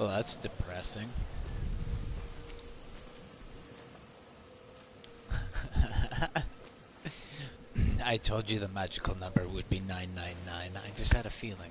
Well, that's depressing. I told you the magical number would be 999. I just had a feeling.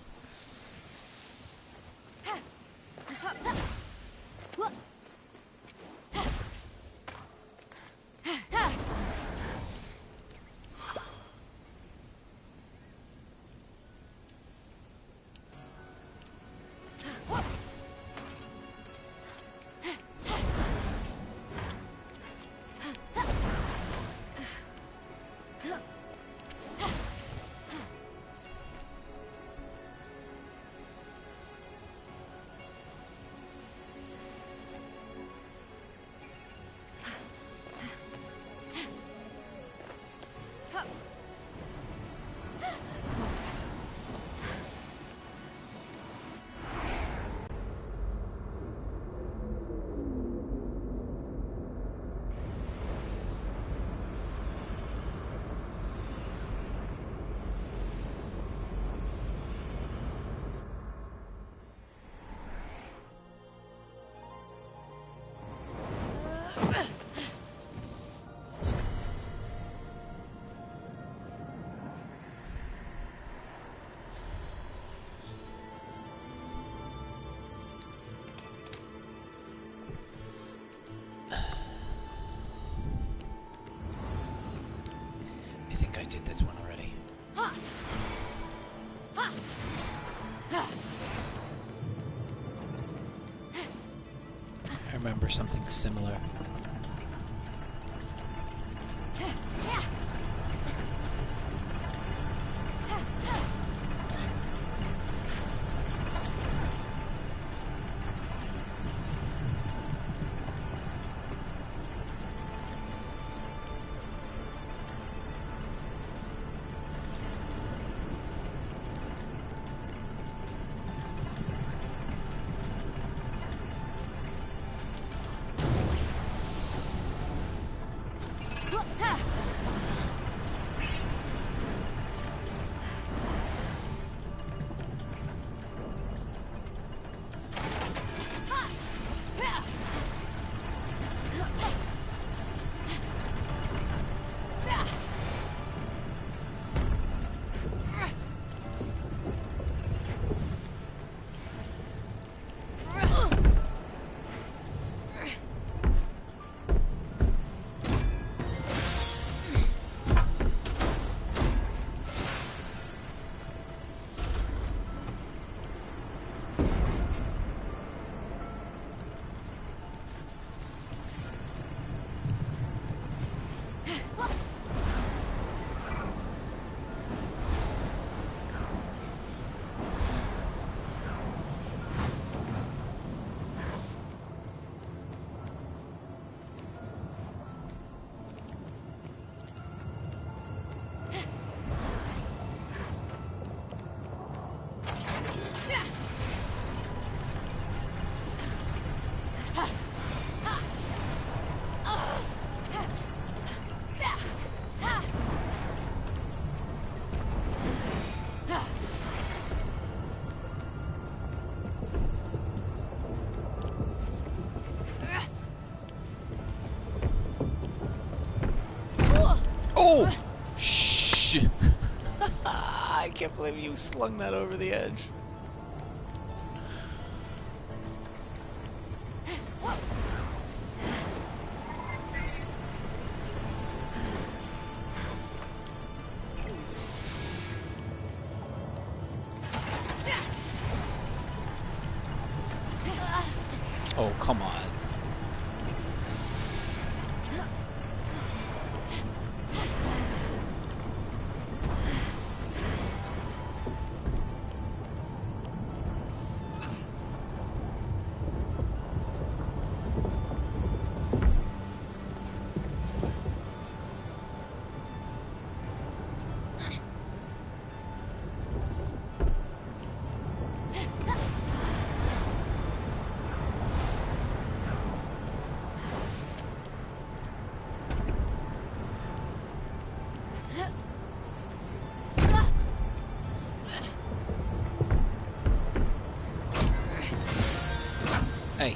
I did this one already. I remember something similar. Oh! Shh! I can't believe you slung that over the edge. Oh, come on. Hey.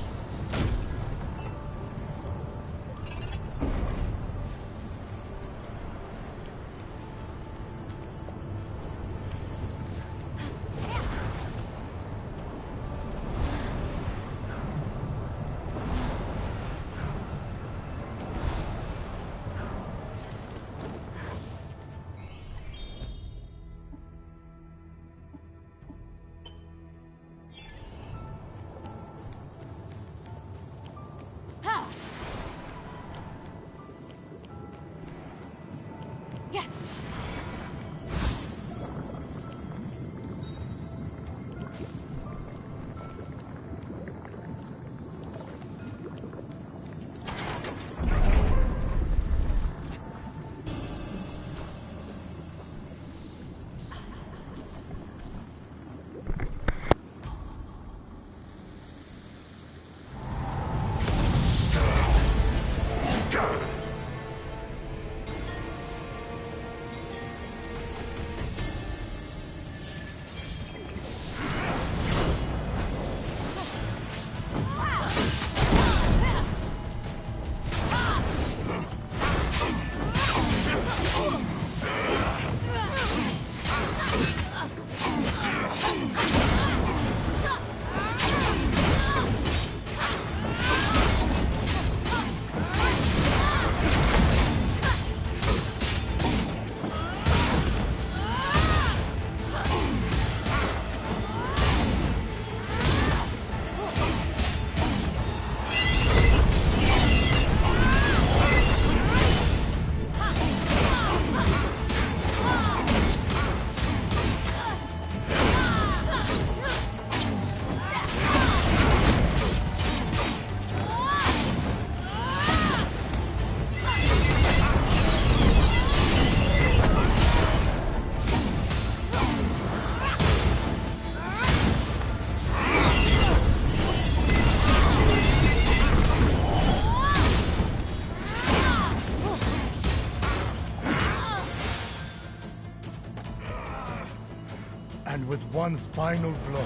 And with one final blow,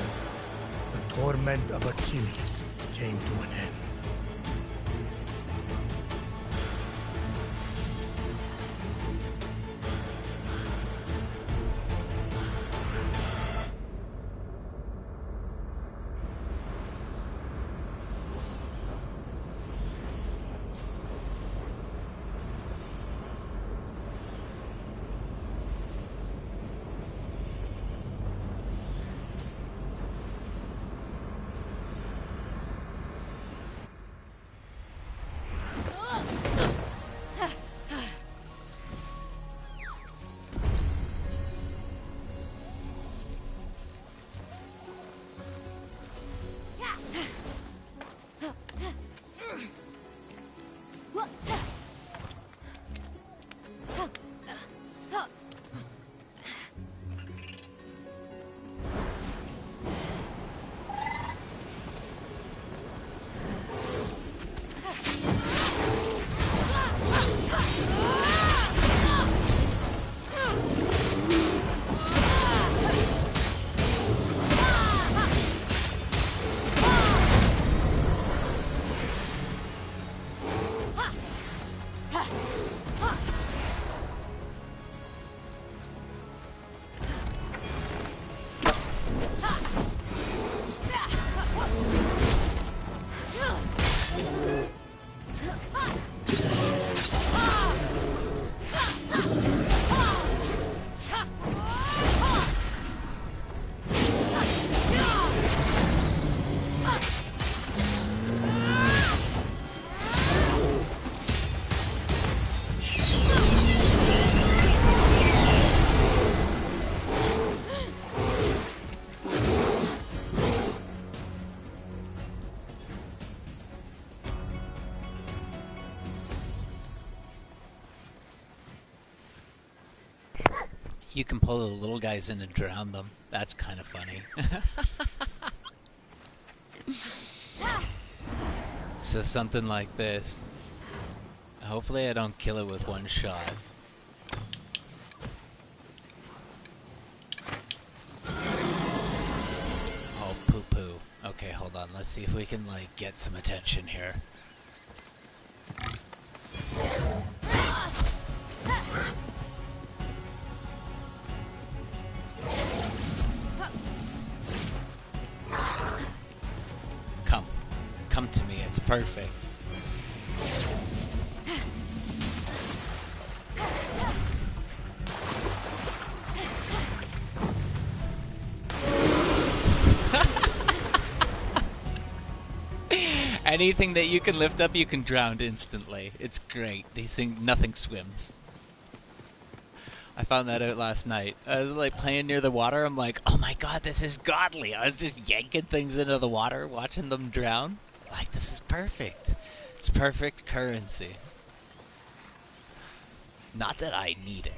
the torment of Achilles came to an end. You can pull the little guys in and drown them. That's kind of funny. So something like this. Hopefully I don't kill it with one shot. Oh, poo-poo. Okay, hold on. Let's see if we can, like, get some attention here. Come to me, it's perfect. Anything that you can lift up, you can drown instantly. It's great. These things, nothing swims. I found that out last night. I was like playing near the water. I'm like, oh my god, this is godly. I was just yanking things into the water, watching them drown. Like, this is perfect. It's perfect currency. Not that I need it.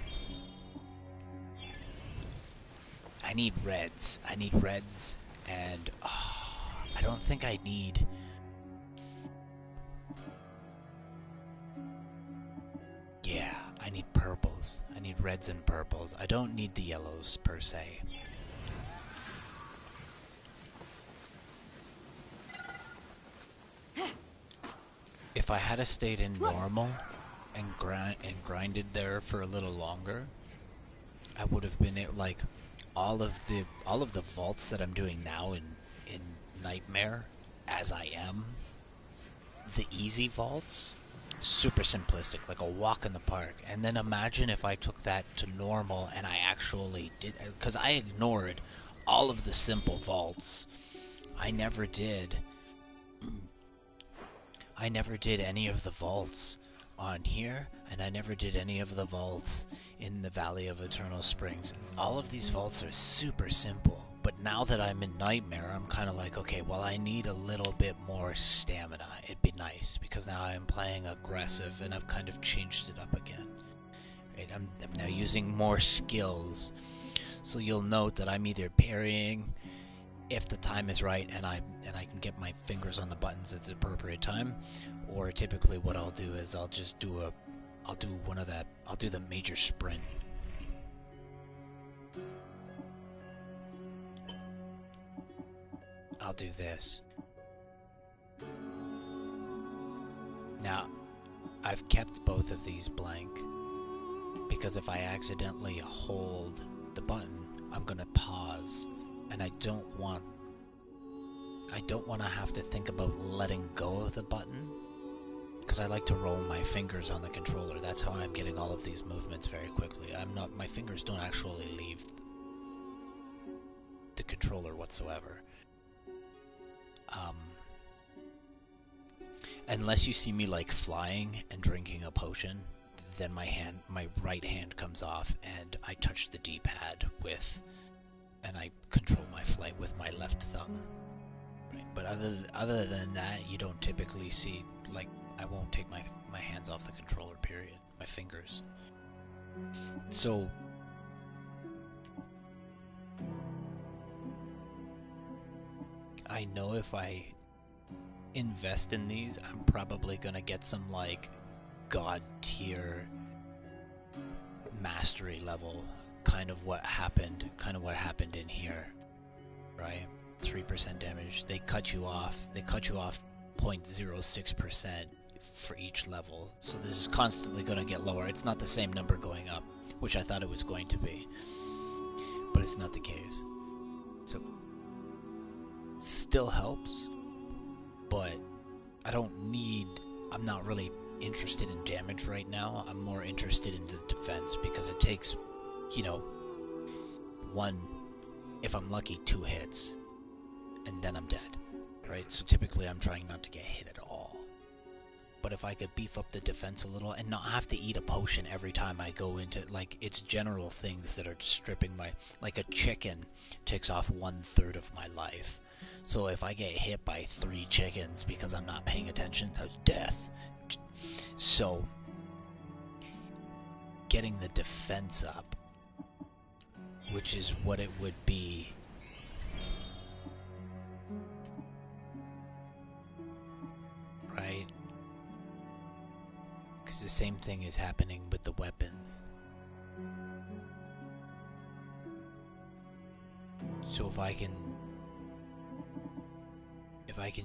I need reds. I need reds, and I don't think I need... Yeah, I need purples. I need reds and purples. I don't need the yellows, per se. If I had stayed in normal and grinded there for a little longer, I would have been like all of the vaults that I'm doing now in Nightmare, as I am the easy vaults, super simplistic, like a walk in the park. And then imagine if I took that to normal and I actually did, because I ignored all of the simple vaults. I never did any of the vaults on here, and I never did any of the vaults in the Valley of Eternal Springs. All of these vaults are super simple, but now that I'm in Nightmare, I'm kind of like, okay, well, I need a little bit more stamina. It'd be nice, because now I'm playing aggressive, and I've kind of changed it up again. Right? I'm now using more skills, so you'll note that I'm either parrying if the time is right and I can get my fingers on the buttons at the appropriate time, or typically what I'll do is I'll do the major sprint. I'll do this. Now, I've kept both of these blank because if I accidentally hold the button, I'm gonna pause. And I don't want to have to think about letting go of the button, because I like to roll my fingers on the controller. That's how I'm getting all of these movements very quickly. My fingers don't actually leave the controller whatsoever. Unless you see me like flying and drinking a potion, then my right hand comes off and I touch the D-pad and I control my flight with my left thumb. Right? But other than that, you don't typically see, like, I won't take my hands off the controller, period. My fingers. So, I know if I invest in these, I'm probably gonna get some, like, god tier mastery level. Kind of what happened in here, right? 3% damage. They cut you off 0.06% for each level. So this is constantly going to get lower. It's not the same number going up, which I thought it was going to be. But it's not the case. So still helps, but I'm not really interested in damage right now. I'm more interested in the defense because it takes, you know, one, if I'm lucky, 2 hits, and then I'm dead, right? So typically I'm trying not to get hit at all. But if I could beef up the defense a little and not have to eat a potion every time I go into, like, it's general things that are stripping my, like a chicken takes off 1/3 of my life. So if I get hit by 3 chickens because I'm not paying attention, that's death. So getting the defense up, which is what it would be right? Because the same thing is happening with the weapons. So if I can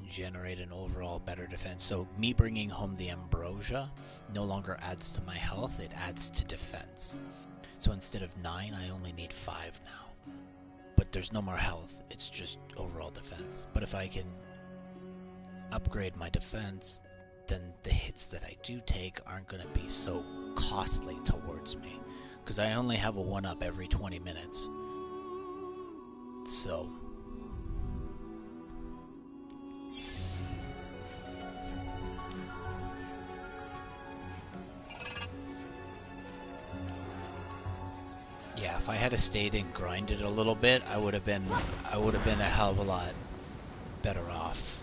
generate an overall better defense, so me bringing home the ambrosia no longer adds to my health, it adds to defense. So instead of 9, I only need 5 now. But there's no more health, it's just overall defense. But if I can upgrade my defense, then the hits that I do take aren't going to be so costly towards me. Because I only have a 1-up every 20 minutes. So yeah, if I had stayed and grinded a little bit, I would have been a hell of a lot better off.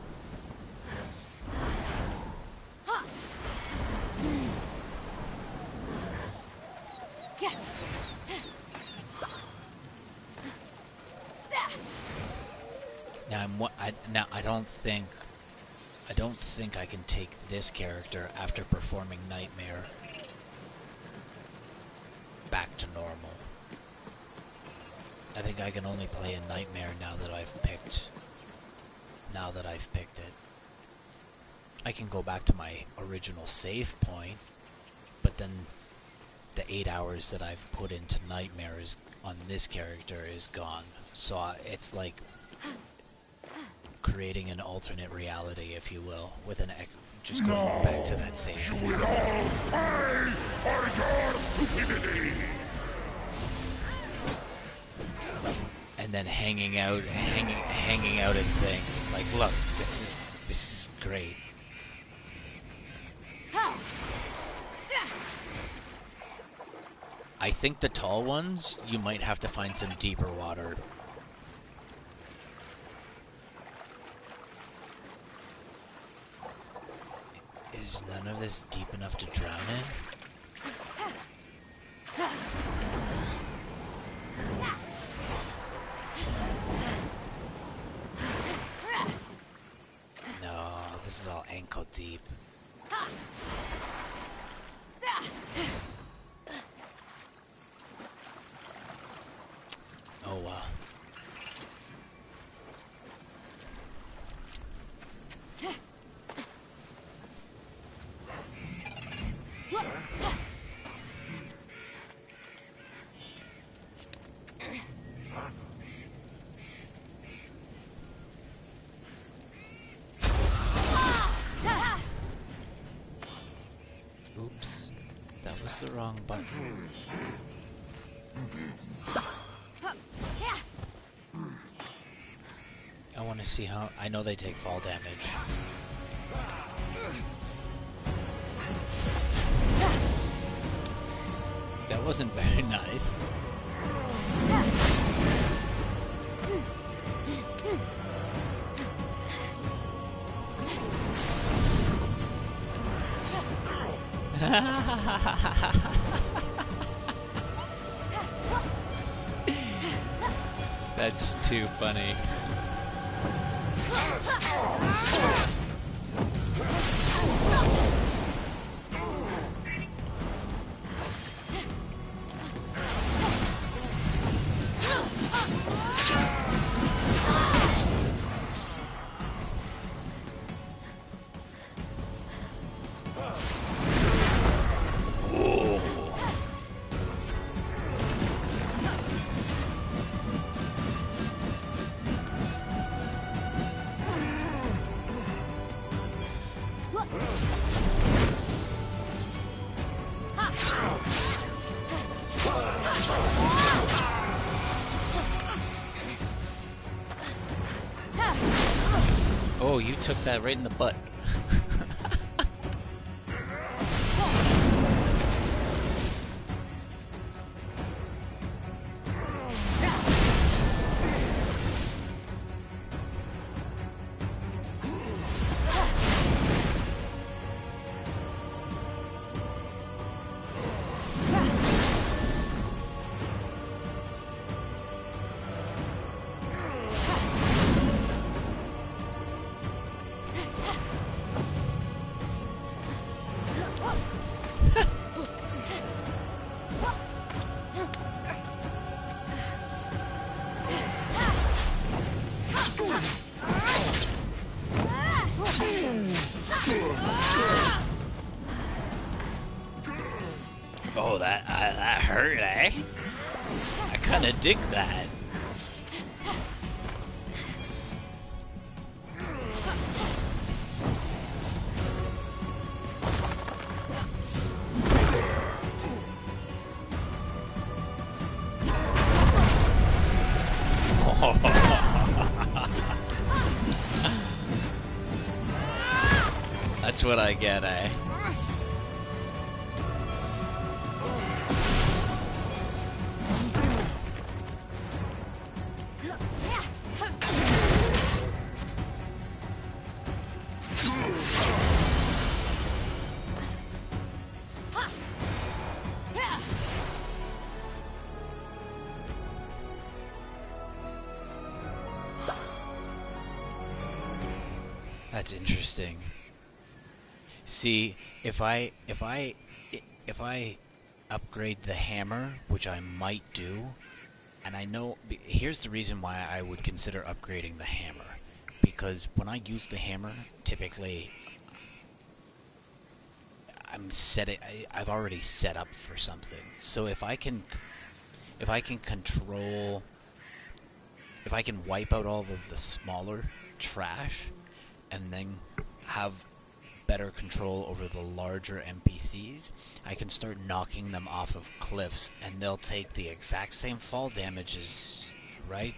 Now I don't think I can take this character after performing Nightmare back to normal. I think I can only play a Nightmare now that I've picked it. I can go back to my original save point, but then the 8 hours that I've put into Nightmare on this character is gone. So it's like creating an alternate reality, if you will, with just going back to that save. You will all pay for your stupidity! And then hanging out and thing. Like, look, this is great. I think the tall ones, you might have to find some deeper water. Is none of this deep enough to drown in? No, this is all ankle deep. Oh wow. Oops, that was the wrong button. I want to see how... I know they take fall damage. That wasn't very nice. That's too funny. Whoa, you took that right in the butt. Oh, that hurt, eh? I kinda dig that. That's what I get, eh? That's interesting. See, if I upgrade the hammer, which I might do, and I know here's the reason why I would consider upgrading the hammer, because when I use the hammer, typically I've already set up for something. So if I can wipe out all of the smaller trash and then have better control over the larger NPCs, I can start knocking them off of cliffs and they'll take the exact same fall damages, right?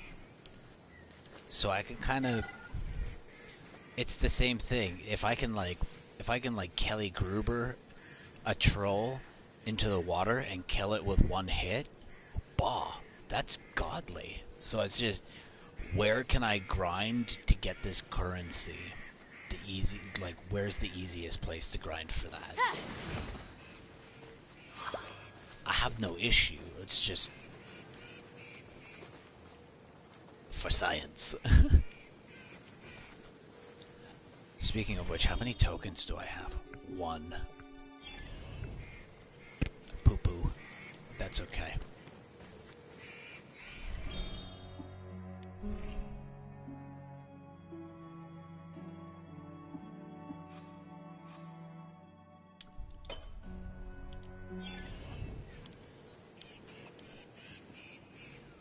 So I can kind of, it's the same thing. If I can like Kelly Gruber a troll into the water and kill it with one hit, bah, that's godly. So it's just, where can I grind to get this currency? Where's the easiest place to grind for that? I have no issue, it's just for science. Speaking of which, how many tokens do I have? 1. Poo-poo. That's okay.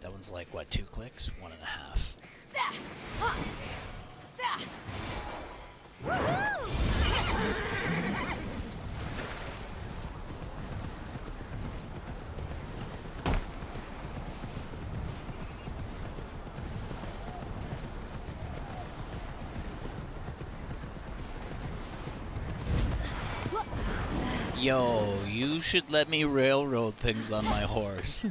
That one's like, what, 2 clicks? 1.5. Yo, you should let me railroad things on my horse.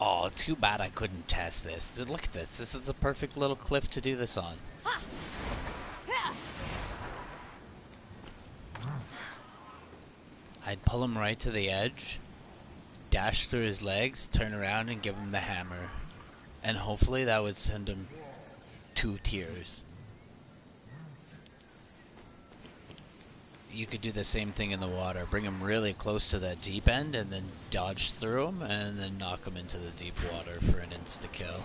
Oh, too bad I couldn't test this. Look at this. This is the perfect little cliff to do this on. I'd pull him right to the edge, dash through his legs, turn around and give him the hammer. And hopefully that would send him 2 tiers. You could do the same thing in the water. Bring him really close to that deep end and then dodge through him and then knock him into the deep water for an insta-kill.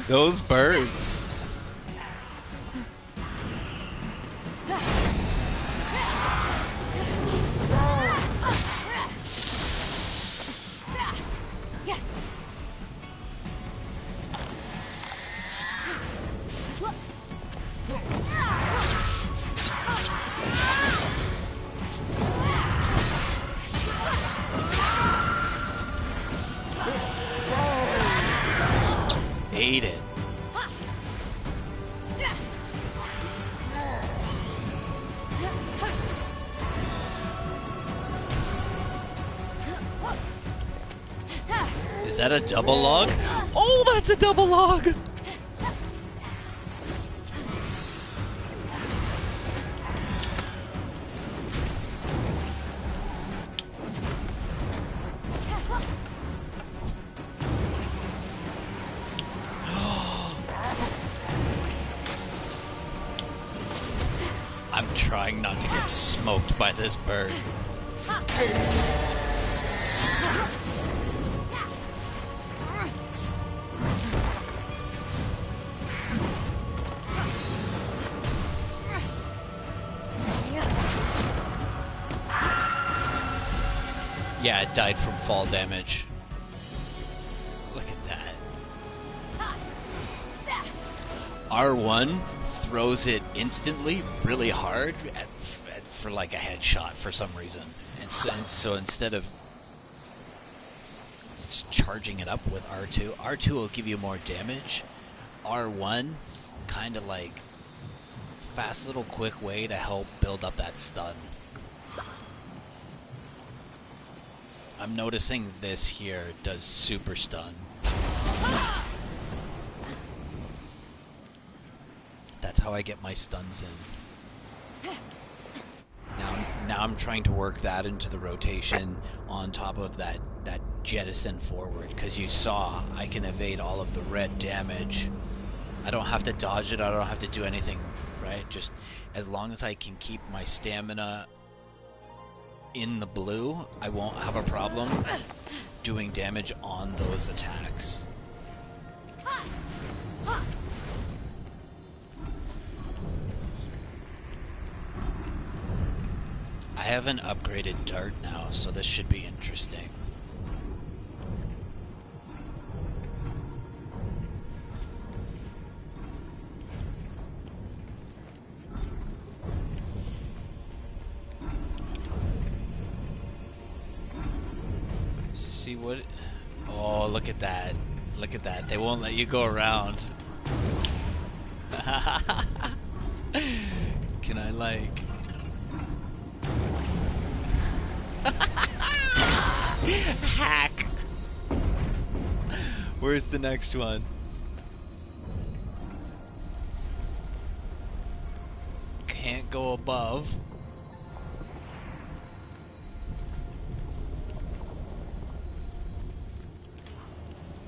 Those birds. Ate it. Is that a double log? Oh, that's a double log! I'm trying not to get smoked by this bird. Yeah, it died from fall damage. Look at that. R1 throws it instantly, really hard, for like a headshot for some reason. And so instead of charging it up with R2, R2 will give you more damage. R1, kind of like fast little quick way to help build up that stun. I'm noticing this here does super stun. That's how I get my stuns in. Now I'm trying to work that into the rotation on top of that jettison forward, because you saw I can evade all of the red damage. I don't have to dodge it, I don't have to do anything, right? Just as long as I can keep my stamina in the blue, I won't have a problem doing damage on those attacks. I have an upgraded dart now, so this should be interesting. See what? Oh, look at that. Look at that. They won't let you go around. Can I like... Hack! Where's the next one? Can't go above.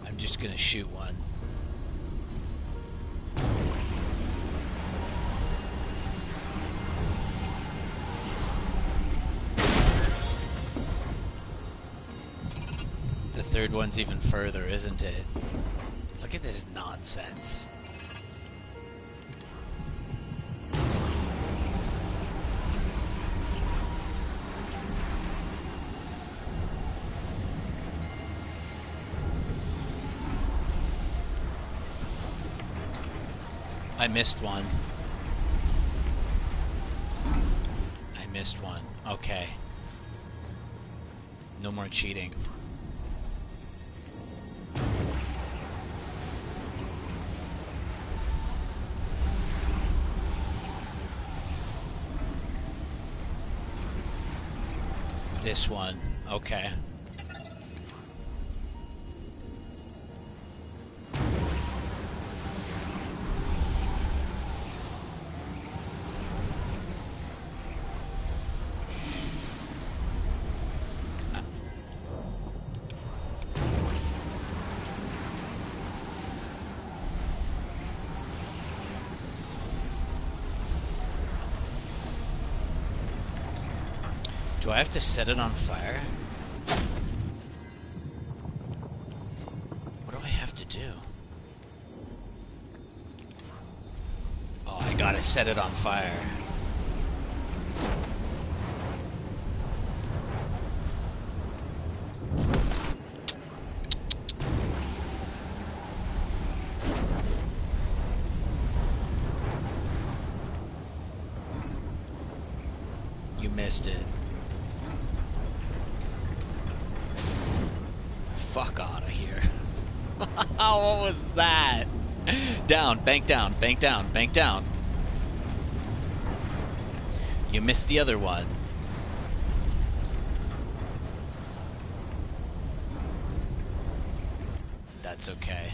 I'm just gonna shoot one. The third one's even further, isn't it? Look at this nonsense. I missed one. I missed one. Okay. No more cheating. This one. Okay. Do I have to set it on fire? What do I have to do? set it on fire. You missed it. Fuck out of here. What was that? Down, bank down, bank down, bank down. You missed the other one. That's okay.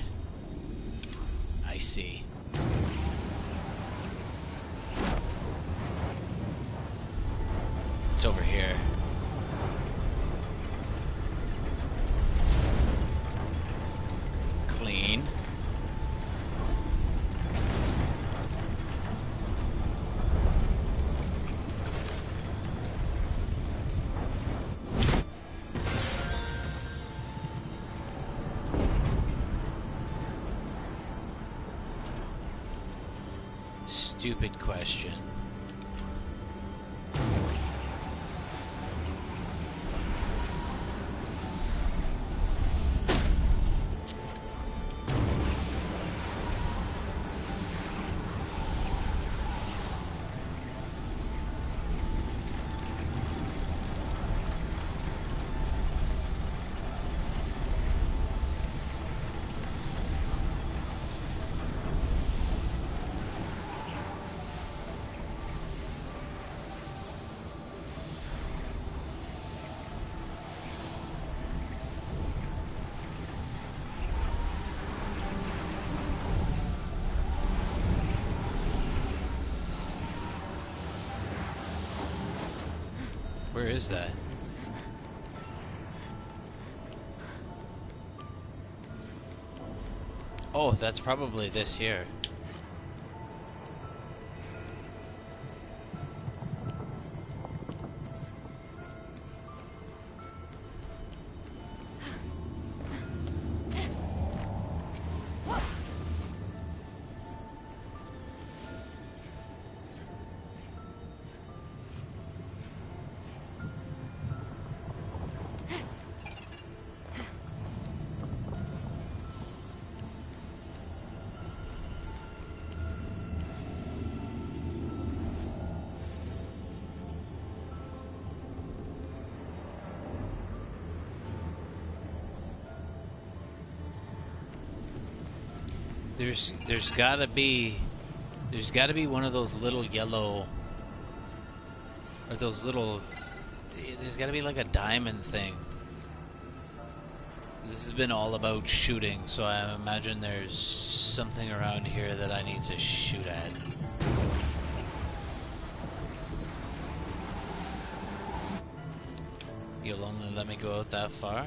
I see. It's over here. Clean. Stupid question. Where is that? Oh, that's probably this here. There's gotta be one of those little yellow, or those little, there's gotta be like a diamond thing. This has been all about shooting, so I imagine there's something around here that I need to shoot at. You'll only let me go out that far?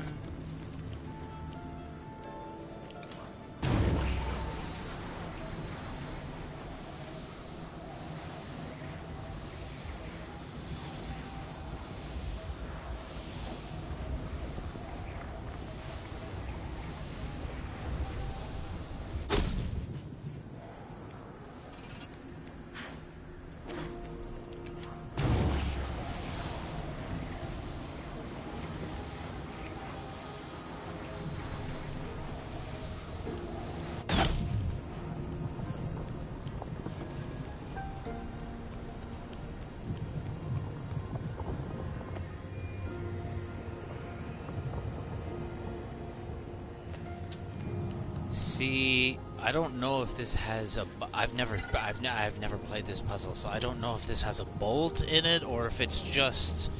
See, I don't know if this has a. I've never played this puzzle, so I don't know if this has a bolt in it or if it's just.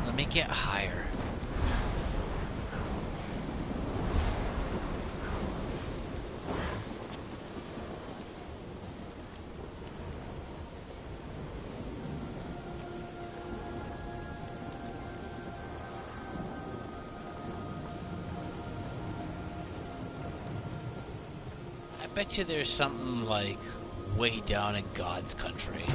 Let me get higher. I bet you there's something like way down in God's country.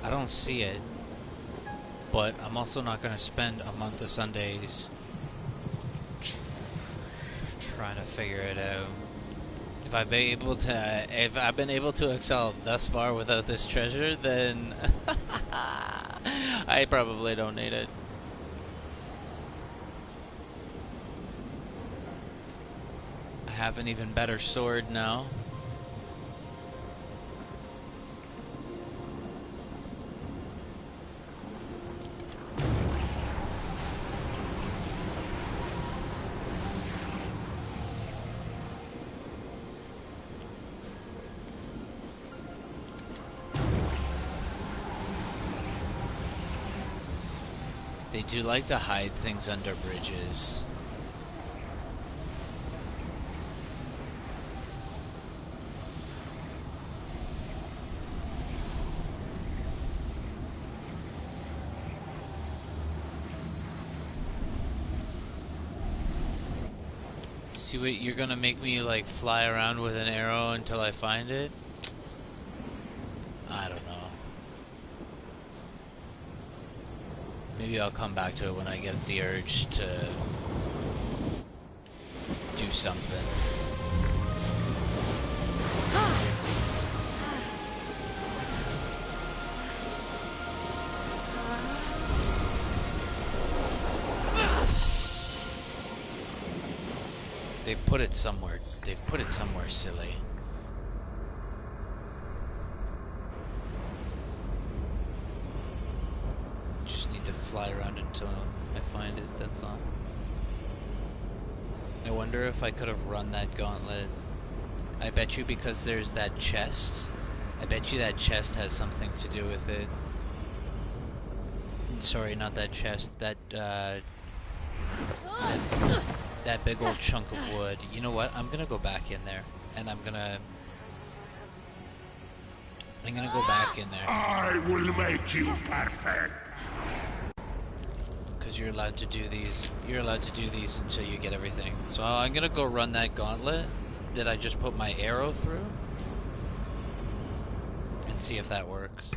I don't see it. But I'm also not going to spend a month of Sundays trying to figure it out. If I've been able to excel thus far without this treasure, then I probably don't need it. I have an even better sword now. They do like to hide things under bridges. See what, you're gonna make me like fly around with an arrow until I find it? I don't know. Maybe I'll come back to it when I get the urge to do something. They've put it somewhere. They've put it somewhere silly. Just need to fly around until I find it, that's all. I wonder if I could have run that gauntlet. I bet you because there's that chest. I bet you that chest has something to do with it. Sorry, not that chest. That big old chunk of wood. You know what? I'm gonna go back in there, and I'm gonna go back in there. I will make you perfect. Because you're allowed to do these. You're allowed to do these until you get everything. So I'm gonna go run that gauntlet that I just put my arrow through, and see if that works.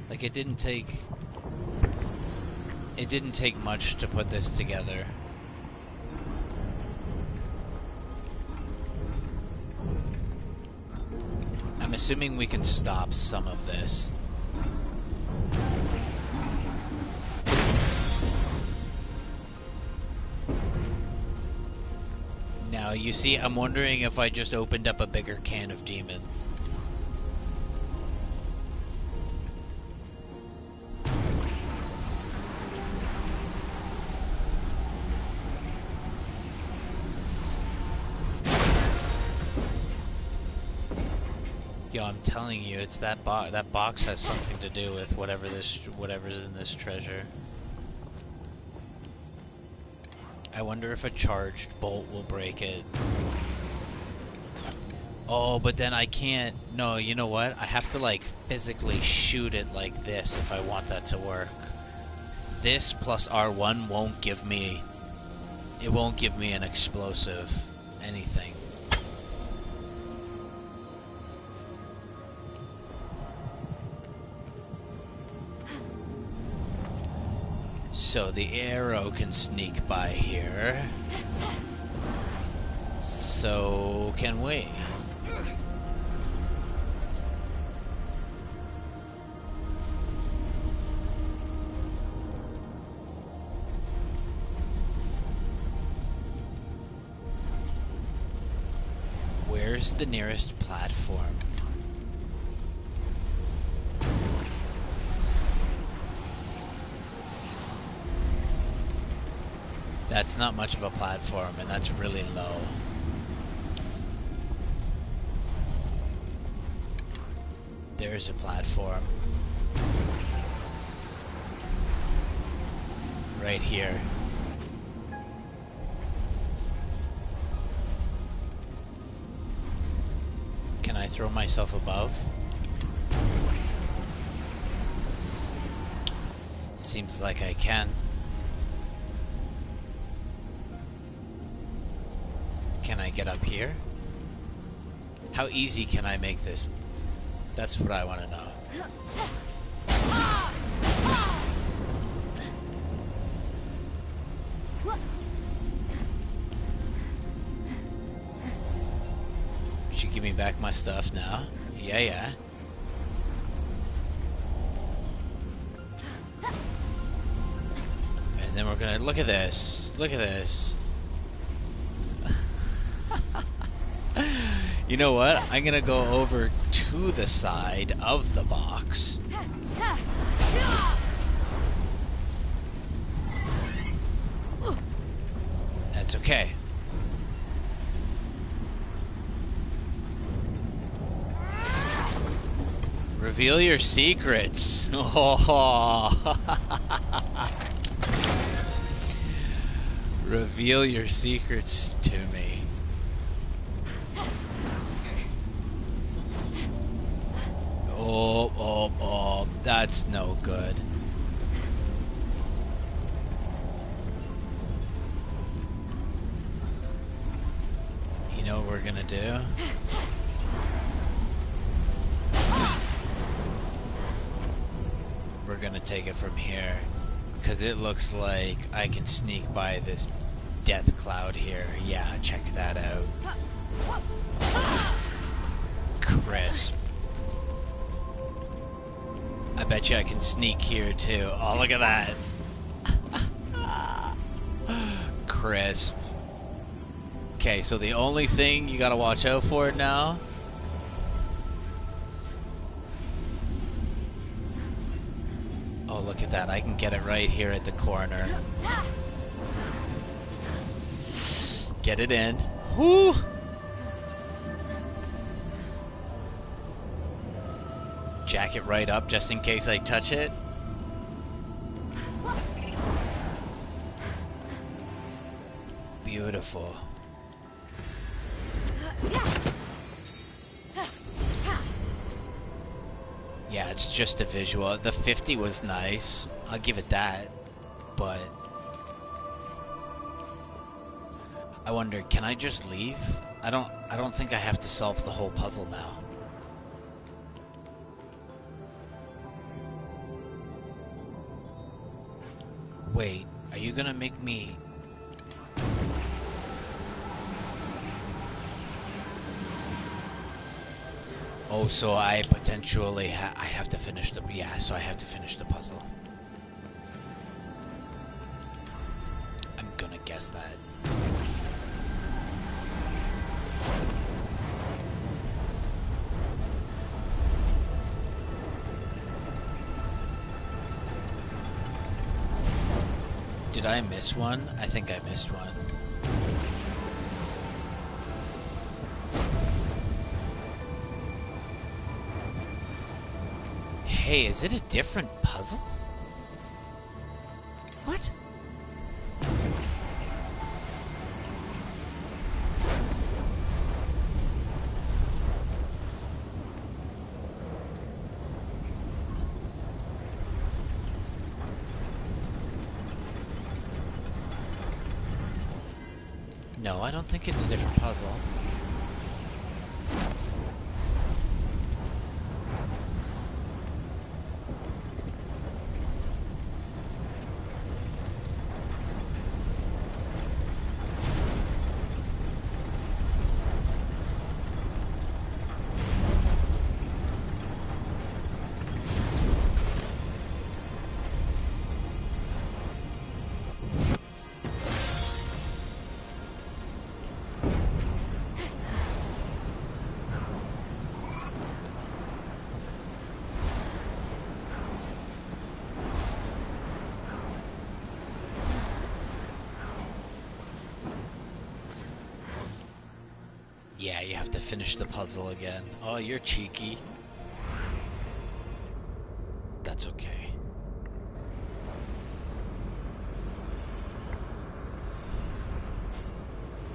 Like it didn't take much to put this together. I'm assuming we can stop some of this. Now, you see, I'm wondering if I just opened up a bigger can of demons. Yo, I'm telling you, it's that box. That box has something to do with whatever's in this treasure. I wonder if a charged bolt will break it. Oh, but then I can't. No, you know what? I have to like physically shoot it like this if I want that to work. This plus R1 won't give me. It won't give me an explosive anything. So the arrow can sneak by here. So can we? Where's the nearest platform? That's not much of a platform, and that's really low. There's a platform. Right here. Can I throw myself above? Seems like I can. Can I get up here? How easy can I make this? That's what I want to know. She give me back my stuff now? Yeah, yeah. And then we're gonna look at this. Look at this. You know what? I'm gonna go over to the side of the box. That's okay. Reveal your secrets. Oh. Reveal your secrets to me. Oh, that's no good. You know what we're gonna do? We're gonna take it from here, because it looks like I can sneak by this death cloud here. Yeah, check that out. Crisp. I bet you I can sneak here too. Oh, look at that. Crisp. Okay, so the only thing you gotta watch out for now. Oh, look at that. I can get it right here at the corner. Get it in. Whoo! Jack it right up just in case I touch it. Beautiful. Yeah, it's just a visual. The 50 was nice. I'll give it that. But I wonder, can I just leave? I don't think I have to solve the whole puzzle now. Wait, are you gonna make me... Oh, so I potentially I have to finish the... Yeah, so I have to finish the puzzle. I'm gonna guess that. Did I miss one? I think I missed one. Hey, is it a different puzzle? What? No, I don't think it's a different puzzle. Yeah, you have to finish the puzzle again. Oh, you're cheeky. That's okay.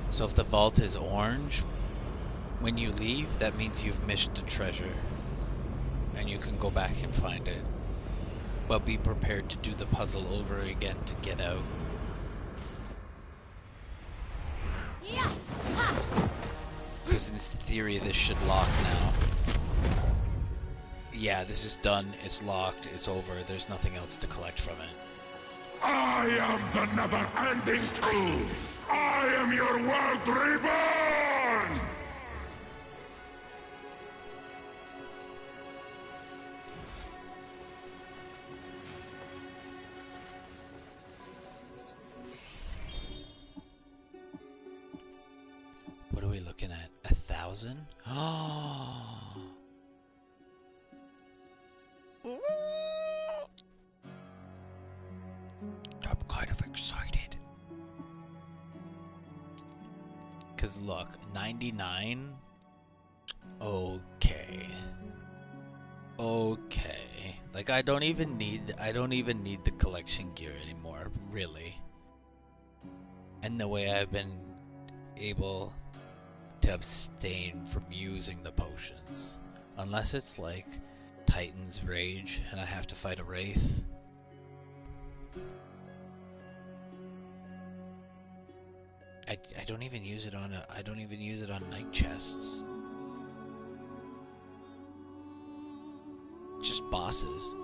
So if the vault is orange, when you leave, that means you've missed the treasure. And you can go back and find it. But be prepared to do the puzzle over again to get out. Yeah. Ha. theory, this should lock now. Yeah, this is done. It's locked. It's over. There's nothing else to collect from it. I am the never-ending truth! I am your world reborn! What are we looking at? 1,000? Oh. I'm kind of excited. Cause look, 99. Okay. Okay. Like I don't even need the collection gear anymore, really. And the way I've been able to abstain from using the potions. Unless it's like Titan's Rage and I have to fight a Wraith. I don't even use it on night chests. Just bosses.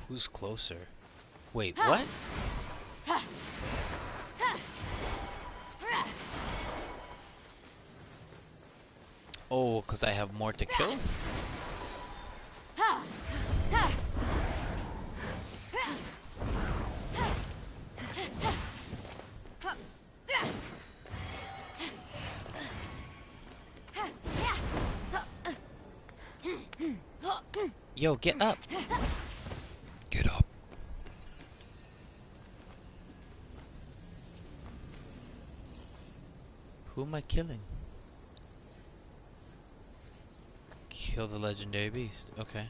Who's closer? Wait, what? Oh, because I have more to kill? Yo, get up! Get up. Who am I killing? Kill the legendary beast. Okay.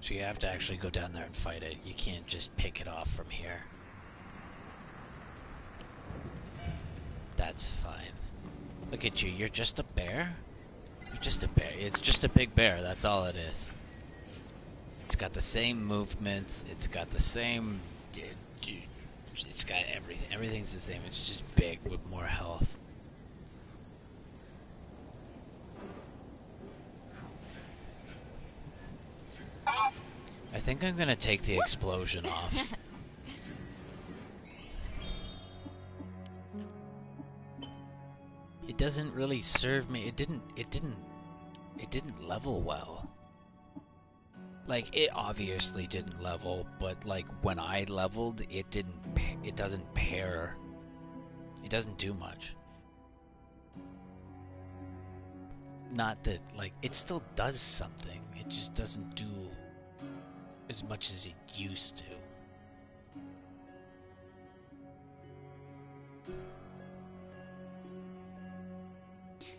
So you have to actually go down there and fight it. You can't just pick it off from here. That's fine. Look at you, you're just a bear? You're just a bear. It's just a big bear, that's all it is. It's got the same movements, it's got the same... It's got everything. Everything's the same, it's just big with more health. I think I'm gonna take the explosion off. It doesn't really serve me. It didn't level well. Like, it obviously didn't level, but like when I leveled, it doesn't pair. It doesn't do much. Not that, like, it still does something. It just doesn't do as much as it used to.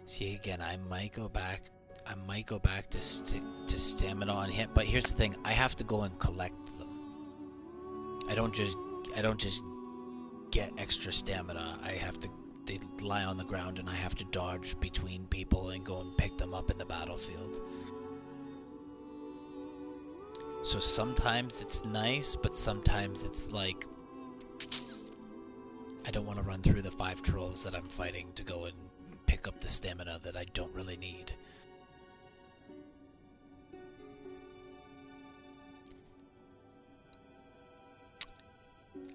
See, again, I might go back to stamina on hit, but here's the thing, I have to go and collect them. I don't just get extra stamina. They lie on the ground and I have to dodge between people and go and pick them up in the battlefield. So sometimes it's nice, but sometimes it's like, I don't want to run through the 5 trolls that I'm fighting to go and pick up the stamina that I don't really need.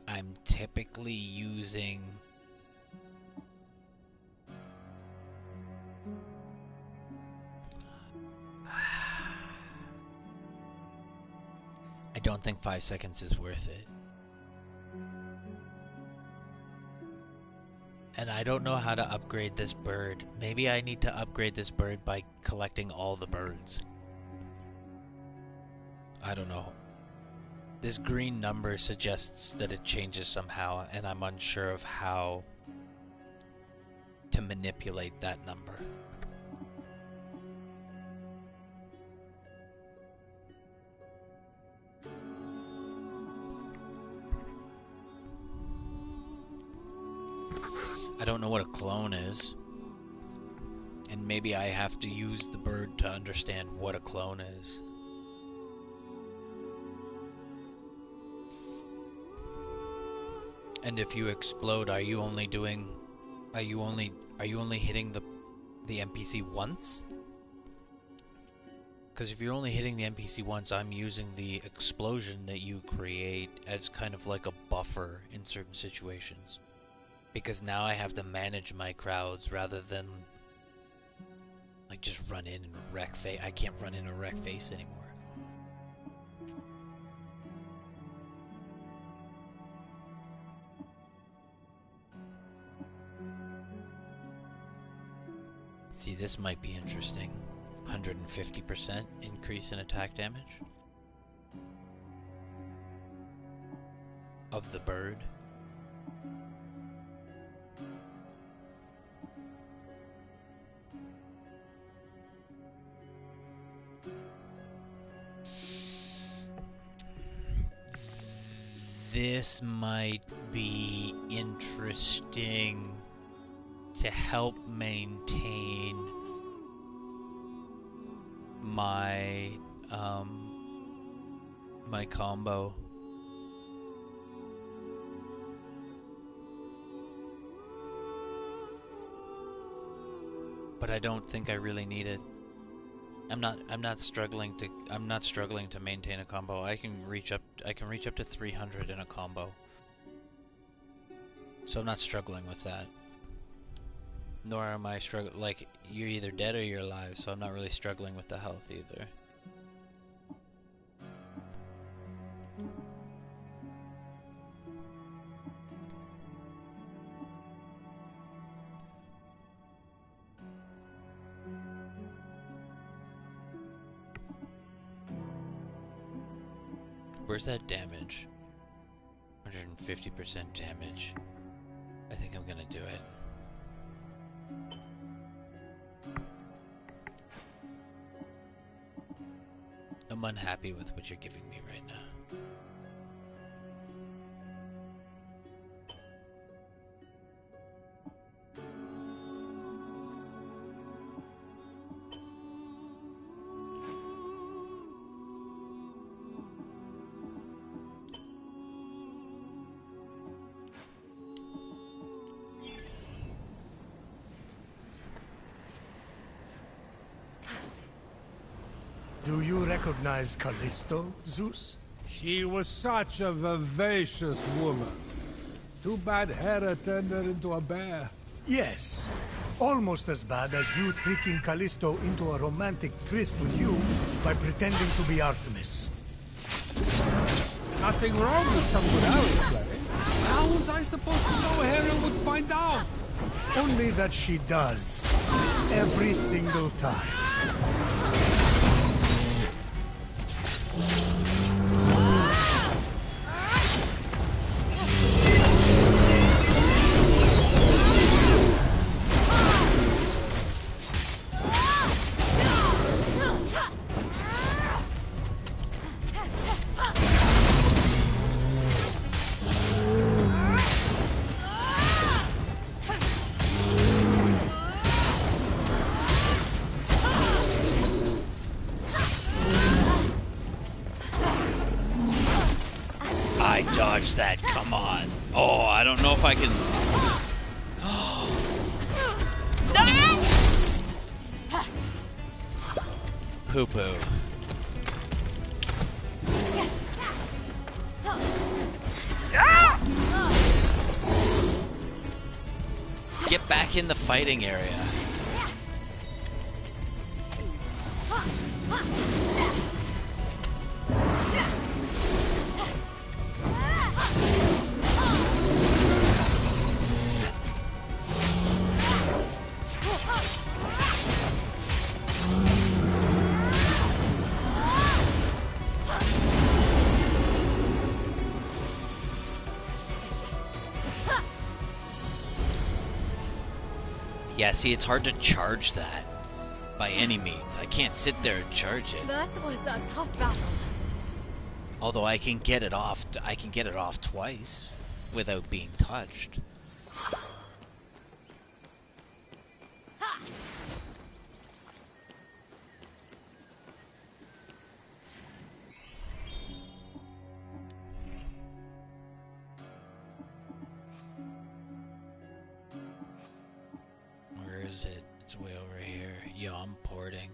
I'm typically using 5 seconds is worth it. And I don't know how to upgrade this bird. Maybe I need to upgrade this bird by collecting all the birds. I don't know. This green number suggests that it changes somehow, and I'm unsure of how to manipulate that number. I don't know what a clone is, and maybe I have to use the bird to understand what a clone is. And if you explode, are you only hitting the NPC once? Because if you're only hitting the NPC once, I'm using the explosion that you create as kind of like a buffer in certain situations. Because now I have to manage my crowds rather than like just run in and wreck face. I can't run in and wreck face anymore. See, this might be interesting. 150% increase in attack damage of the bird. This might be interesting to help maintain my my combo. But I don't think I really need it. I'm not struggling to maintain a combo. I can reach up to 300 in a combo. So I'm not struggling with that. Nor am I struggling, like, you're either dead or you're alive, so I'm not really struggling with the health either. Where's that damage? 150% damage. I think I'm gonna do it. I'm unhappy with what you're giving me right now. Do you recognize Callisto, Zeus? She was such a vivacious woman. Too bad Hera turned her into a bear. Yes. Almost as bad as you tricking Callisto into a romantic tryst with you by pretending to be Artemis. Nothing wrong with some good play. How was I supposed to know Hera would find out? Only that she does. Every single time. Dodge that, come on. Oh, I don't know if I can. No! Poo poo. Get back in the fighting area. Yeah, see, it's hard to charge that by any means. I can't sit there and charge it. That was a tough battle. Although I can get it off. I can get it off twice without being touched. Ha! Where is it? It's way over here. Yeah, I'm porting.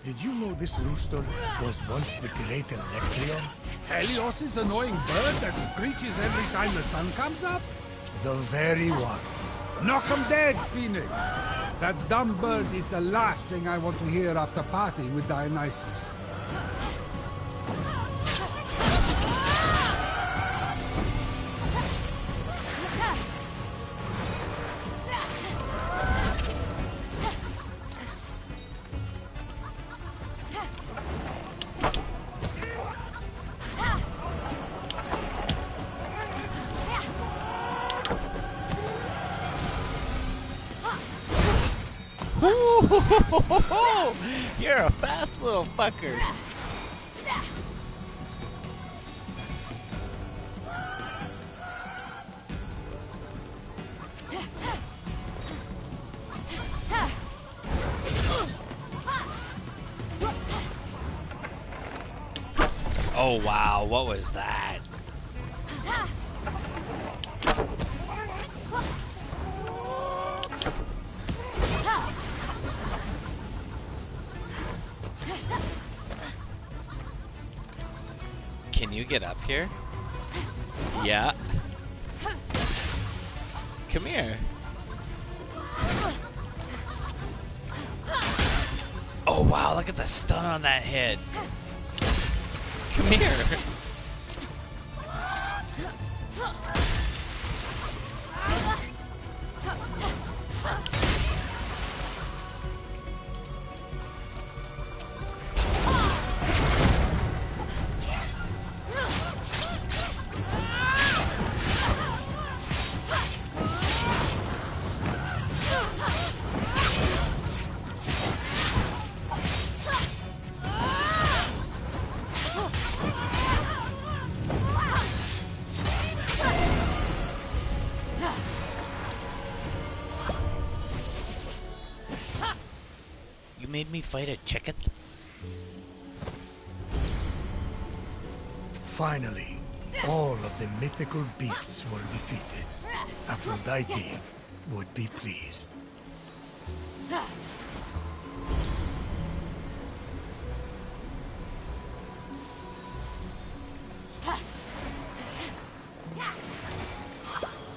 Did you know this rooster was once the great Electrion? Helios' annoying bird that screeches every time the sun comes up? The very one. Knock 'em dead, Phoenix! That dumb bird is the last thing I want to hear after partying with Dionysus. You're a fast little fucker. Oh wow, what was that? Can you get up here? Yeah. Come here. Oh wow, look at the stun on that hit. Come here. You made me fight a chicken? Finally, all of the mythical beasts were defeated. Aphrodite would be pleased.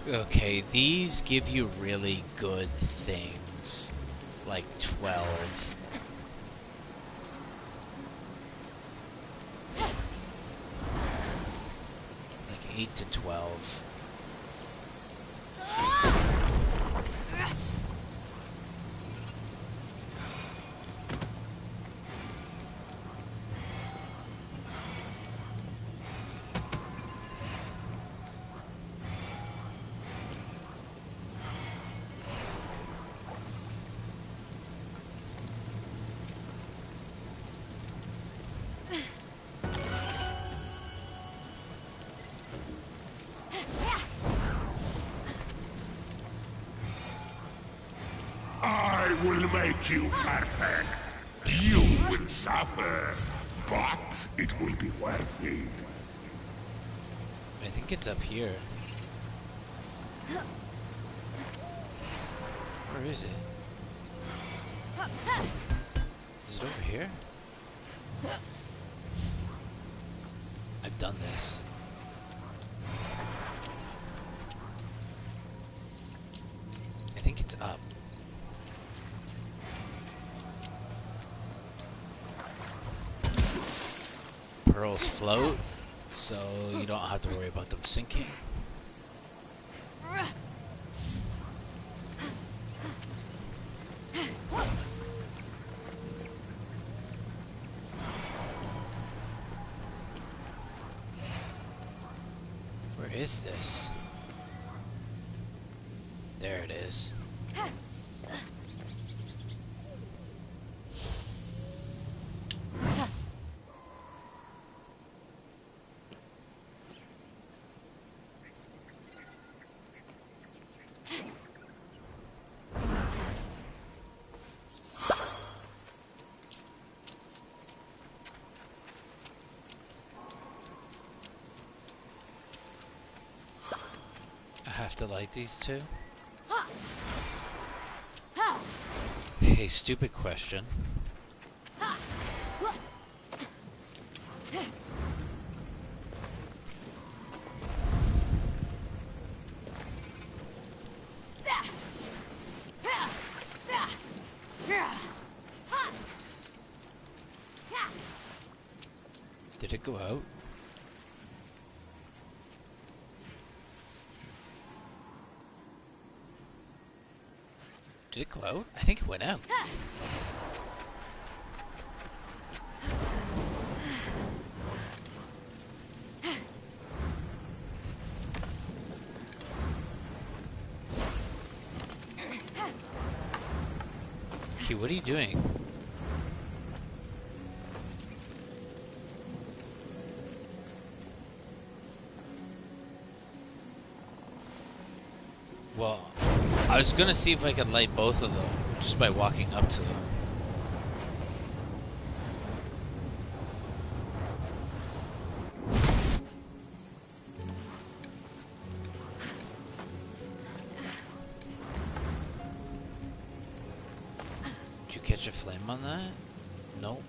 Okay, these give you really good things. Like 12. Like 8 to 12. I will make you perfect. You will suffer, but it will be worth it. I think it's up here. Where is it? Is it over here? I've done this. I think it's up. Pearls float, so you don't have to worry about them sinking. Where is this? There it is. I have to light these two? Hey, stupid question. Did it go out? Did it go out? I think it went out. Okay, what are you doing? Well, I was gonna see if I could light both of them just by walking up to them. Did you catch a flame on that? Nope.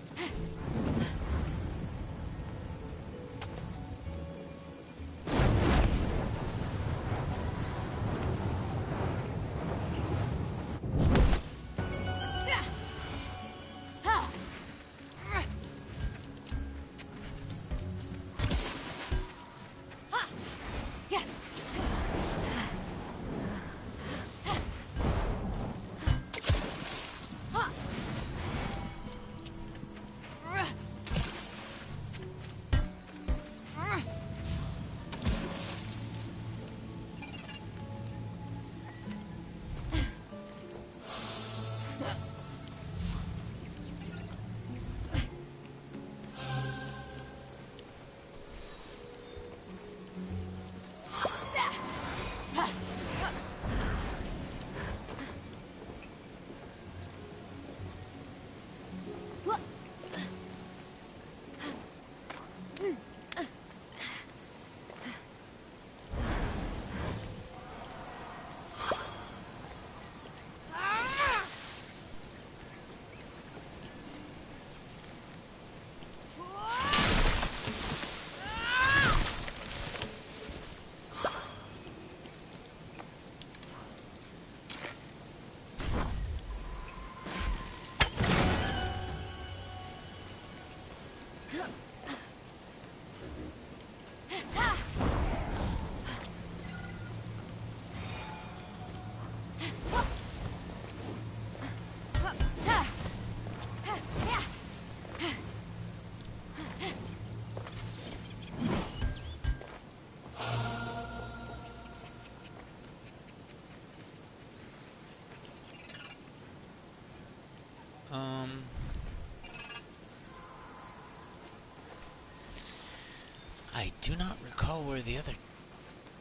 I do not recall where the other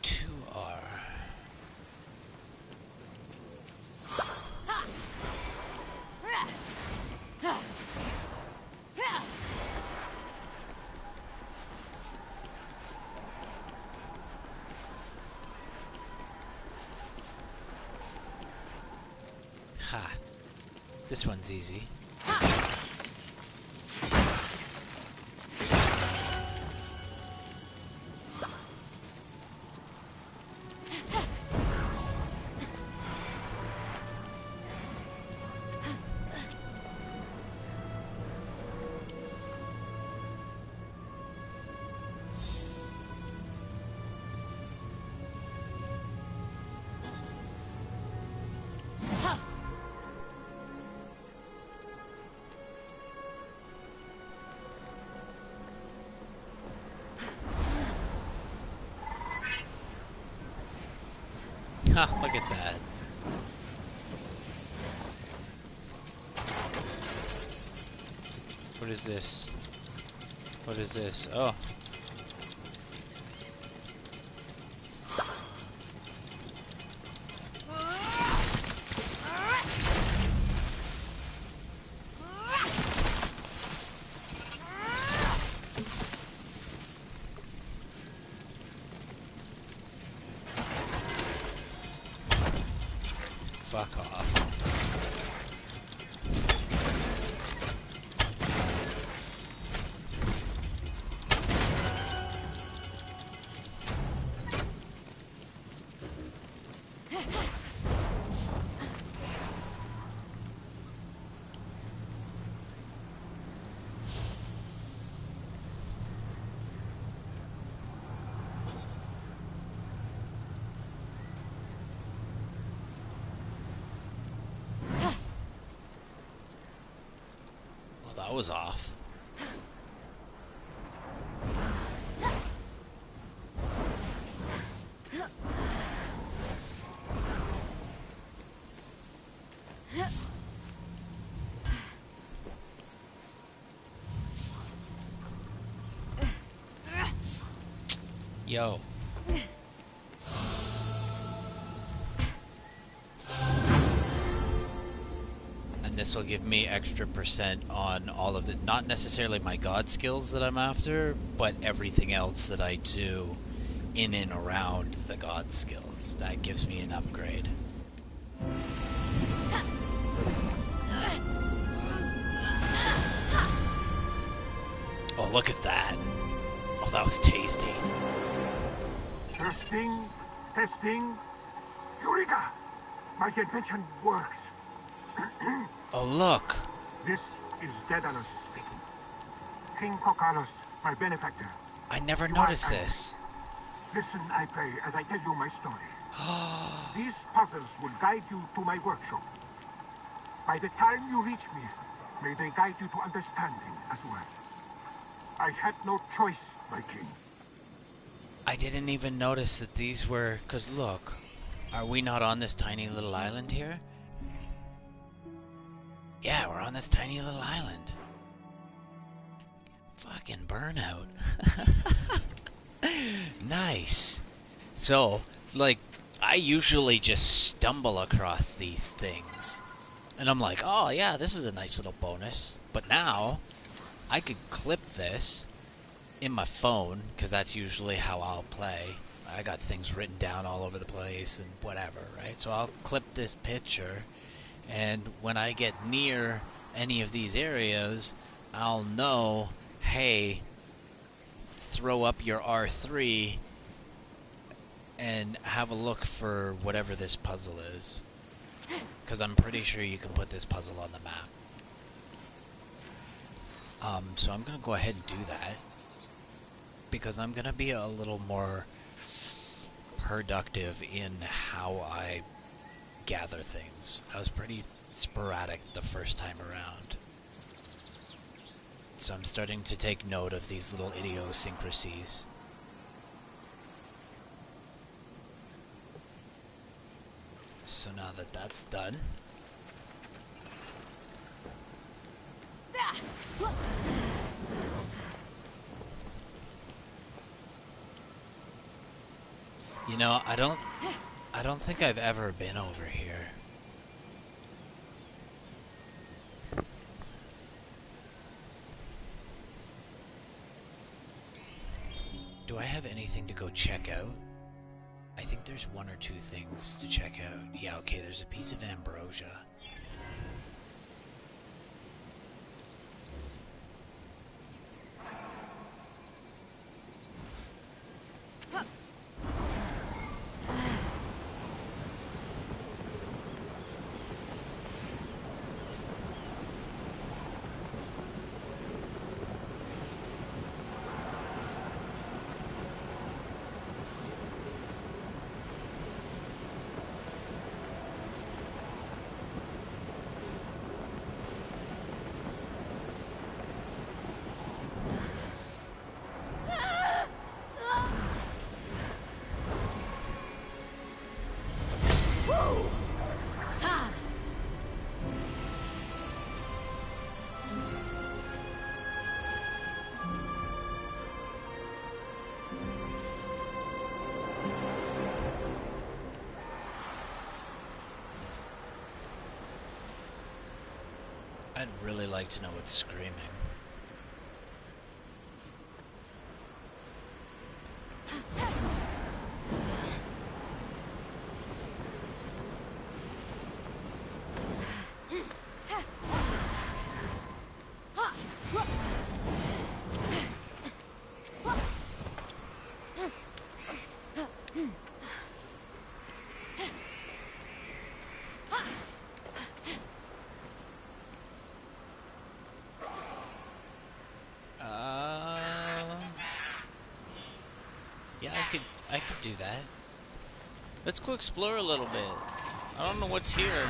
two are. Ha. This one's easy. Ha, look at that. What is this? What is this? Oh. Fuck off. That was off. Yo. This will give me extra % on all of the, not necessarily my god skills that I'm after, but everything else that I do in and around the god skills. That gives me an upgrade. Oh, look at that. Oh, that was tasty. Testing, testing. Eureka! My invention works. Oh, look. This is Daedalus speaking. King Kokalos, my benefactor. I never noticed this. Listen, I pray, as I tell you my story. These puzzles will guide you to my workshop. By the time you reach me, may they guide you to understanding as well. I had no choice, my king. I didn't even notice that these were... 'Cause look, are we not on this tiny little island here? Yeah, we're on this tiny little island. Fucking burnout. Nice. So, like, I usually just stumble across these things. And I'm like, oh yeah, this is a nice little bonus. But now, I could clip this in my phone, because that's usually how I'll play. I got things written down all over the place and whatever, right? So I'll clip this picture, and when I get near any of these areas, I'll know, hey, throw up your R3 and have a look for whatever this puzzle is. Because I'm pretty sure you can put this puzzle on the map. So I'm going to go ahead and do that. Because I'm going to be a little more productive in how I gather things. I was pretty sporadic the first time around. So I'm starting to take note of these little idiosyncrasies. So now that that's done, You know, I don't think I've ever been over here. Do I have anything to go check out? I think there's one or two things to check out. Yeah, okay, there's a piece of ambrosia. I'd really like to know what's screaming. Yeah, I could do that. Let's go explore a little bit. I don't know what's here.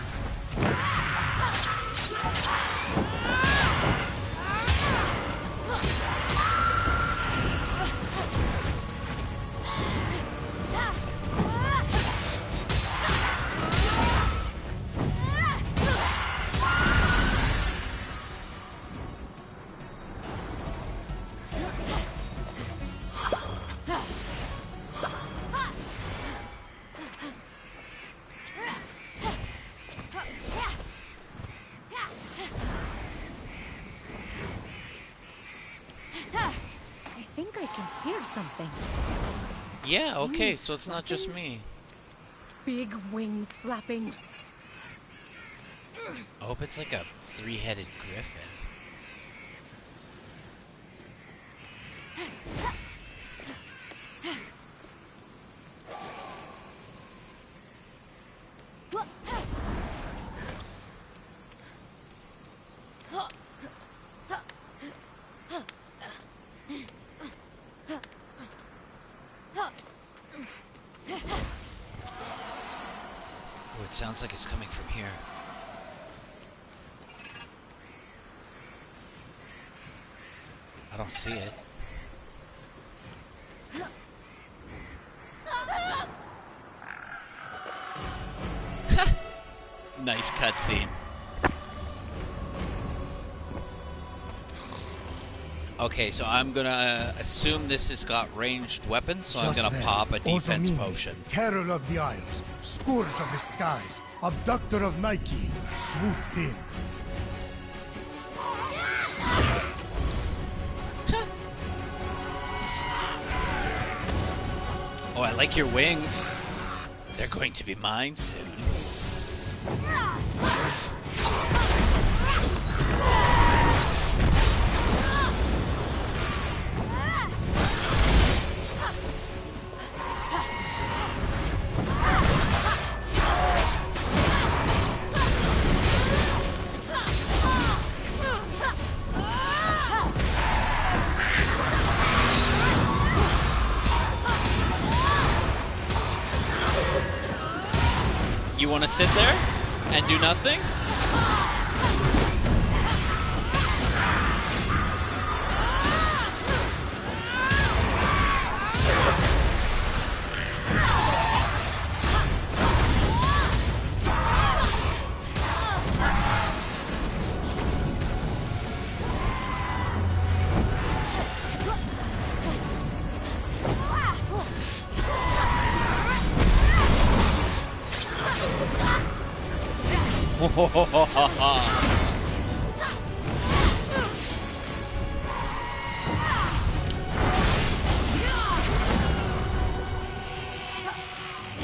Something. Yeah, okay, Wings so it's not just me. Big wings flapping. I hope it's like a three-headed griffin. It sounds like it's coming from here. I don't see it. Nice cutscene. Okay, so I'm gonna assume this has got ranged weapons, so I'm gonna pop a defense potion. Terror of the Isles, Scourge of the Skies, Abductor of Nike, swooped in. Oh, I like your wings. They're going to be mine soon. You want to sit there and do nothing?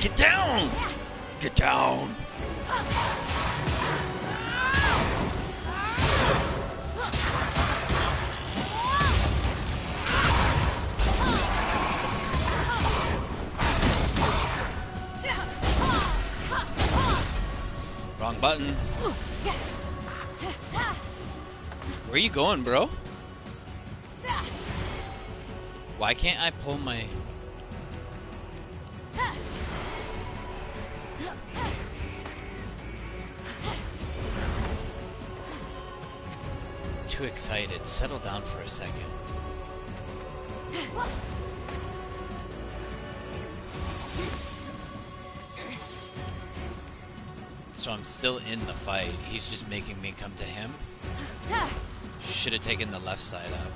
Get down! Get down! Wrong button. Where are you going, bro? Why can't I pull my... Too excited. Settle down for a second. So I'm still in the fight. He's just making me come to him. Should have taken the left side up.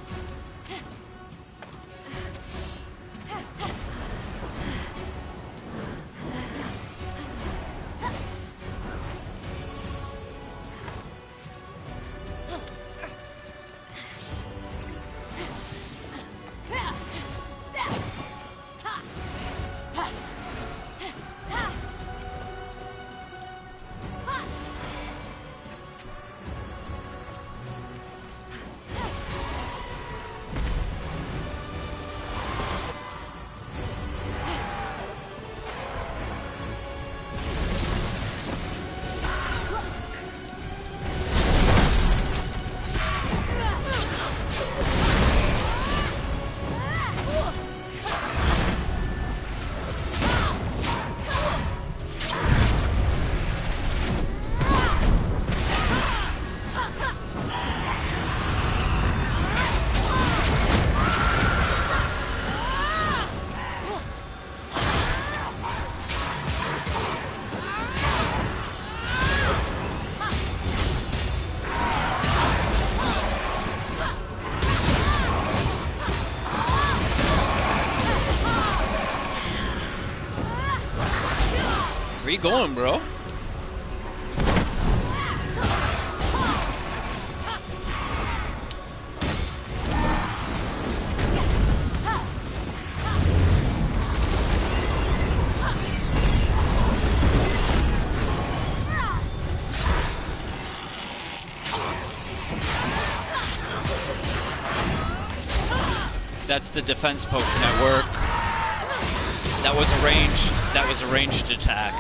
Where you going, bro? That's the defense potion at work. That was a ranged. That was a ranged attack.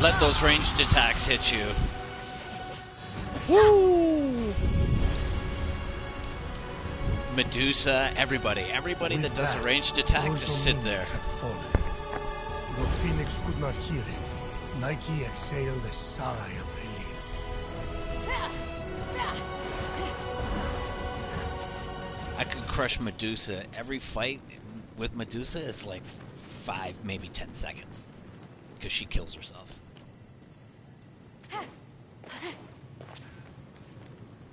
Let those ranged attacks hit you. Woo! Medusa, everybody that does a ranged attack, just sit there. Though Phoenix could not hear it, Nike exhaled a sigh of relief. I could crush Medusa. Every fight with Medusa is like 5, maybe 10 seconds. Because she kills herself.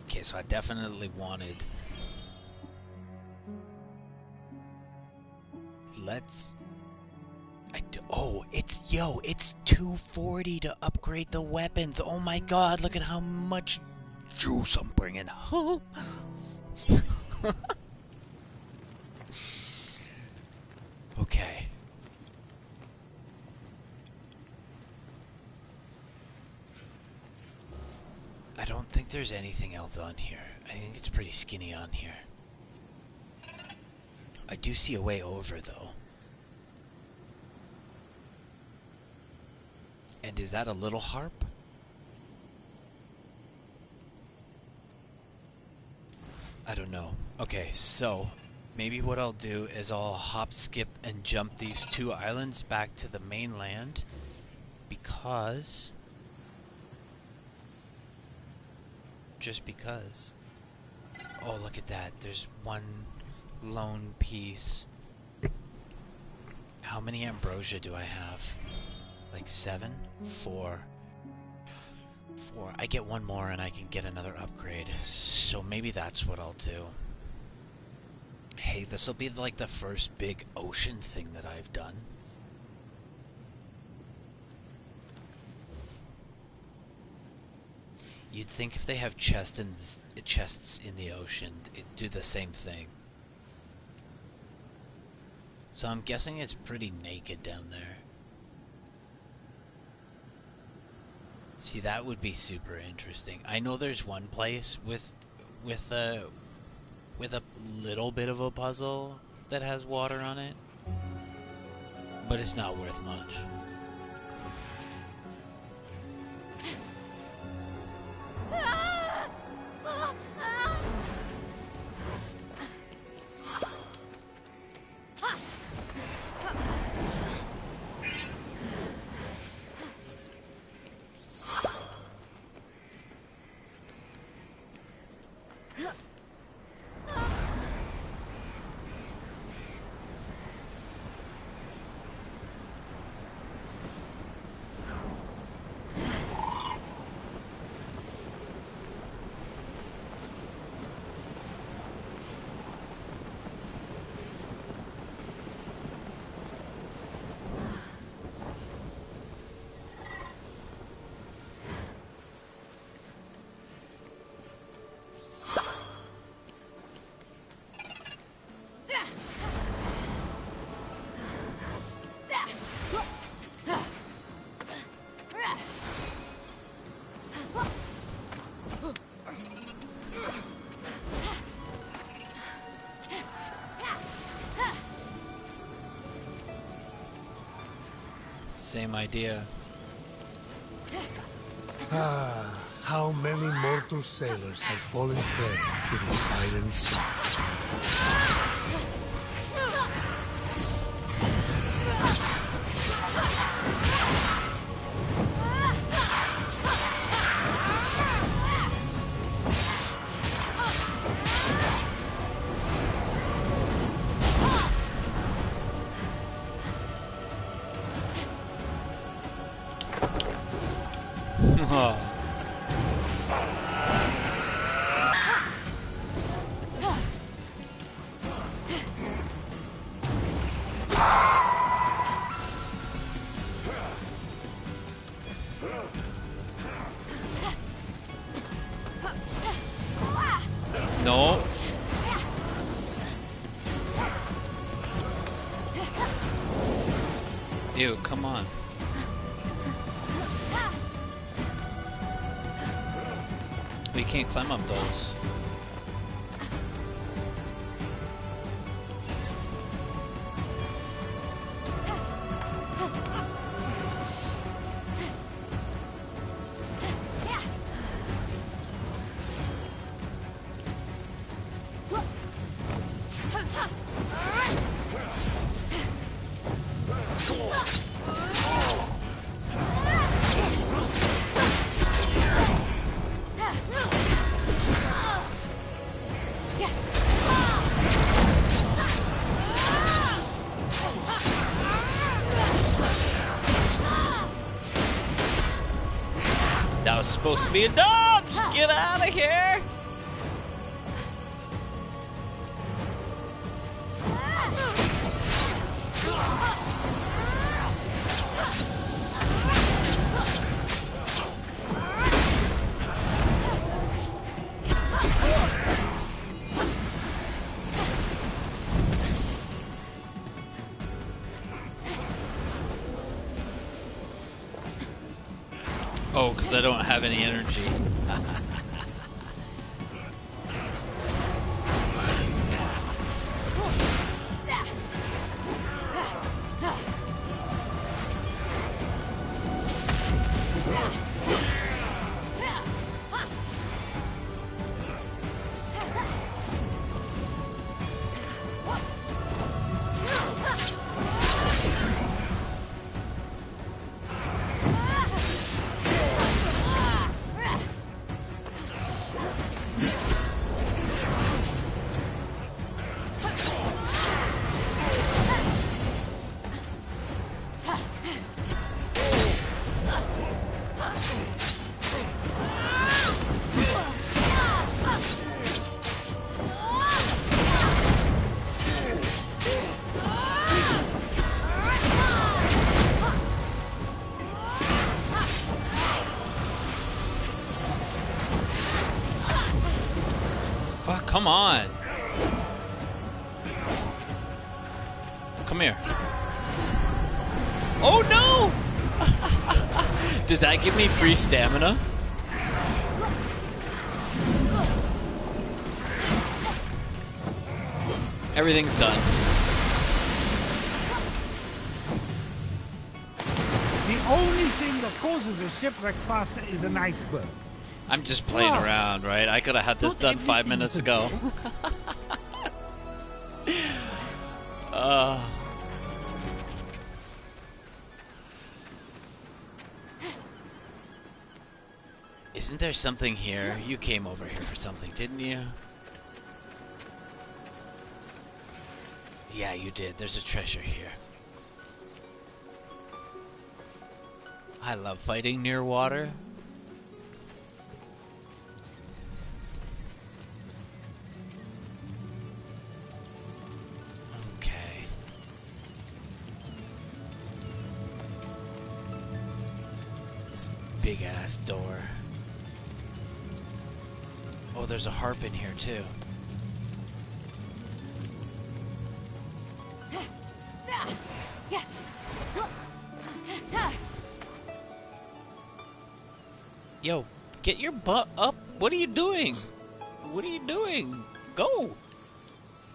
Okay, so I definitely wanted... Let's... Oh, it's 240 to upgrade the weapons. Oh my god, look at how much juice I'm bringing home. Okay. I don't think there's anything else on here. I think it's pretty skinny on here. I do see a way over, though. And is that a little harp? I don't know. Okay, so maybe what I'll do is I'll hop, skip, and jump these 2 islands back to the mainland because... Just because. Oh, look at that. There's 1 lone piece. How many ambrosia do I have? Like 7? 4. 4. I get 1 more and I can get another upgrade. So maybe that's what I'll do. Hey, this will be like the first big ocean thing that I've done. You'd think if they have chests in the ocean, it'd do the same thing. So I'm guessing it's pretty naked down there. See, that would be super interesting. I know there's one place with a little bit of a puzzle that has water on it, but it's not worth much. Same idea. Ah, how many mortal sailors have fallen prey to the siren sea. No. Ew, come on. We can't climb up those. That was supposed to be a dodge! Get out of here! Oh, because I don't have any energy. come on. Come here. Oh no! Does that give me free stamina? Everything's done. The only thing that causes a shipwreck faster is an iceberg. I'm just playing around, right? I could have had this done 5 minutes ago. Isn't there something here? You came over here for something, didn't you? Yeah, you did. There's a treasure here. I love fighting near water. Okay. This big ass door. Oh, there's a harp in here too. Yo, get your butt up. What are you doing? What are you doing? Go.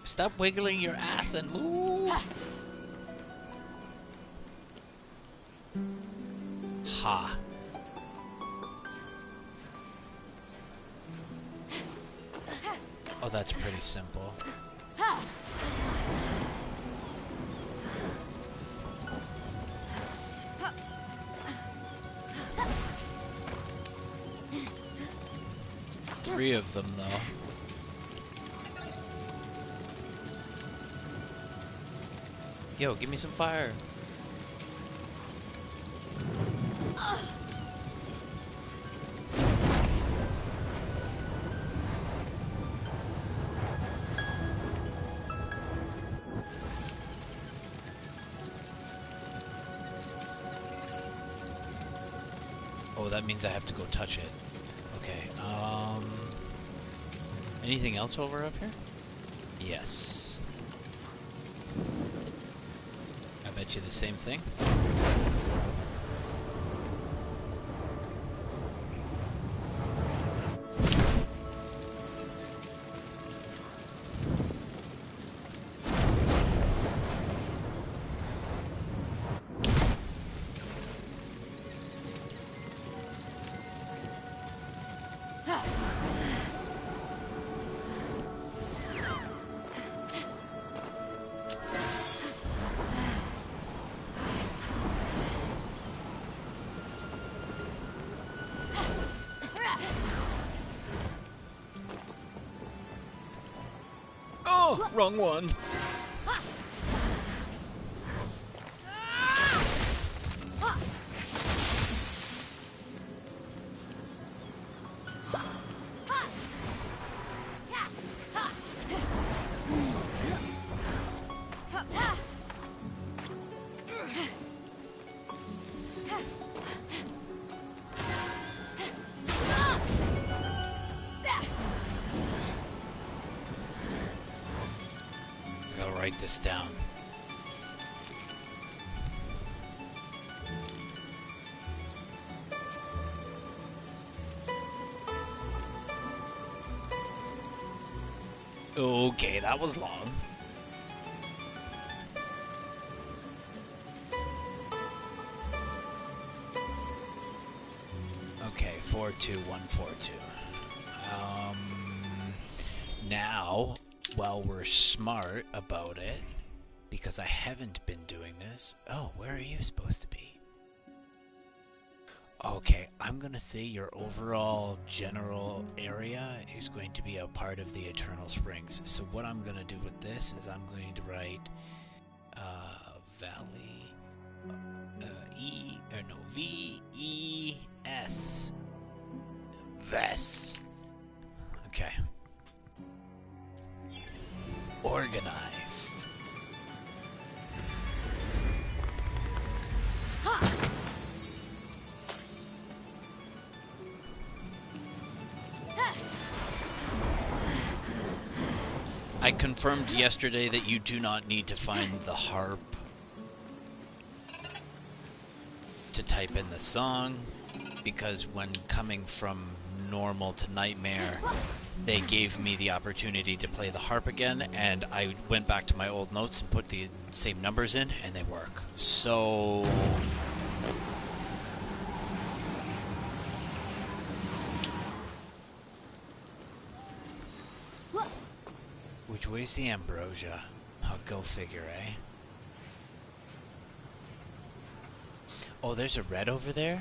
Stop wiggling your ass and move. Ha. Oh, that's pretty simple. Three of them, though. Yo, give me some fire. Oh, that means I have to go touch it. Okay, anything else over up here? Yes. I bet you the same thing. Oh, wrong one. Write this down. Okay, that was long. Okay, 42142. Now, while we're smart about it, because I haven't been doing this. Oh, where are you supposed to be? Okay, I'm gonna say your overall general area is going to be a part of the Eternal Springs. So what I'm gonna do with this is I'm going to write Valley V-E-S Vest. Okay. Organized. I confirmed yesterday that you do not need to find the harp to type in the song, because when coming from normal to nightmare, they gave me the opportunity to play the harp again, and I went back to my old notes and put the same numbers in, and they work. So... which way's the ambrosia? Oh, go figure, eh? Oh, there's a red over there?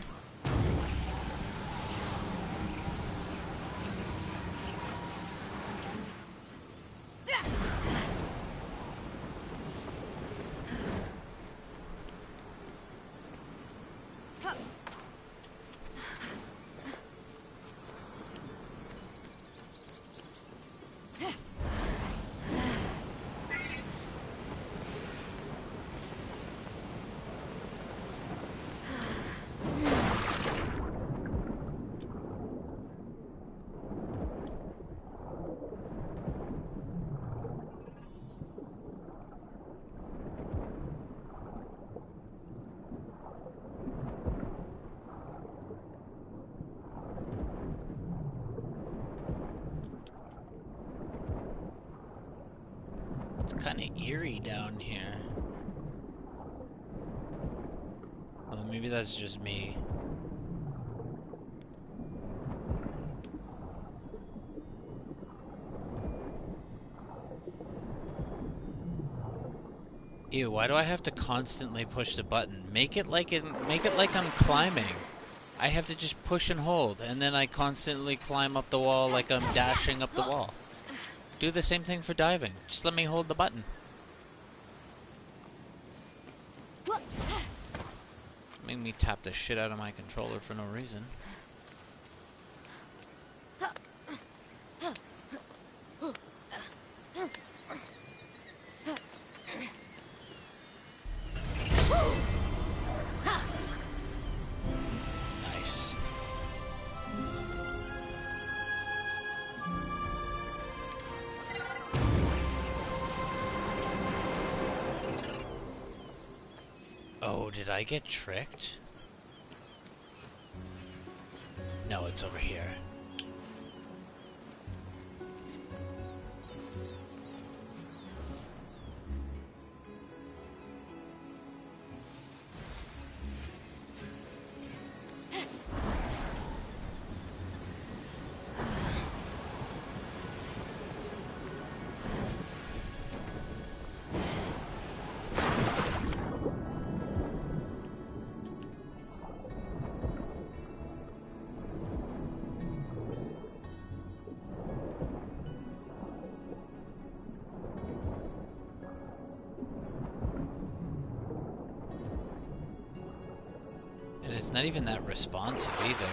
It's kind of eerie down here. Well, maybe that's just me. Ew, why do I have to constantly push the button? Make it like I'm climbing. I have to just push and hold, and then I constantly climb up the wall like I'm dashing up the wall. Do the same thing for diving. Just let me hold the button. Make me tap the shit out of my controller for no reason. Nice. Oh, did I get tricked? No, it's over here. It's not even that responsive either.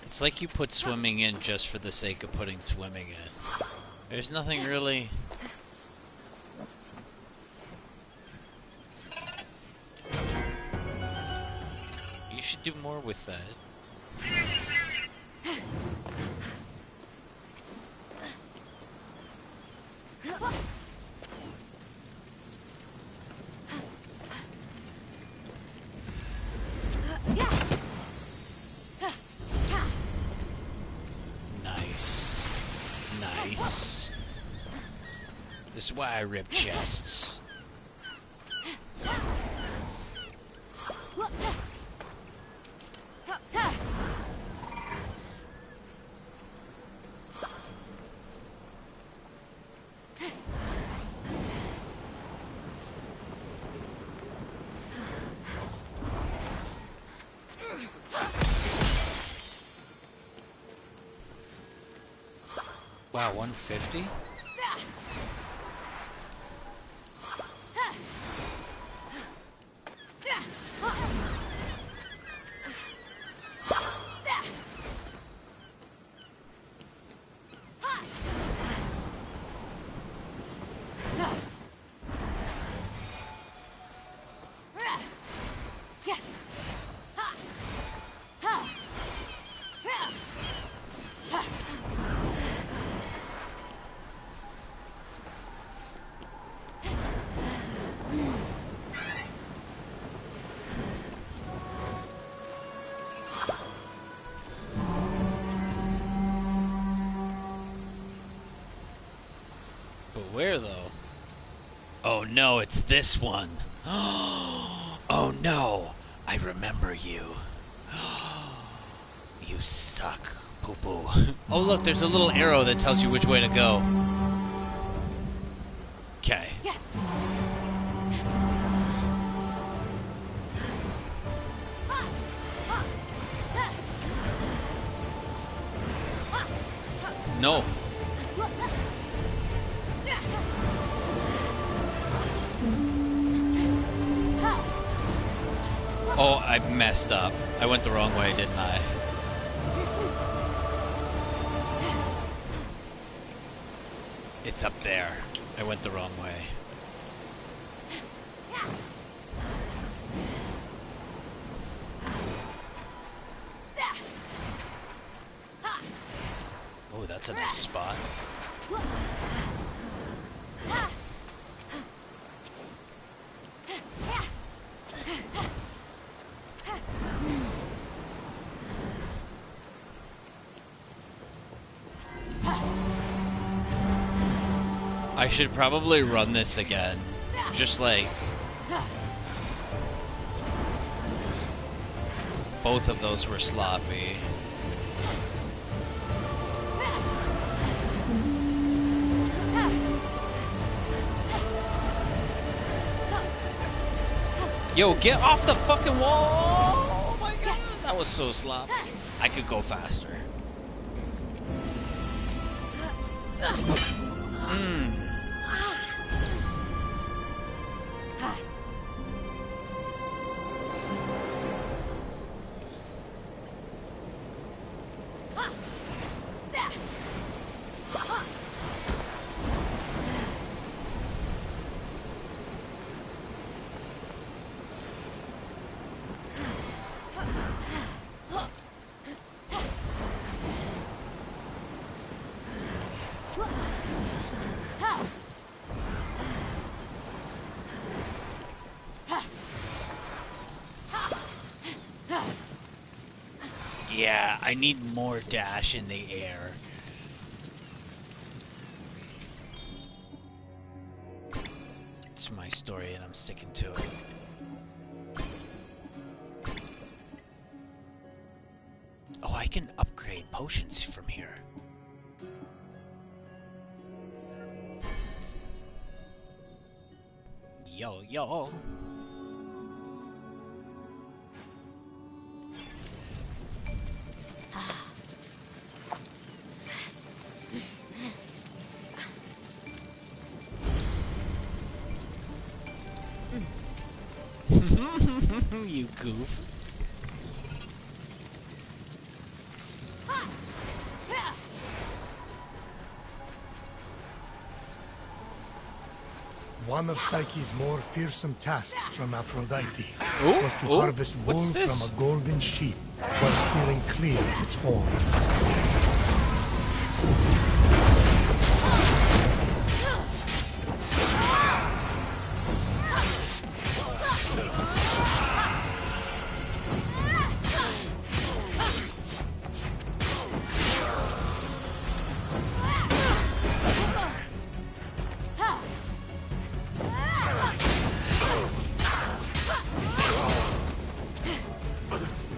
It's like you put swimming in just for the sake of putting swimming in. There's nothing really... You should do more with that. That's why I rip chests. Wow, 150? Where though? Oh no, it's this one. Oh no, I remember you. You suck, poo-poo. Oh look, there's a little arrow that tells you which way to go. Okay. No. Oh, I messed up. I went the wrong way, didn't I? It's up there. I went the wrong way. Oh, that's a nice spot. I should probably run this again. Just like... both of those were sloppy. Yo, get off the fucking wall! Oh my god, that was so sloppy. I could go faster. Yeah, I need more dash in the air. It's my story and I'm sticking to it. Oh, I can upgrade potions from here. Yo, yo. You goof. One of Psyche's more fearsome tasks from Aphrodite Ooh, was to ooh, harvest wool what's this? from a golden sheep while steering clear of its horns.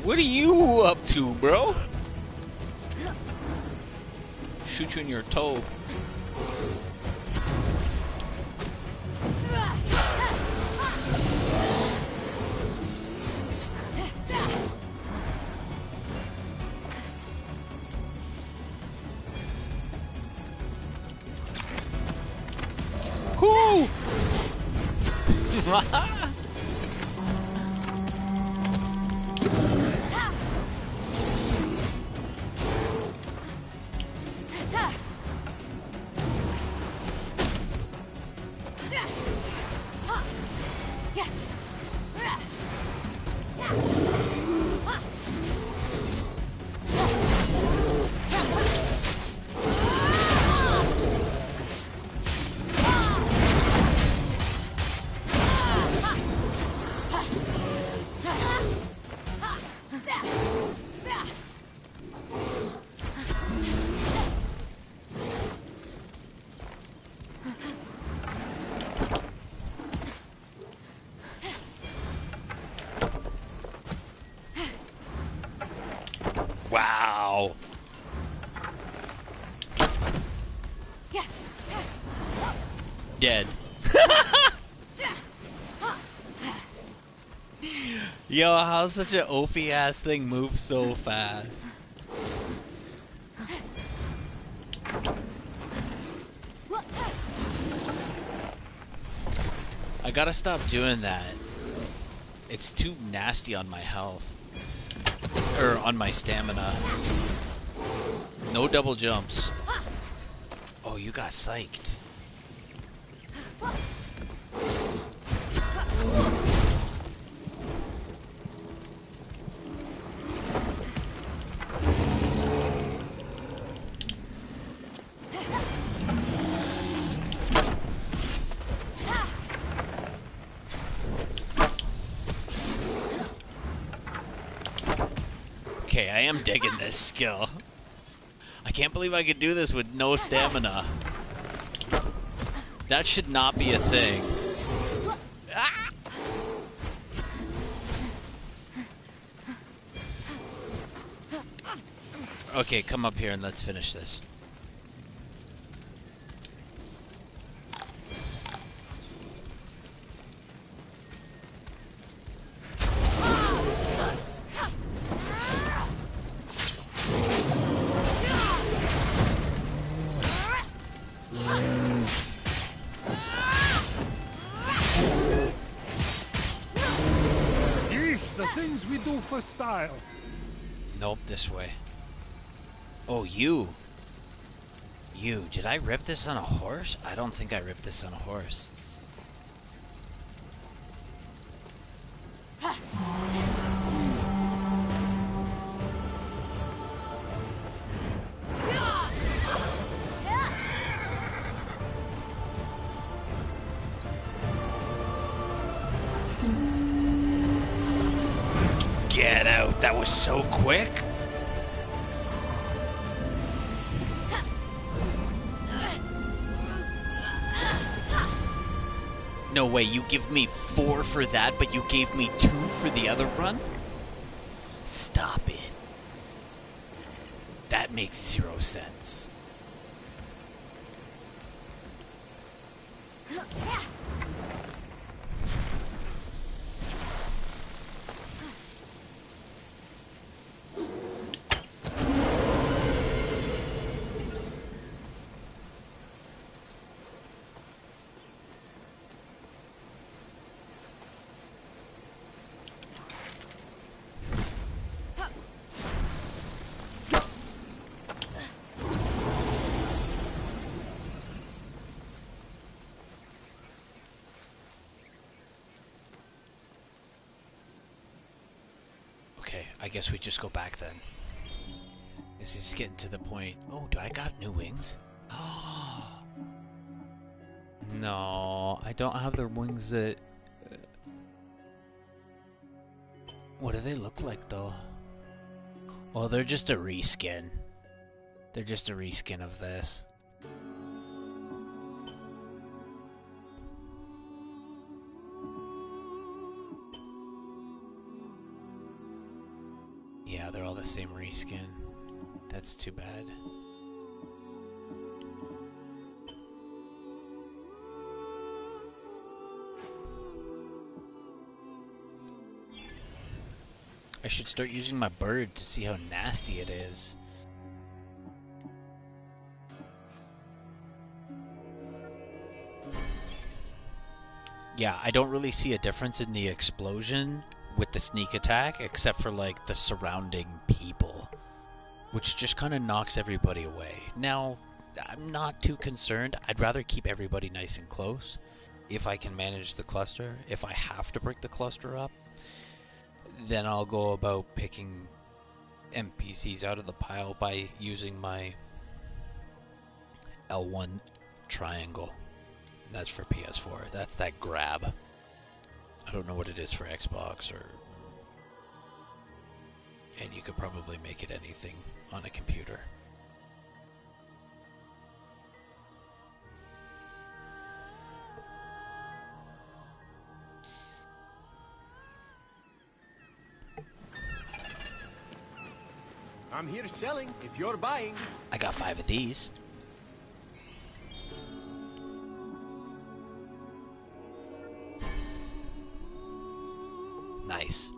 What are you up to, bro? Shoot you in your toe. Whoo! Wow. Dead. Yo, how such an OP ass thing moves so fast? I gotta stop doing that. It's too nasty on my health. Or on my stamina. No double jumps. Oh, you got psyched. Okay, I am digging this skill. I can't believe I could do this with no stamina. That should not be a thing. Ah! Okay, come up here and let's finish this. The things we do for style. Nope, this way. Oh, you. You. Did I rip this on a horse? I don't think I ripped this on a horse. Get out. That was so quick. No way, you give me 4 for that, but you gave me 2 for the other run? Stop it. That makes 0 sense. I guess we just go back then. This is getting to the point. Oh, do I got new wings? Oh. No, I don't have the wings that... What do they look like, though? Well, they're just a reskin. They're just a reskin of this. Yeah, they're all the same reskin. That's too bad. I should start using my bird to see how nasty it is. Yeah, I don't really see a difference in the explosion with the sneak attack, except for like the surrounding people, which just kind of knocks everybody away. Now, I'm not too concerned. I'd rather keep everybody nice and close if I can manage the cluster. If I have to break the cluster up, then I'll go about picking NPCs out of the pile by using my L1 triangle. That's for PS4. That's that grab. I don't know what it is for Xbox or... And you could probably make it anything on a computer. I'm here selling if you're buying. I got 5 of these. Nice.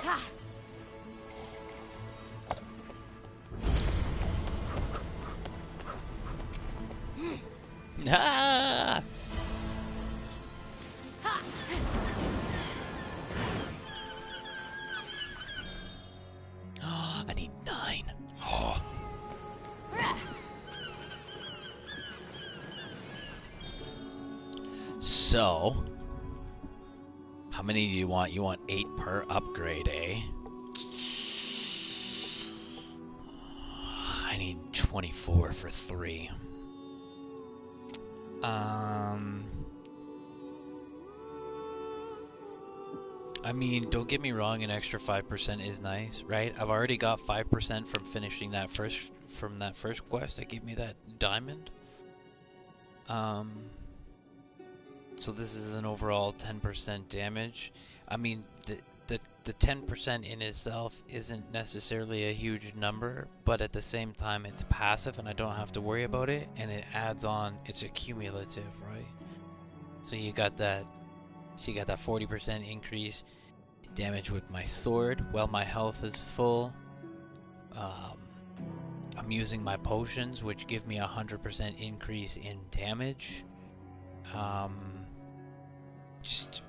Ha! Ah! I need 9. Oh. So, how many do you want? You want 8 per upgrade, eh? I need 24 for 3. I mean, don't get me wrong, an extra 5% is nice, right? I've already got 5% from finishing that first quest that gave me that diamond. So this is an overall 10% damage. I mean, the 10% in itself isn't necessarily a huge number, but at the same time it's passive and I don't have to worry about it, and it adds on, it's accumulative, right? So you got that 40% increase damage with my sword while my health is full. I'm using my potions, which give me 100% increase in damage. Just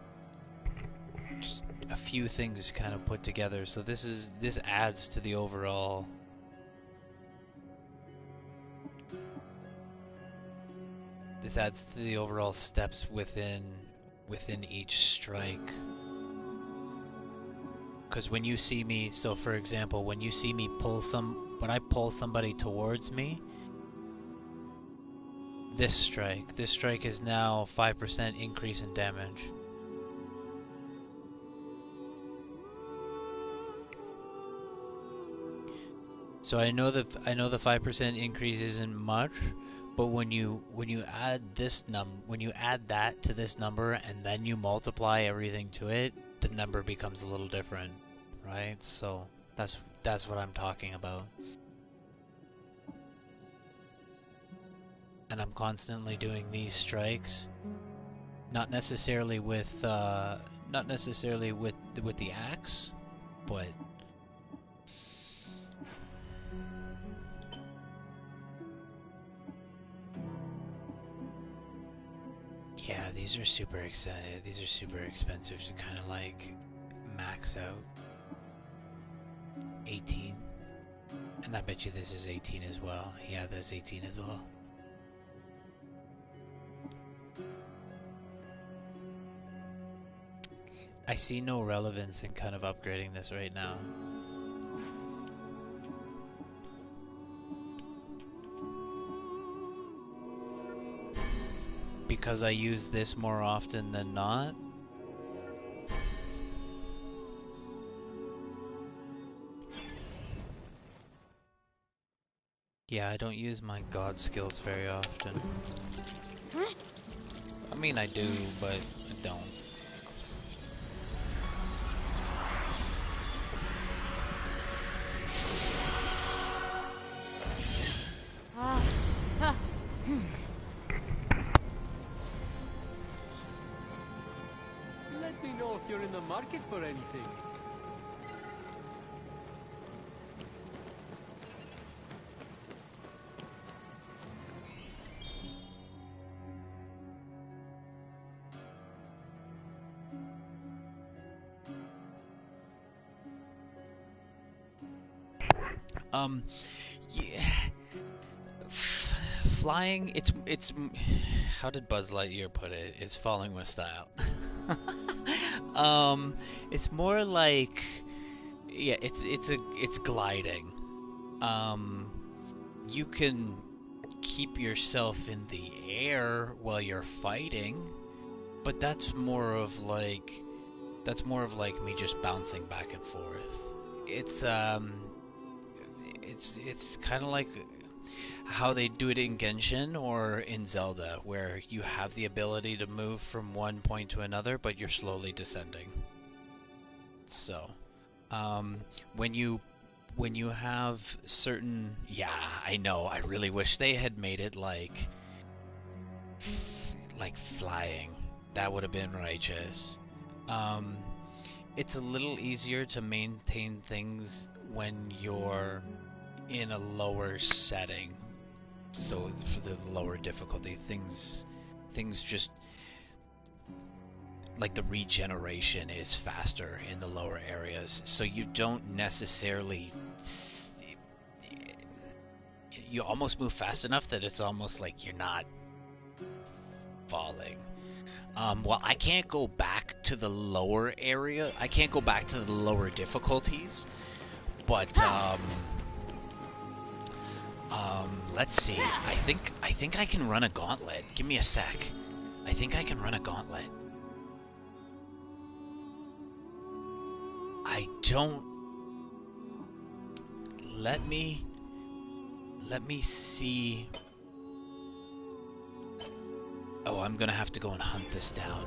a few things kind of put together. So this adds to the overall. This adds to the overall steps within each strike. Because when you see me, so for example, when you see me when I pull somebody towards me, this strike is now 5% increase in damage. So I know the 5% increase isn't much, but when you add that to this number and then you multiply everything to it, the number becomes a little different, right? So that's what I'm talking about. And I'm constantly doing these strikes, not necessarily with the axe, but yeah, these are super excited. These are super expensive to kind of like max out. 18, and I bet you this is 18 as well. Yeah, that's 18 as well. I see no relevance in kind of upgrading this right now. Because I use this more often than not. Yeah, I don't use my god skills very often. I mean, I do, but I don't. Let me know if you're in the market for anything. Yeah. Flying, it's how did Buzz Lightyear put it? It's falling with style. It's more like, yeah, it's gliding. You can keep yourself in the air while you're fighting, but that's more of like me just bouncing back and forth. It's kind of like how they do it in Genshin or in Zelda, where you have the ability to move from one point to another, but you're slowly descending. So, when you have certain, yeah, I know, I really wish they had made it like flying. That would have been righteous. It's a little easier to maintain things when you're in a lower setting. So for the lower difficulty, things just like the regeneration is faster in the lower areas, so you don't necessarily, you almost move fast enough that it's almost like you're not falling. Well, I can't go back to the lower area. I can't go back to the lower difficulties, but let's see. I think I can run a gauntlet. Give me a sec. I think I can run a gauntlet. I don't. Let me see. Oh, I'm gonna have to go and hunt this down.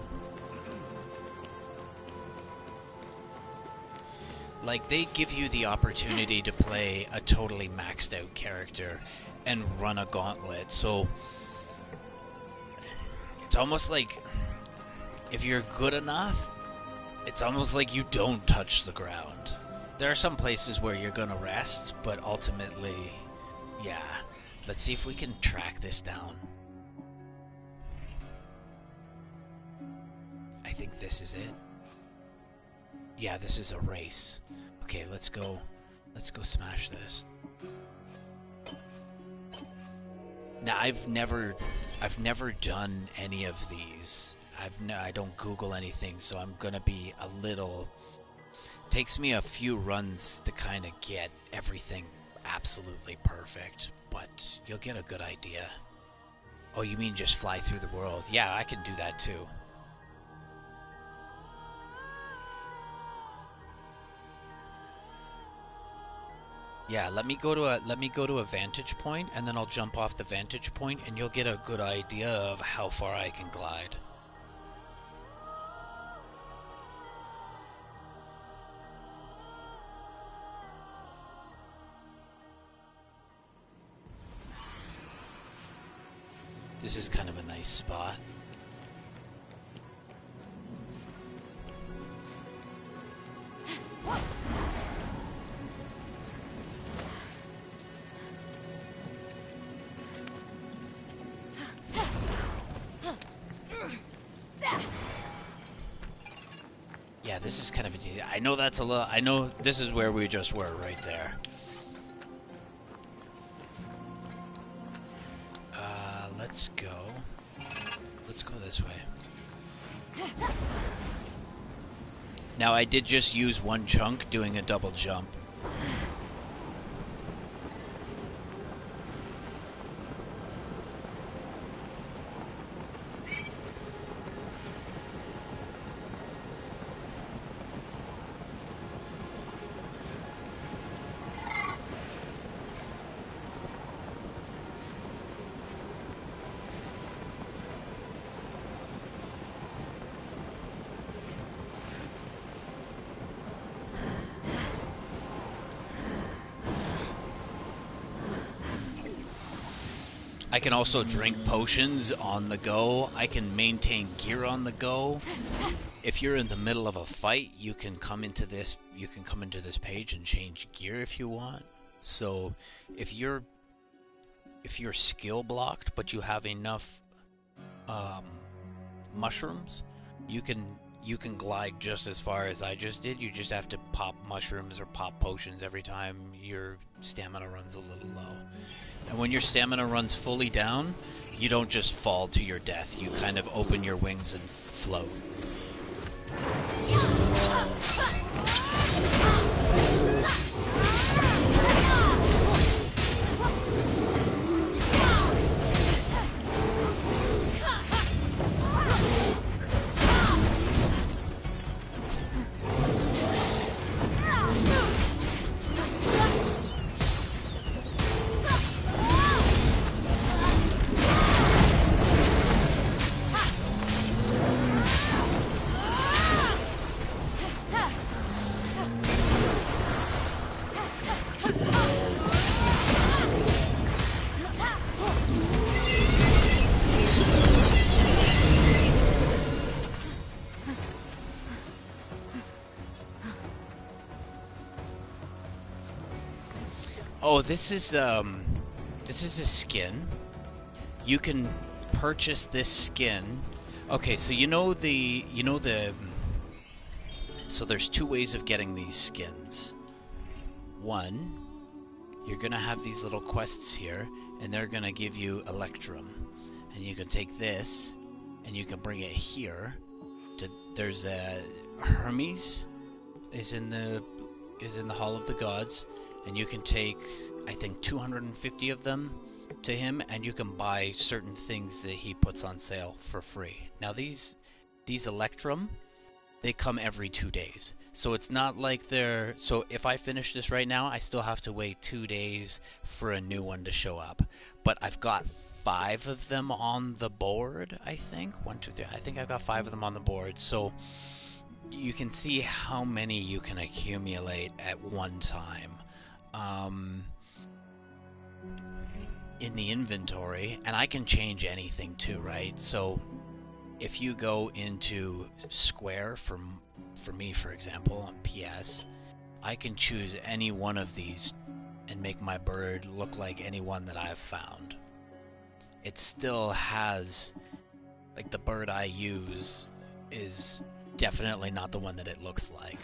Like, they give you the opportunity to play a totally maxed out character and run a gauntlet, so it's almost like if you're good enough, it's almost like you don't touch the ground. There are some places where you're gonna rest, but ultimately, yeah. Let's see if we can track this down. I think this is it. Yeah, this is a race. Okay, let's go smash this. Now, I've never done any of these. I don't Google anything, so I'm gonna be a little. It takes me a few runs to kind of get everything absolutely perfect, but you'll get a good idea. Oh, you mean just fly through the world? Yeah, I can do that too. Yeah, let me go to a vantage point, and then I'll jump off the vantage point, and you'll get a good idea of how far I can glide. This is kind of a nice spot. Yeah, this is kind of a... I know that's a little... I know this is where we just were, right there. Let's go. Let's go this way. Now, I did just use one chunk doing a double jump. I can also drink potions on the go. I can maintain gear on the go. If you're in the middle of a fight, you can come into this page and change gear if you want. So if you're skill blocked but you have enough mushrooms, you can glide just as far as I just did. You just have to pop mushrooms or pop potions every time your stamina runs a little low. And when your stamina runs fully down, you don't just fall to your death. You kind of open your wings and float. Oh, this is a skin. You can purchase this skin. Okay, so so there's two ways of getting these skins. One, you're gonna have these little quests here, and they're gonna give you Electrum, and you can take this, and you can bring it here. There's a Hermes is in the Hall of the Gods. And you can take, I think, 250 of them to him, and you can buy certain things that he puts on sale for free. Now these Electrum, they come every 2 days. So it's not like they're... So if I finish this right now, I still have to wait 2 days for a new one to show up. But I've got 5 of them on the board, I think. 1, 2, 3. I think I've got 5 of them on the board. So you can see how many you can accumulate at one time. In the inventory, and I can change anything too, right? So if you go into Square, for me, for example, on PS, I can choose any one of these and make my bird look like any one that I've found. It still has, like, the bird I use is definitely not the one that it looks like.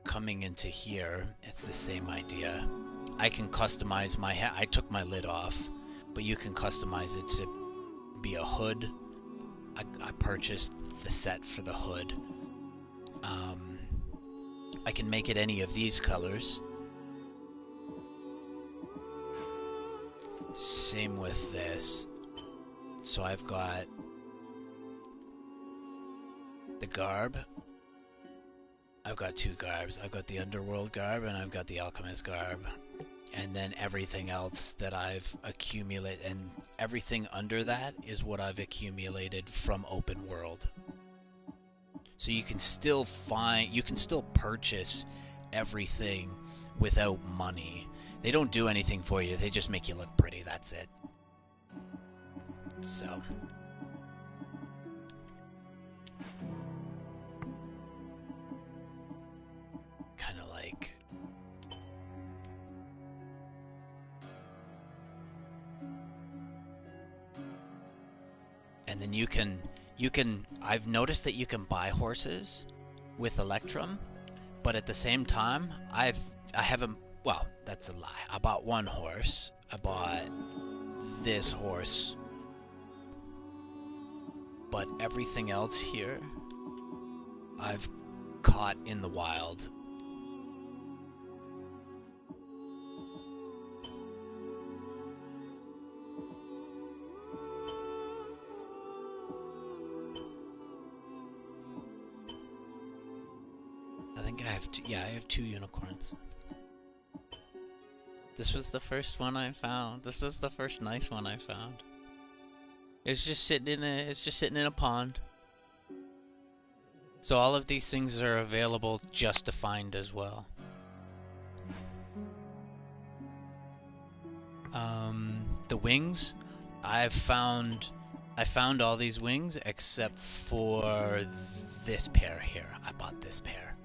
Coming into here, it's the same idea. I can customize my hat. I took my lid off, but you can customize it to be a hood. I purchased the set for the hood. I can make it any of these colors. Same with this. So I've got the garb. I've got 2 garbs. I've got the Underworld garb and I've got the Alchemist garb. And then everything else that I've accumulated, and everything under that is what I've accumulated from open world. So you can still purchase everything without money. They don't do anything for you, they just make you look pretty, that's it. So... And then you can, I've noticed that you can buy horses with Electrum, but at the same time, I haven't, well, that's a lie. I bought 1 horse. I bought this horse, but everything else here, I've caught in the wild. I have 2 unicorns. This was the first one I found. This is the first nice one I found. It's just sitting in a pond. So all of these things are available just to find as well. The wings, I found all these wings except for this pair here. I bought this pair.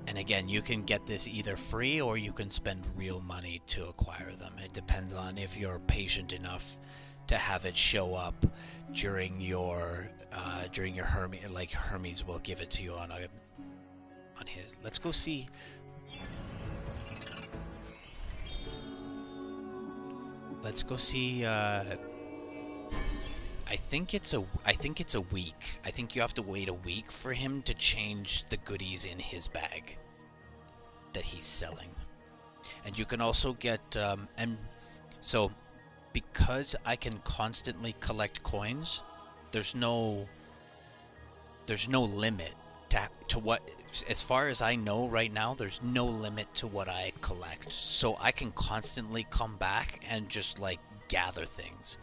And again, you can get this either free or you can spend real money to acquire them. It depends on if you're patient enough to have it show up during your Hermes. Like Hermes will give it to you on his. Let's go see. Let's go see. I think it's a week. I think you have to wait a week for him to change the goodies in his bag that he's selling. And you can also get and so because I can constantly collect coins, there's no limit to what, as far as I know right now, there's no limit to what I collect. So I can constantly come back and just like gather things.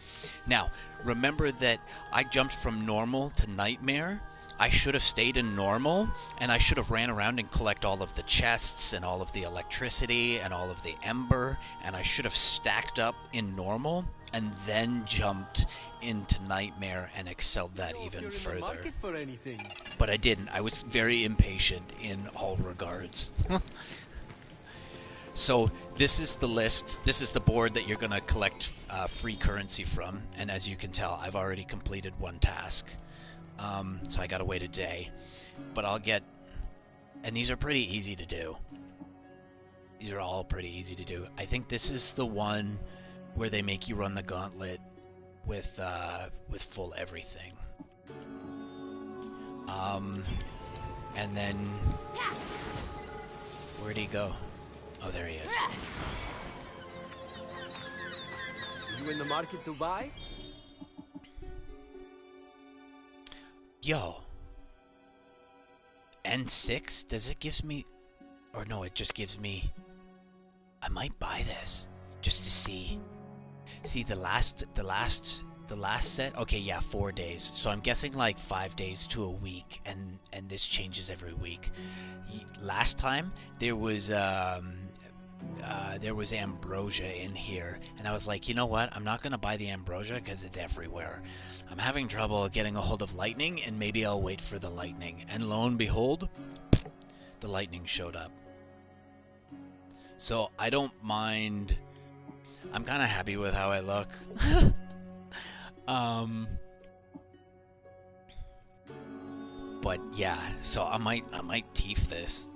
Now, remember that I jumped from normal to nightmare. I should have stayed in normal, and I should have ran around and collect all of the chests and all of the electricity and all of the ember, and I should have stacked up in normal and then jumped into nightmare and excelled that even further. But I didn't. I was very impatient in all regards. So this is the list. This is the board that you're going to collect free currency from. And as you can tell, I've already completed one task. So I got to wait a day. But I'll get... And these are pretty easy to do. These are all pretty easy to do. I think this is the one where they make you run the gauntlet with full everything. And then... Where'd he go? Oh, there he is. You in the market to buy? Yo. N6? Does it gives me... Or no, it just gives me... I might buy this. Just to see. See, the last set? Okay, yeah, 4 days. So I'm guessing like 5 days to a week, and this changes every week. Last time, there was ambrosia in here, and I was like, you know what? I'm not going to buy the ambrosia because it's everywhere. I'm having trouble getting a hold of lightning, and maybe I'll wait for the lightning. And lo and behold, the lightning showed up. So I don't mind. I'm kind of happy with how I look. But yeah, so I might teeth this.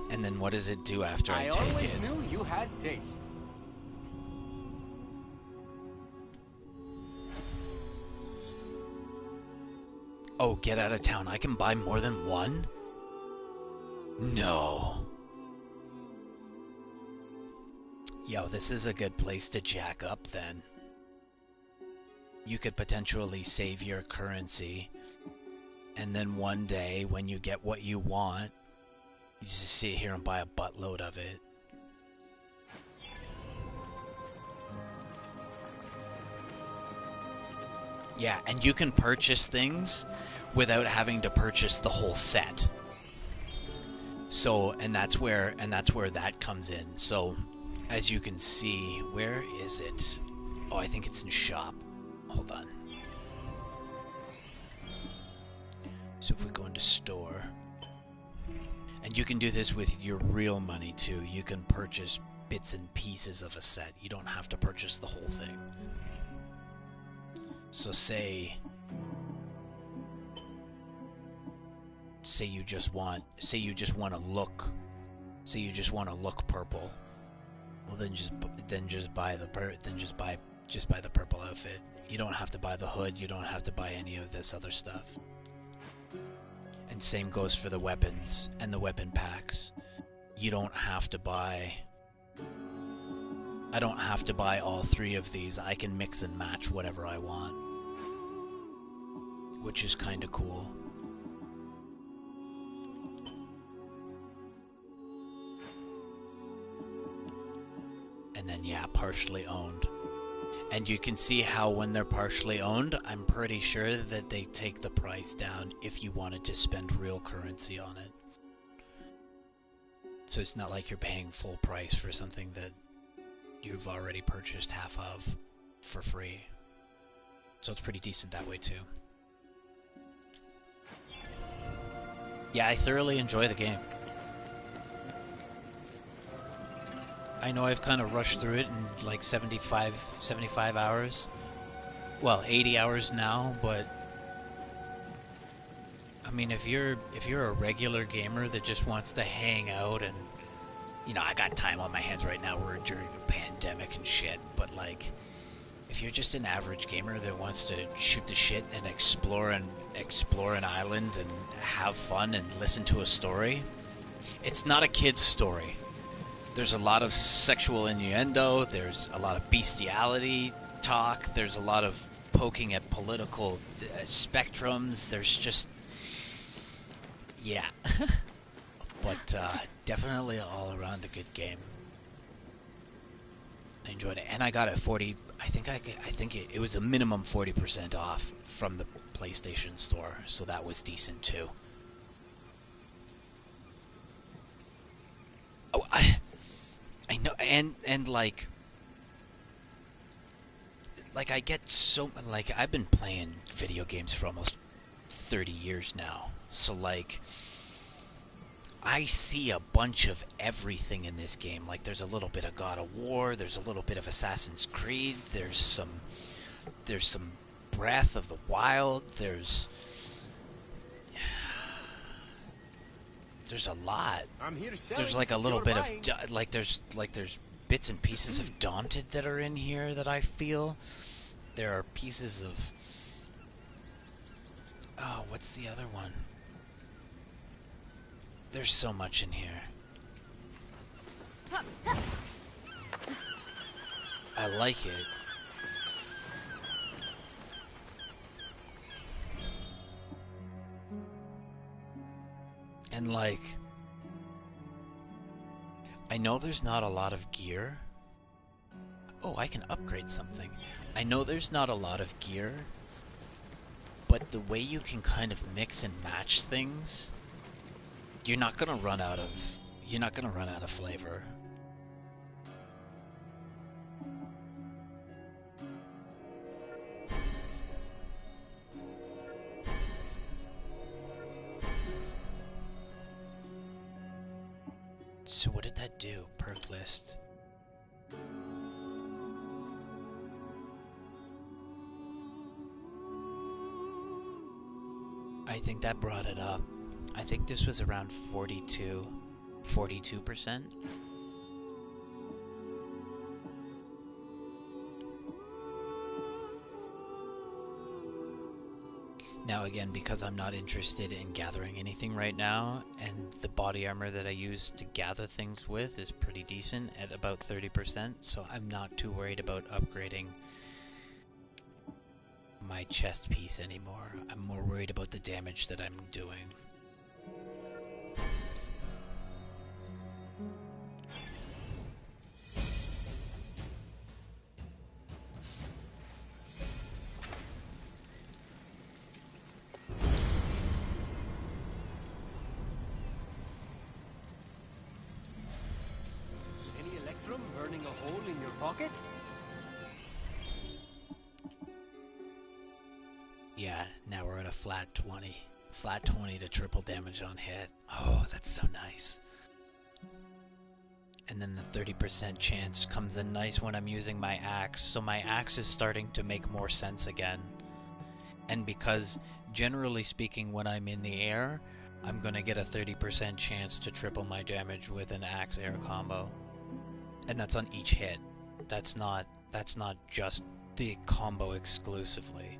And then what does it do after I take it? I always knew you had taste. Oh, get out of town. I can buy more than one? No. Yo, this is a good place to jack up then. You could potentially save your currency, and then one day when you get what you want, you just sit here and buy a buttload of it. Yeah, and you can purchase things without having to purchase the whole set. So, and that's where that comes in. So, as you can see, where is it? Oh, I think it's in shop. Hold on. So if we go into store, and you can do this with your real money too. You can purchase bits and pieces of a set. You don't have to purchase the whole thing. So say you just want to look purple. Well, then just buy the purple outfit. You don't have to buy the hood. You don't have to buy any of this other stuff. And same goes for the weapons and the weapon packs. You don't have to buy... I don't have to buy all three of these. I can mix and match whatever I want. Which is kind of cool. And then, yeah, partially owned. And you can see how when they're partially owned, I'm pretty sure that they take the price down if you wanted to spend real currency on it. So it's not like you're paying full price for something that you've already purchased half of for free. So it's pretty decent that way too. Yeah, I thoroughly enjoy the game. I know I've kind of rushed through it in like 75 hours. Well, 80 hours now, but I mean, if you're a regular gamer that just wants to hang out and, you know, I got time on my hands right now, we're during a pandemic and shit, but like, if you're just an average gamer that wants to shoot the shit and explore an island and have fun and listen to a story, it's not a kid's story. There's a lot of sexual innuendo, there's a lot of bestiality talk, there's a lot of poking at political spectrums, there's just... yeah. But definitely all around a good game. I enjoyed it, and I got it 40... I think it was a minimum 40% off from the PlayStation Store, so that was decent too. Oh, I know, and like I get so, like, I've been playing video games for almost 30 years now, so like I see a bunch of everything in this game. Like, there's a little bit of God of War, there's a little bit of Assassin's Creed, there's some Breath of the Wild, there's a lot. I'm here selling. There's like a little bit of there's bits and pieces of Daunted that are in here that I feel. There are pieces of, oh, what's the other one? There's so much in here. I like it. And like, I know there's not a lot of gear. Oh, I can upgrade something. I know there's not a lot of gear, but the way you can kind of mix and match things, you're not gonna run out of flavor. So what did that do? Perk list. I think that brought it up. I think this was around 42%. Now again, because I'm not interested in gathering anything right now, and the body armor that I use to gather things with is pretty decent at about 30%, so I'm not too worried about upgrading my chest piece anymore. I'm more worried about the damage that I'm doing. Any electrum burning a hole in your pocket? Yeah, now we're at a flat 20. Flat 20 to triple damage on hit. Oh, that's so nice. And then the 30% chance comes in nice when I'm using my axe. So my axe is starting to make more sense again. And because, generally speaking, when I'm in the air, I'm gonna get a 30% chance to triple my damage with an axe air combo. And that's on each hit. That's not just the combo exclusively.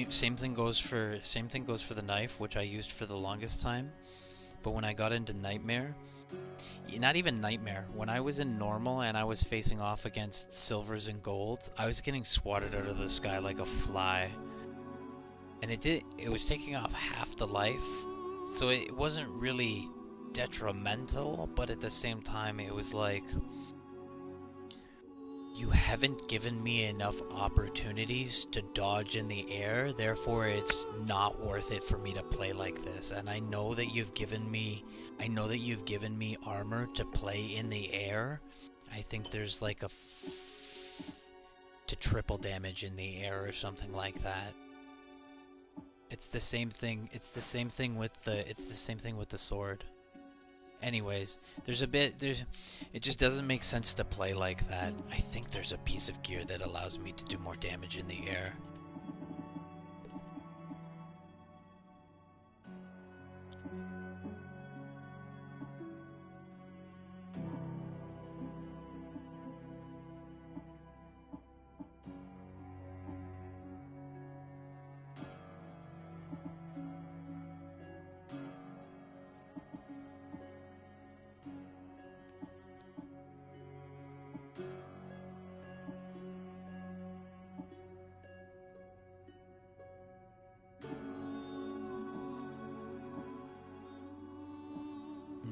Same thing goes for the knife, which I used for the longest time. But when I got into Nightmare, not even Nightmare, when I was in normal and I was facing off against silvers and golds, I was getting swatted out of the sky like a fly. And it was taking off half the life, so it wasn't really detrimental, but at the same time it was like, you haven't given me enough opportunities to dodge in the air, therefore it's not worth it for me to play like this. And I know that you've given me armor to play in the air. I think there's like to triple damage in the air or something like that. It's the same thing. It's the same thing with the sword. Anyways, it just doesn't make sense to play like that. I think there's a piece of gear that allows me to do more damage in the air.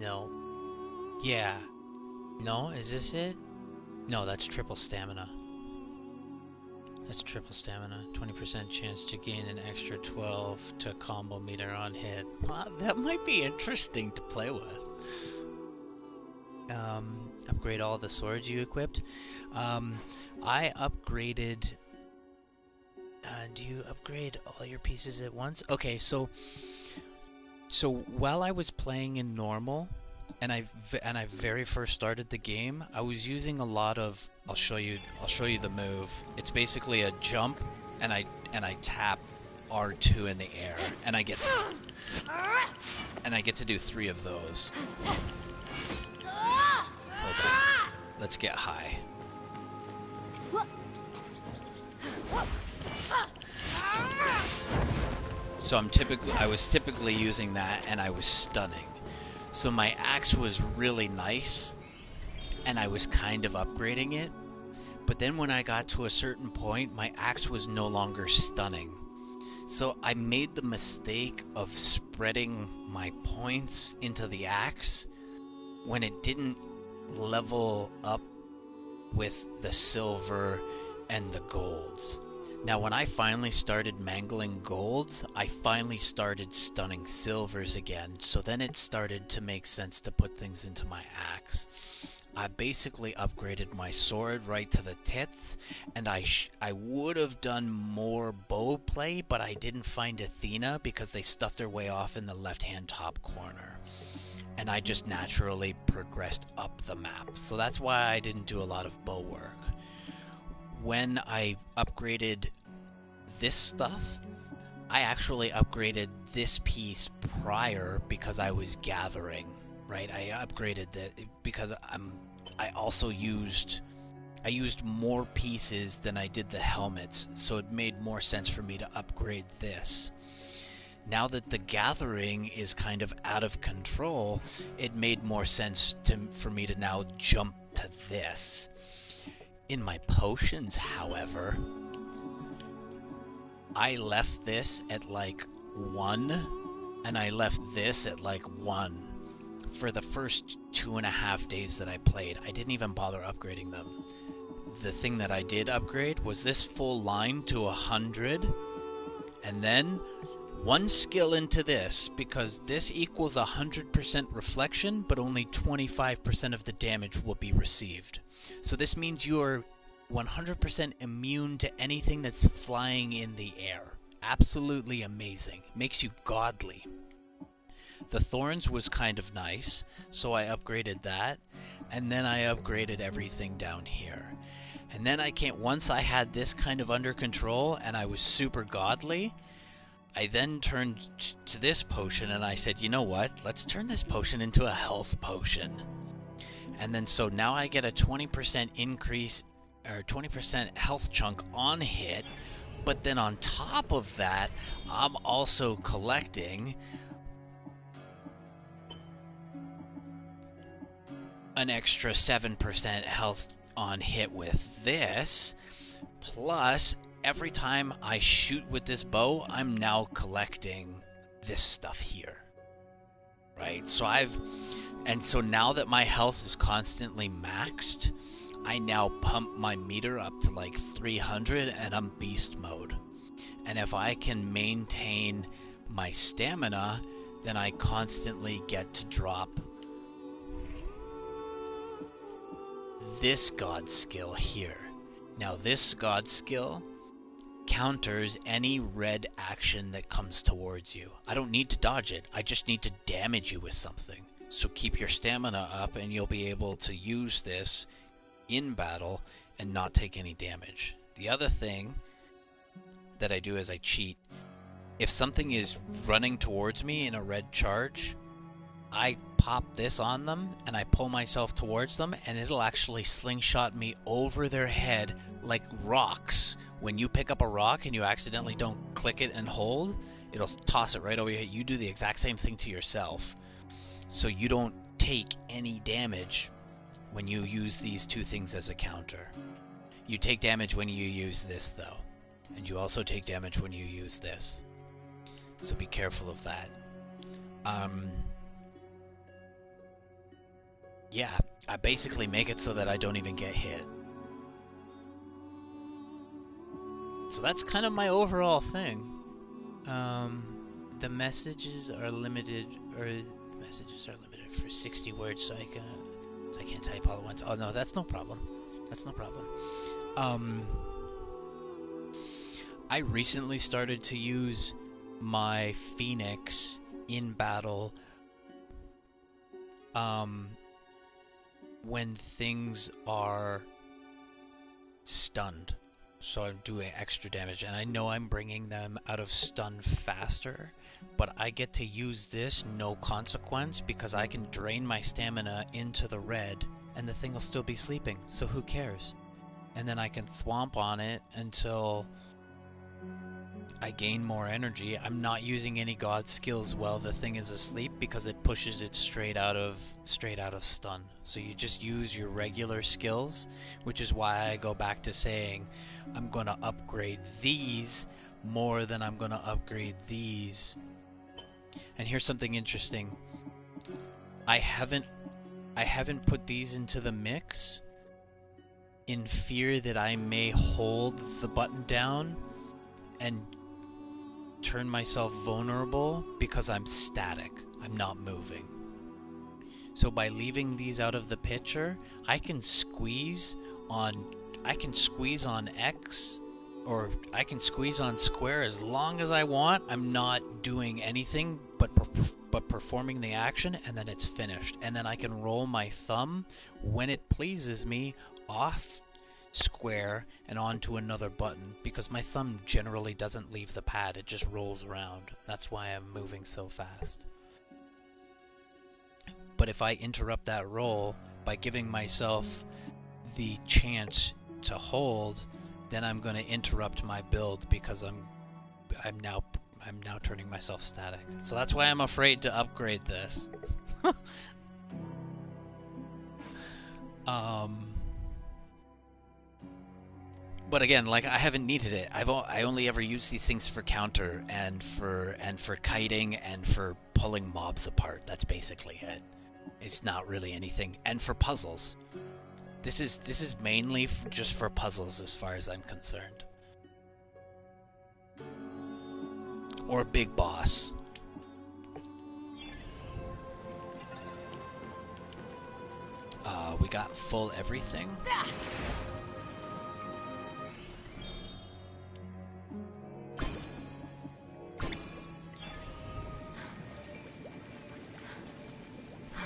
No. Yeah. No, is this it? No, that's triple stamina. That's triple stamina. 20% chance to gain an extra 12 to combo meter on hit. Well, that might be interesting to play with. Upgrade all the swords you equipped. I upgraded... do you upgrade all your pieces at once? Okay, so while I was playing in normal, and I very first started the game, I was using a lot of... I'll show you the move. It's basically a jump, and I tap R2 in the air, and I get to do 3 of those. Hold on. Let's get high. So I was typically using that, and I was stunning. So my axe was really nice, and I was kind of upgrading it. But then when I got to a certain point, my axe was no longer stunning. So I made the mistake of spreading my points into the axe when it didn't level up with the silver and the golds. Now when I finally started mangling golds, I finally started stunning silvers again, so then it started to make sense to put things into my axe. I basically upgraded my sword right to the tits, and I would have done more bow play, but I didn't find Athena because they stuffed her way off in the left-hand top corner. And I just naturally progressed up the map, so that's why I didn't do a lot of bow work. When I upgraded this stuff, I actually upgraded this piece prior because I was gathering, right? I upgraded that because I also used more pieces than I did the helmets, so it made more sense for me to upgrade this. Now that the gathering is kind of out of control, it made more sense for me to now jump to this. In my potions, however, I left this at like 1, and I left this at like 1 for the first 2.5 days that I played. I didn't even bother upgrading them. The thing that I did upgrade was this full line to 100, and then 1 skill into this, because this equals 100% reflection, but only 25% of the damage will be received. So this means you are 100% immune to anything that's flying in the air. Absolutely amazing. Makes you godly. The thorns was kind of nice, so I upgraded that, and then I upgraded everything down here. And then once I had this kind of under control and I was super godly, I then turned to this potion and I said, you know what? Let's turn this potion into a health potion. And then so now I get a 20% increase, or 20% health chunk on hit, but then on top of that, I'm also collecting an extra 7% health on hit with this, plus every time I shoot with this bow, I'm now collecting this stuff here, right? So now that my health is constantly maxed, I now pump my meter up to like 300 and I'm beast mode. And if I can maintain my stamina, then I constantly get to drop this god skill here. Now this god skill counters any red action that comes towards you. I don't need to dodge it, I just need to damage you with something. So keep your stamina up and you'll be able to use this in battle and not take any damage. The other thing that I do is I cheat. If something is running towards me in a red charge, I pop this on them and I pull myself towards them and it'll actually slingshot me over their head like rocks. When you pick up a rock and you accidentally don't click it and hold, it'll toss it right over your head. You do the exact same thing to yourself. So you don't take any damage when you use these two things as a counter. You take damage when you use this though. And you also take damage when you use this. So be careful of that. Yeah, I basically make it so that I don't even get hit. So that's kind of my overall thing. The messages are limited, for 60 words, so I can't type all at once. Oh no, that's no problem. That's no problem. I recently started to use my Phoenix in battle when things are stunned. So I'm doing extra damage, and I know I'm bringing them out of stun faster, but I get to use this no consequence because I can drain my stamina into the red and the thing will still be sleeping, so who cares? And then I can thwomp on it until I gain more energy. I'm not using any god skills while the thing is asleep because it pushes it straight out of stun. So you just use your regular skills, which is why I go back to saying I'm going to upgrade these more than I'm going to upgrade these. And here's something interesting. I haven't put these into the mix in fear that I may hold the button down and turn myself vulnerable because I'm static. I'm not moving. So by leaving these out of the picture, I can squeeze on X, or I can squeeze on square as long as I want. I'm not doing anything but performing the action, and then it's finished. And then I can roll my thumb when it pleases me off square and onto another button, because my thumb generally doesn't leave the pad, it just rolls around. That's why I'm moving so fast. But if I interrupt that roll by giving myself the chance to hold, then I'm going to interrupt my build because I'm now turning myself static. So that's why I'm afraid to upgrade this. But again, like, I haven't needed it. I only ever use these things for counter and for kiting and for pulling mobs apart. That's basically it. It's not really anything. And for puzzles. This is mainly just for puzzles as far as I'm concerned. Or big boss. We got full everything.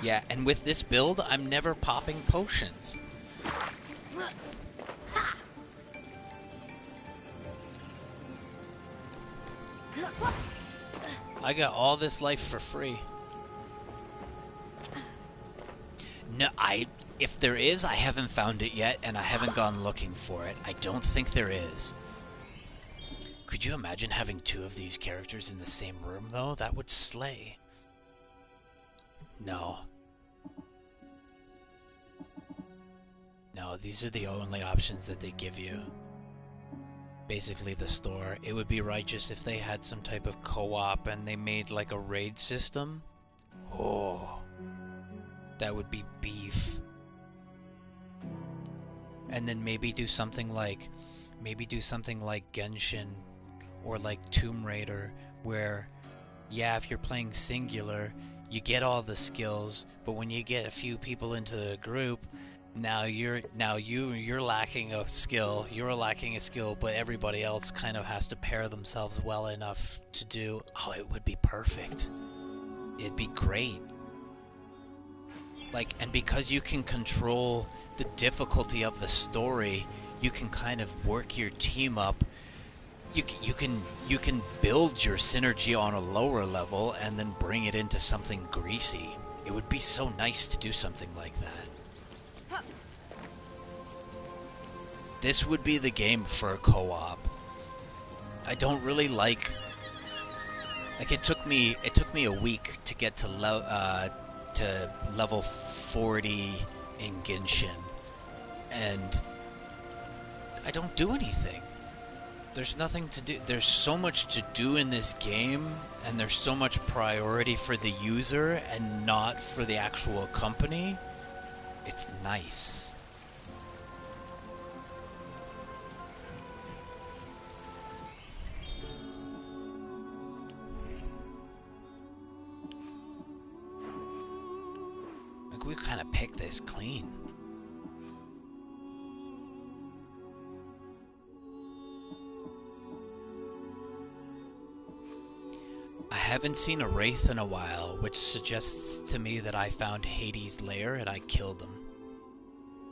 Yeah, and with this build, I'm never popping potions. I got all this life for free. No, if there is, I haven't found it yet, and I haven't gone looking for it. I don't think there is. Could you imagine having two of these characters in the same room, though? That would slay. No. No, these are the only options that they give you. Basically the store. It would be righteous if they had some type of co-op and they made like a raid system. Oh, that would be beef. and then maybe do something like Genshin or like Tomb Raider, where yeah, if you're playing singular, you get all the skills, but when you get a few people into the group, now you're lacking a skill. You're lacking a skill, but everybody else kind of has to pair themselves well enough to do. Oh, it would be perfect. It'd be great. Like, and because you can control the difficulty of the story, you can kind of work your team up. You can build your synergy on a lower level and then bring it into something greasy. It would be so nice to do something like that. This would be the game for co-op. I don't really like it took me a week to get to level 40 in Genshin, and I don't do anything. There's nothing to do. There's so much to do in this game, and there's so much priority for the user and not for the actual company. It's nice. Like, we kind of picked this clean. I haven't seen a Wraith in a while, which suggests to me that I found Hades' lair and I killed them.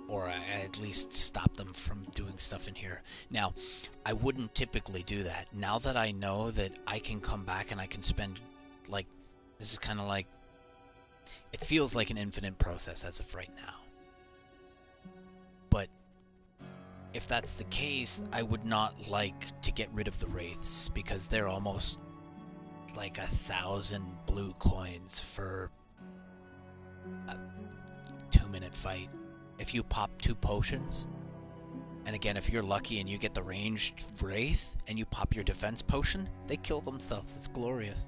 Or I at least stopped them from doing stuff in here. Now, I wouldn't typically do that. Now that I know that I can come back and I can spend, like, this is kind of like, it feels like an infinite process as of right now. But if that's the case, I would not like to get rid of the Wraiths, because they're almost like 1,000 blue coins for a 2-minute fight. If you pop 2 potions, and again, if you're lucky and you get the ranged Wraith and you pop your defense potion, they kill themselves. It's glorious.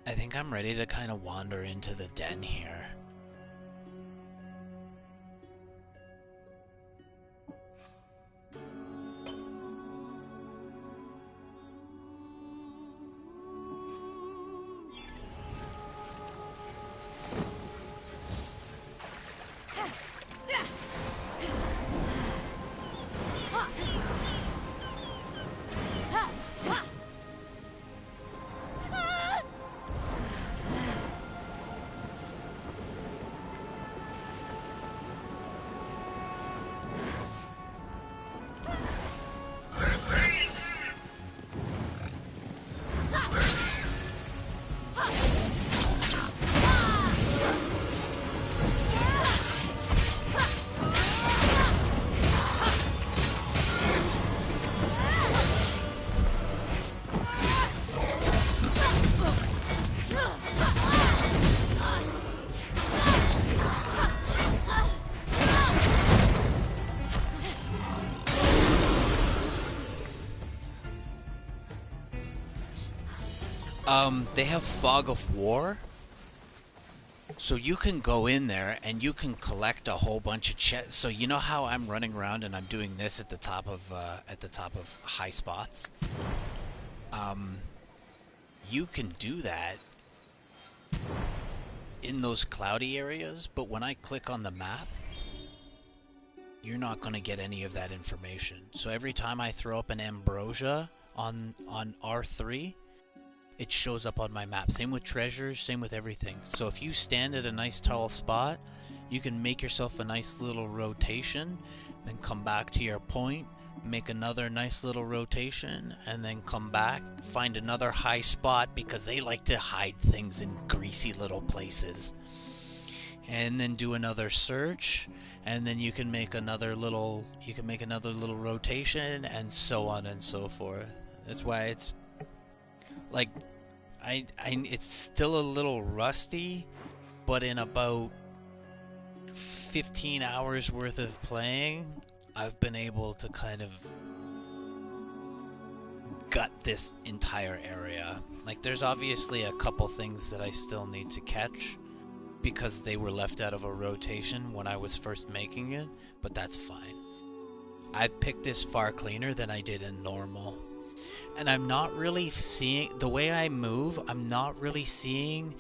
I think I'm ready to kind of wander into the den here. They have Fog of War, so you can go in there and you can collect a whole bunch of chests. So you know how I'm running around and I'm doing this at the top of high spots. You can do that in those cloudy areas, but when I click on the map, you're not going to get any of that information. So every time I throw up an ambrosia on R3, it shows up on my map. Same with treasures, same with everything. So if you stand at a nice tall spot, you can make yourself a nice little rotation, then come back to your point, make another nice little rotation, and then come back, find another high spot, because they like to hide things in greasy little places. And then do another search, and then you can make another little rotation, and so on and so forth. That's why it's like, it's still a little rusty, but in about 15 hours worth of playing, I've been able to kind of gut this entire area. Like, there's obviously a couple things that I still need to catch because they were left out of a rotation when I was first making it, but that's fine. I've picked this far cleaner than I did in normal. And I'm not really seeing, the way I move, I'm not really seeing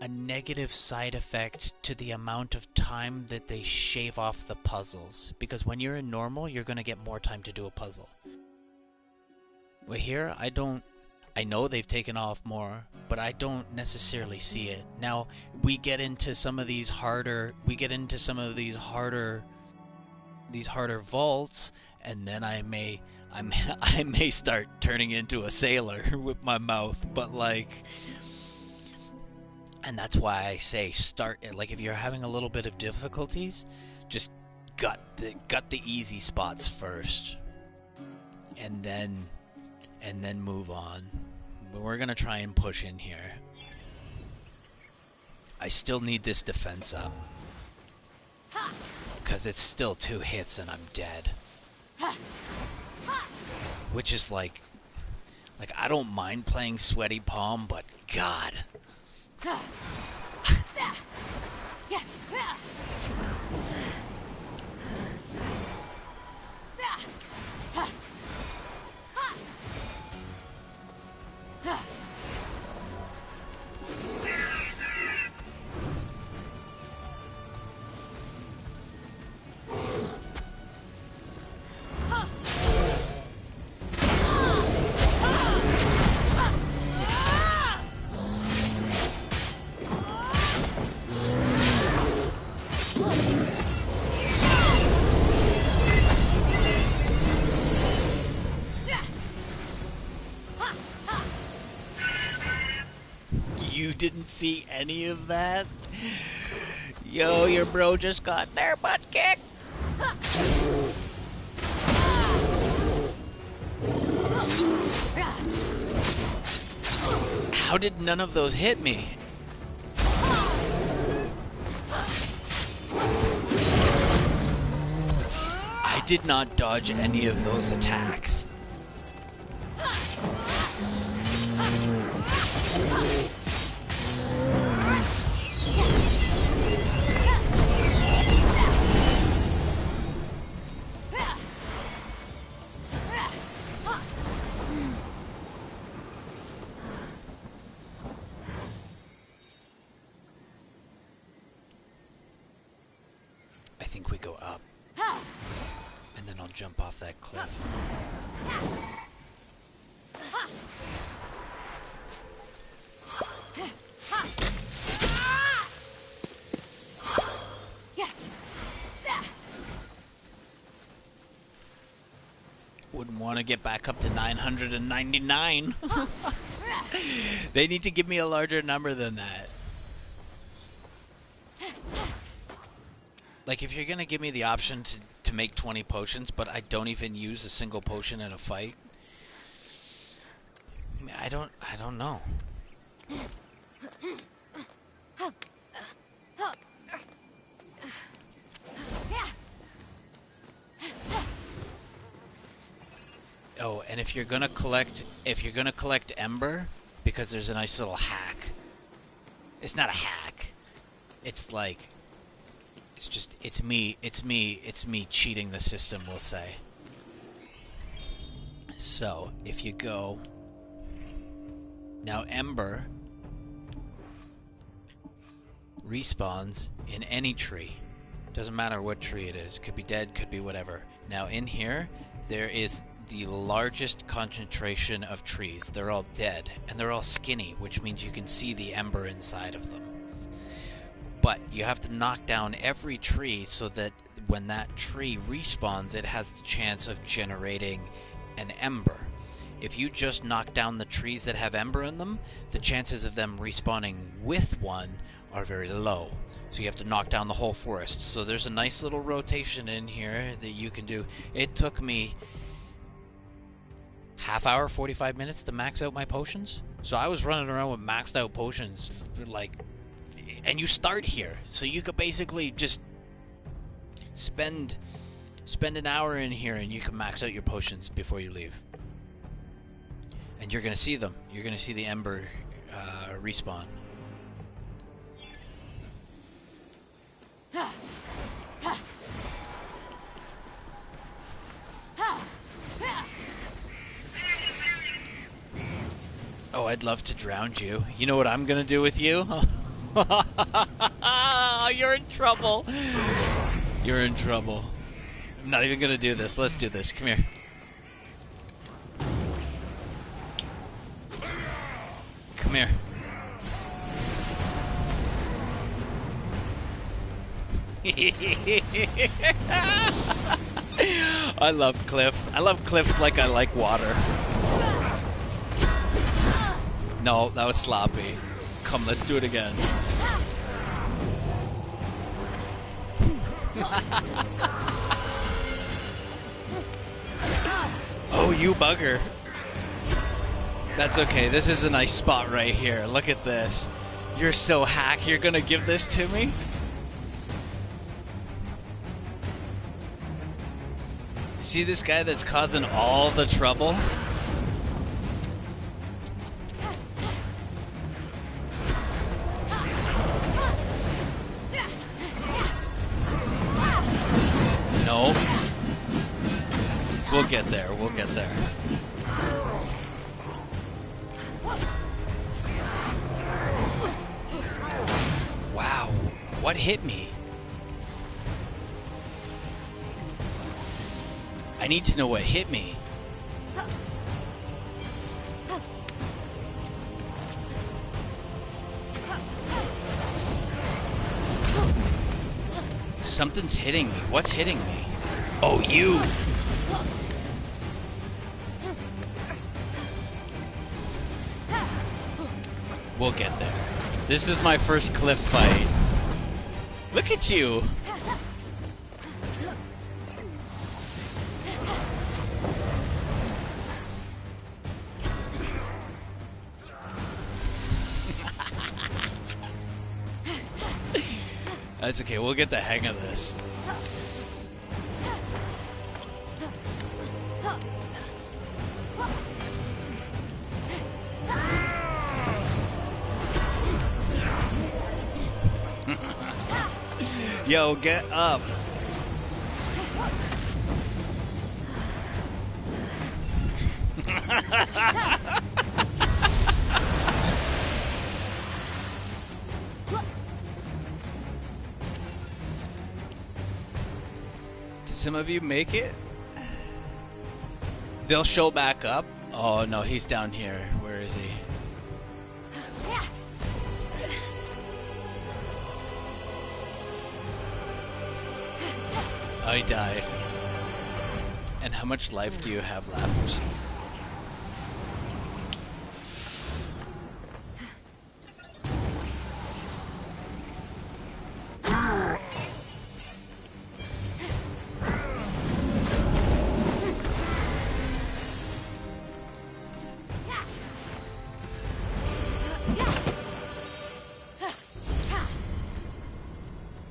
a negative side effect to the amount of time that they shave off the puzzles. Because when you're in normal, you're going to get more time to do a puzzle. But here, I know they've taken off more, but I don't necessarily see it. Now, we get into some of these harder vaults, and then I may start turning into a sailor with my mouth, but like, and that's why I say start it. Like, if you're having a little bit of difficulties, just gut the easy spots first, and then move on. But we're gonna try and push in here. I still need this defense up, because it's still 2 hits and I'm dead. Which is like I don't mind playing Sweaty Palm, but God. You didn't see any of that? Yo, your bro just got their butt kicked. How did none of those hit me? I did not dodge any of those attacks. I think we go up, and then I'll jump off that cliff. Wouldn't want to get back up to 999. They need to give me a larger number than that. Like, if you're gonna give me the option to make 20 potions, but I don't even use a single potion in a fight, I mean, I don't know. Oh, and if you're gonna collect Ember, because there's a nice little hack. It's not a hack. It's like, it's me cheating the system, we'll say. So, if you go... Now, Ember respawns in any tree. Doesn't matter what tree it is. Could be dead, could be whatever. Now, in here, there is the largest concentration of trees. They're all dead, and they're all skinny, which means you can see the Ember inside of them. But you have to knock down every tree so that when that tree respawns, it has the chance of generating an Ember. If you just knock down the trees that have Ember in them, the chances of them respawning with one are very low. So you have to knock down the whole forest. So there's a nice little rotation in here that you can do. It took me half hour, 45 minutes to max out my potions. So I was running around with maxed out potions for like... And you start here, so you could basically just Spend an hour in here and you can max out your potions before you leave. And you're gonna see them. You're gonna see the Ember respawn. Oh, I'd love to drown you. You know what I'm gonna do with you? You're in trouble. You're in trouble. I'm not even gonna do this. Let's do this. Come here. Come here. I love cliffs. I love cliffs like I like water. No, that was sloppy. Come, let's do it again. Oh, you bugger. That's okay. This is a nice spot right here. Look at this. You're so hack. You're gonna give this to me? See this guy that's causing all the trouble? No. We'll get there. We'll get there. Wow. What hit me? I need to know what hit me. Something's hitting me. What's hitting me? Oh, you! We'll get there. This is my first cliff fight. Look at you! That's okay, we'll get the hang of this. Yo, get up. Did some of you make it? They'll show back up. Oh no, he's down here. Where is he? Oh, he died. And how much life do you have left?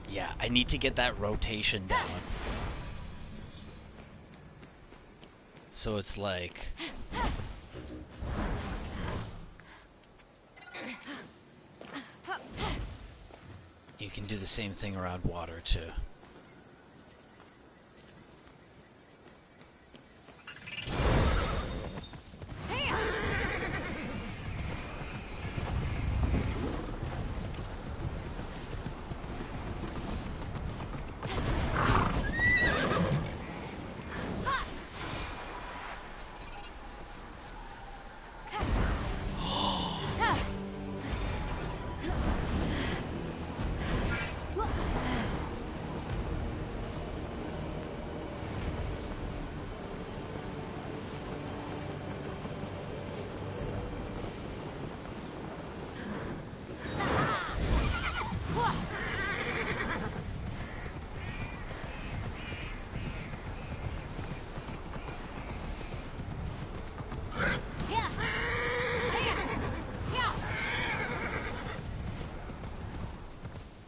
Yeah, I need to get that rotation down. So it's like... you can do the same thing around water too.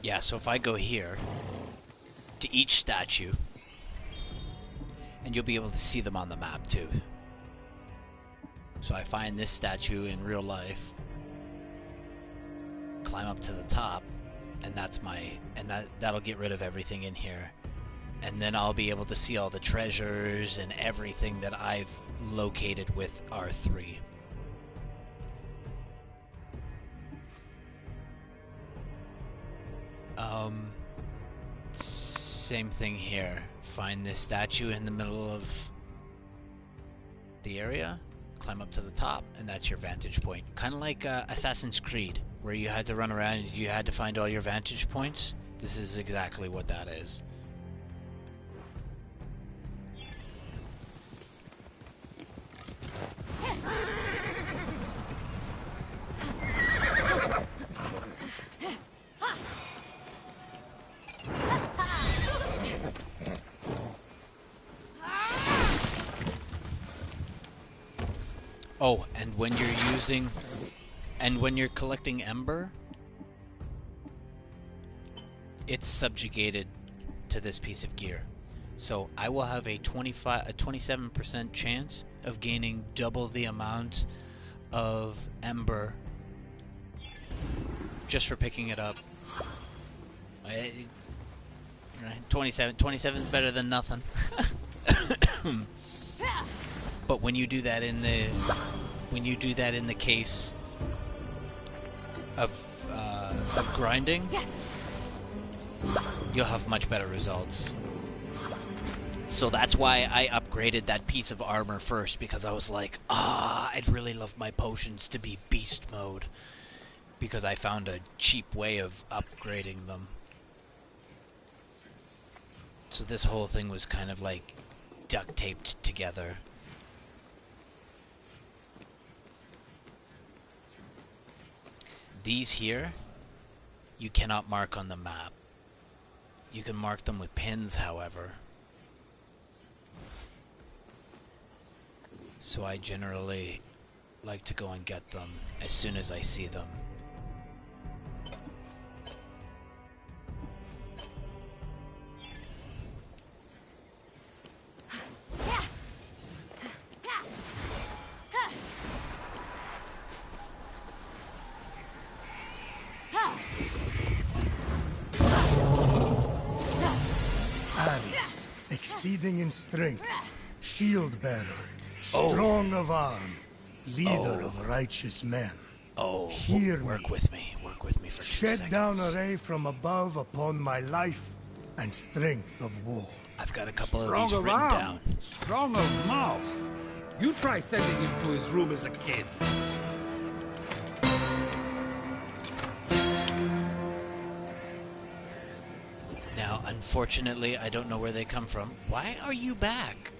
Yeah, so if I go here, to each statue. And you'll be able to see them on the map too. So I find this statue in real life, climb up to the top, and that'll get rid of everything in here. And then I'll be able to see all the treasures and everything that I've located with R3. Same thing here. Find this statue in the middle of the area, climb up to the top, and that's your vantage point. Kind of like Assassin's Creed, where you had to run around and you had to find all your vantage points. This is exactly what that is. Oh, and when you're collecting Ember, it's subjugated to this piece of gear. So I will have a 27% chance of gaining double the amount of Ember just for picking it up. 27 is better than nothing. But when you do that in the case of grinding, you'll have much better results. So that's why I upgraded that piece of armor first, because I was like, I'd really love my potions to be beast mode, because I found a cheap way of upgrading them. So this whole thing was kind of like duct taped together. These here, you cannot mark on the map. You can mark them with pins, however. So I generally like to go and get them as soon as I see them. Ares, exceeding in strength, shield bearer, strong of arm, leader of righteous men. Oh, Hear work me. with me for 2 Shed seconds. down a ray from above upon my life and strength of war. I've got a couple of Strong these of written arm, down. strong of mouth. You try sending him to his room as a kid. Now, unfortunately, I don't know where they come from. Why are you back?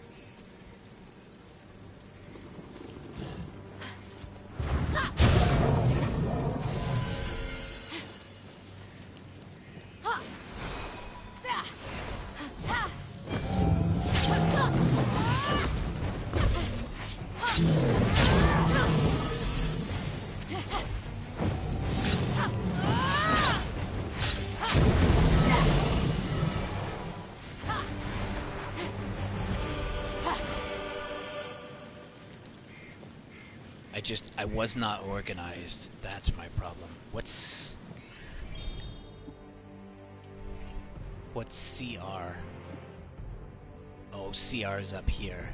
I was not organized. That's my problem. What's CR? Oh, CR is up here.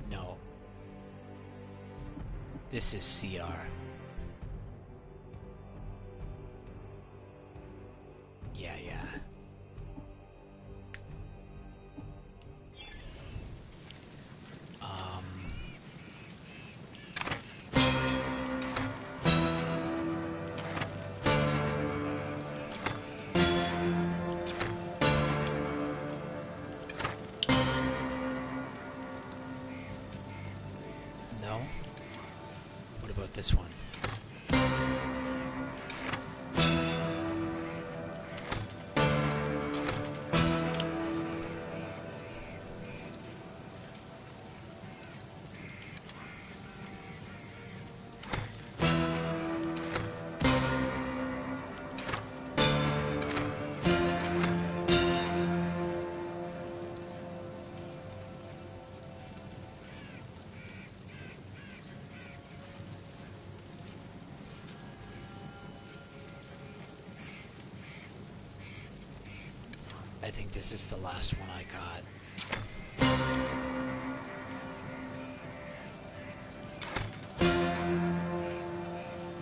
No. This is CR. Yeah. No? What about this one? I think this is the last one I got.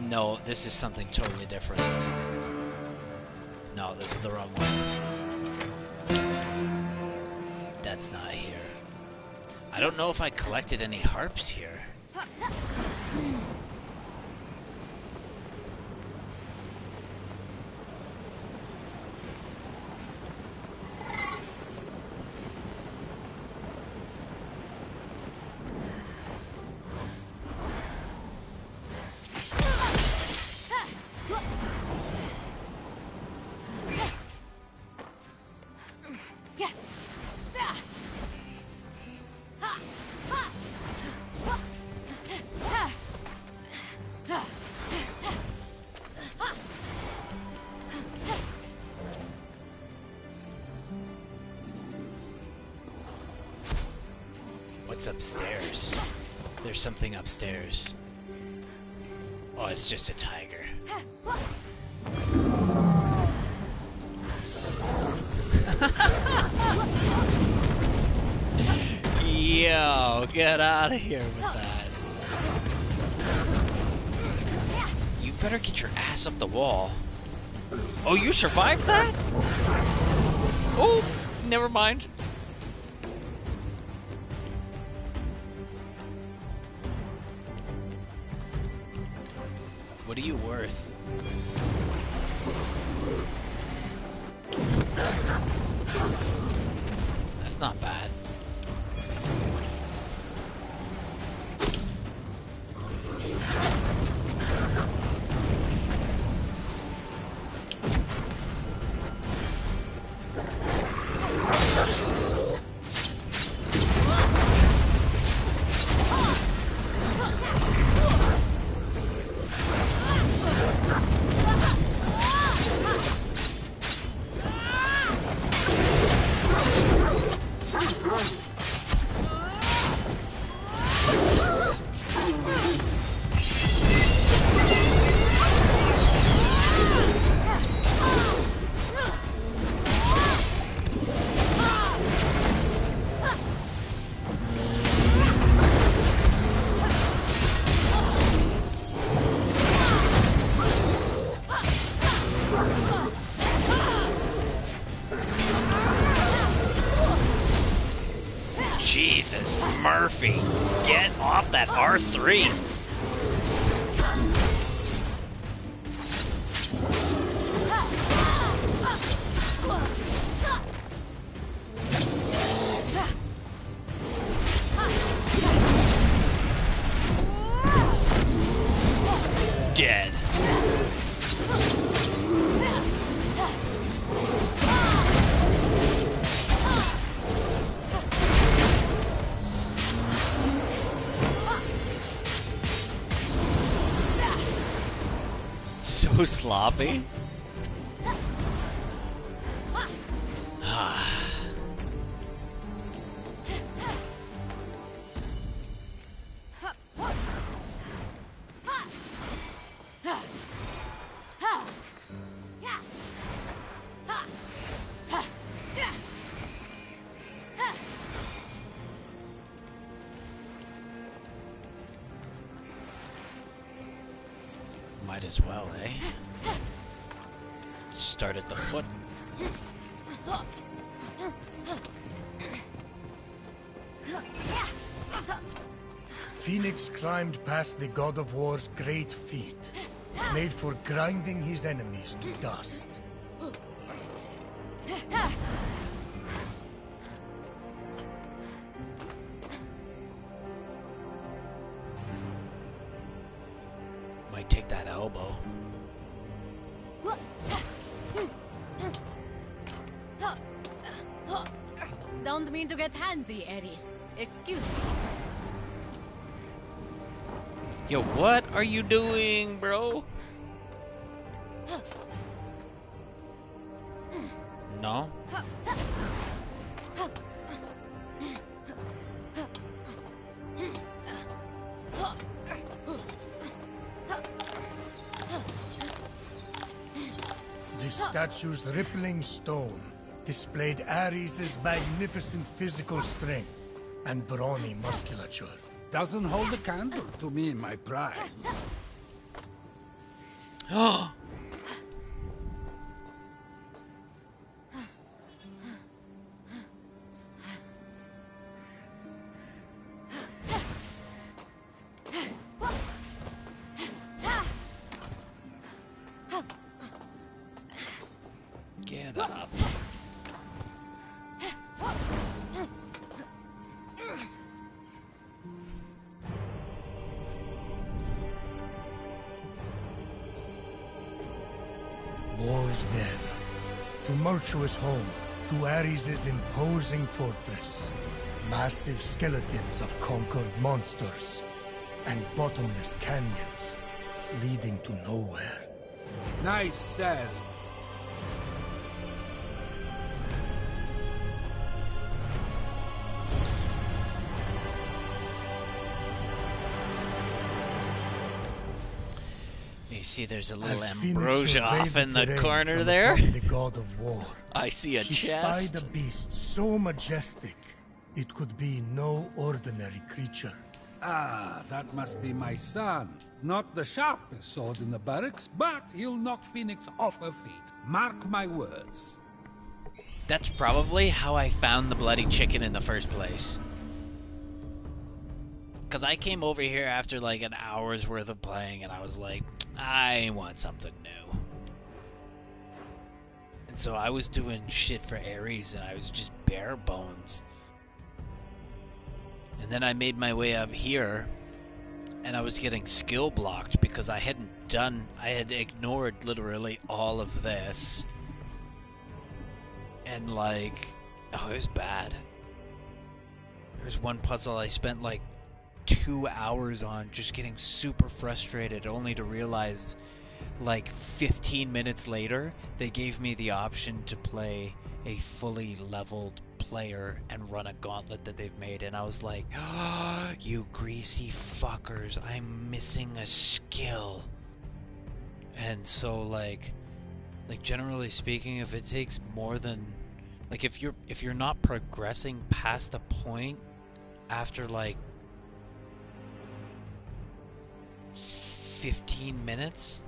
No, this is something totally different. No, this is the wrong one. That's not here. I don't know if I collected any harps here. What's upstairs? There's something upstairs. Oh, it's just a tiger. Yo, get out of here with that. You better get your ass up the wall. Oh, you survived that? Oh, never mind. What are you worth? That's not bad. Jesus, Murphy, get off that R3. Dead. So sloppy. Might as well, eh? Start at the foot. Fenyx climbed past the God of War's great feet, made for grinding his enemies to dust. Might take that elbow. Don't mean to get handsy, Ares. Excuse me. Yo, what are you doing, bro? No? The statue's rippling stone, displayed Ares' magnificent physical strength and brawny musculature. Doesn't hold a candle to me in my pride. Oh! Get up. War's dead. Tumultuous home to Ares' imposing fortress. Massive skeletons of conquered monsters. And bottomless canyons leading to nowhere. Nice sell. You see there's a little As Fenyx ambrosia surveyed off in the terrain corner from there. atop the god of war, I see a she chest. spied a beast so majestic, it could be no ordinary creature. Ah, that must be my son. Not the sharpest sword in the barracks, but he'll knock Fenyx off her feet. Mark my words. That's probably how I found the bloody chicken in the first place. Because I came over here after like an hour's worth of playing and I was like, I want something new. And so I was doing shit for Ares and I was just bare bones. And then I made my way up here and I was getting skill blocked because I had ignored literally all of this. And like, oh, it was bad. There's one puzzle I spent like 2 hours on just getting super frustrated, only to realize like 15 minutes later they gave me the option to play a fully leveled player and run a gauntlet that they've made, and I was like, oh, you greasy fuckers, I'm missing a skill. And so like generally speaking, if it takes more than like if you're not progressing past a point after like 15 minutes,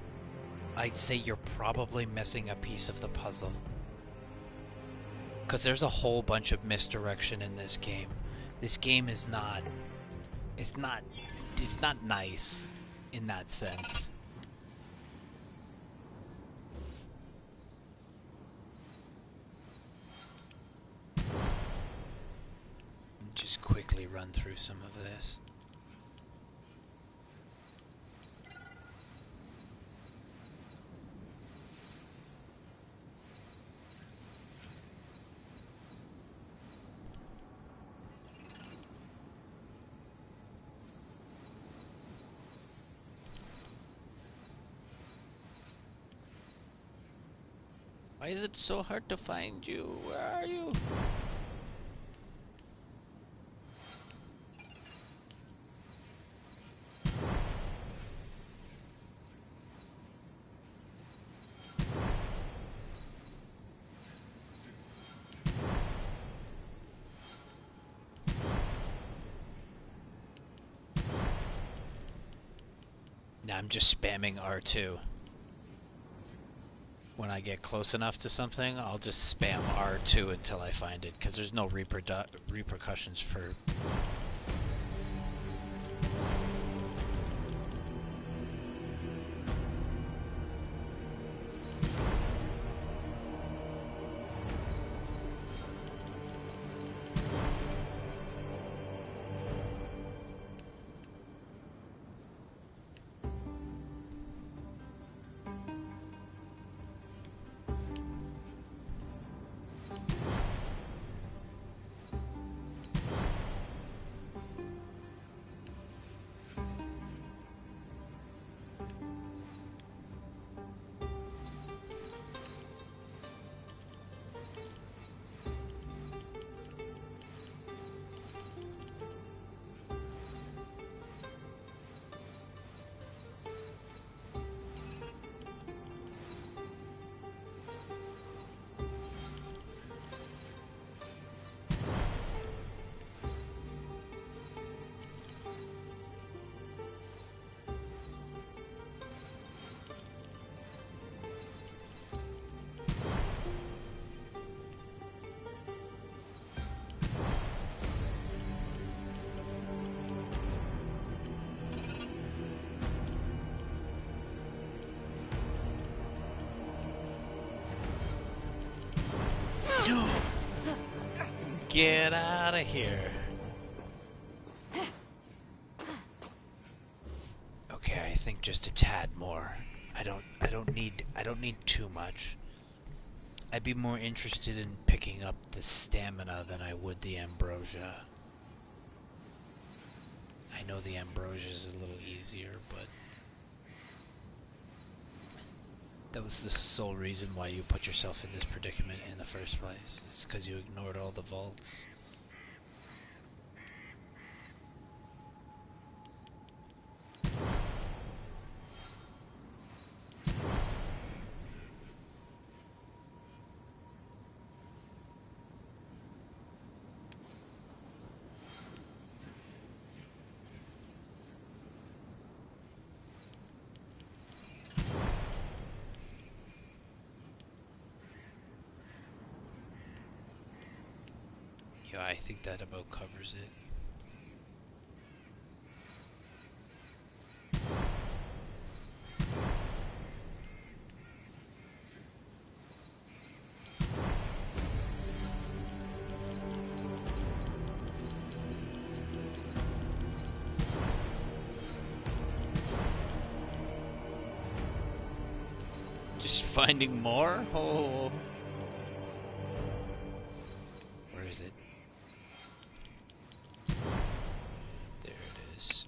I'd say you're probably missing a piece of the puzzle. Because there's a whole bunch of misdirection in this game. This game is not... It's not nice in that sense. Just quickly run through some of this. Why is it so hard to find you? Where are you? Now I'm just spamming R2. When I get close enough to something, I'll just spam R2 until I find it, because there's no repercussions for... Get out of here. Okay, I think just a tad more. I don't need too much. I'd be more interested in picking up the stamina than I would the ambrosia. I know the ambrosia is a little easier, but that was the sole reason why you put yourself in this predicament in the first place. It's because you ignored all the vaults. Yeah, I think that about covers it. Just finding more? Oh. Where is it? There it is.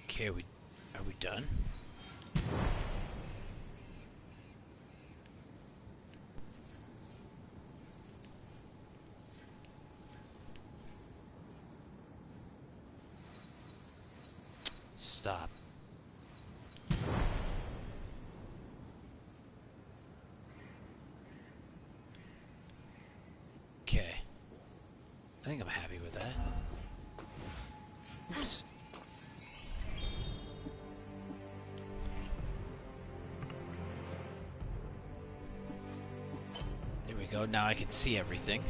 Okay, are we done? Stop. Okay. I think I'm happy with that. Oops. There we go, now I can see everything.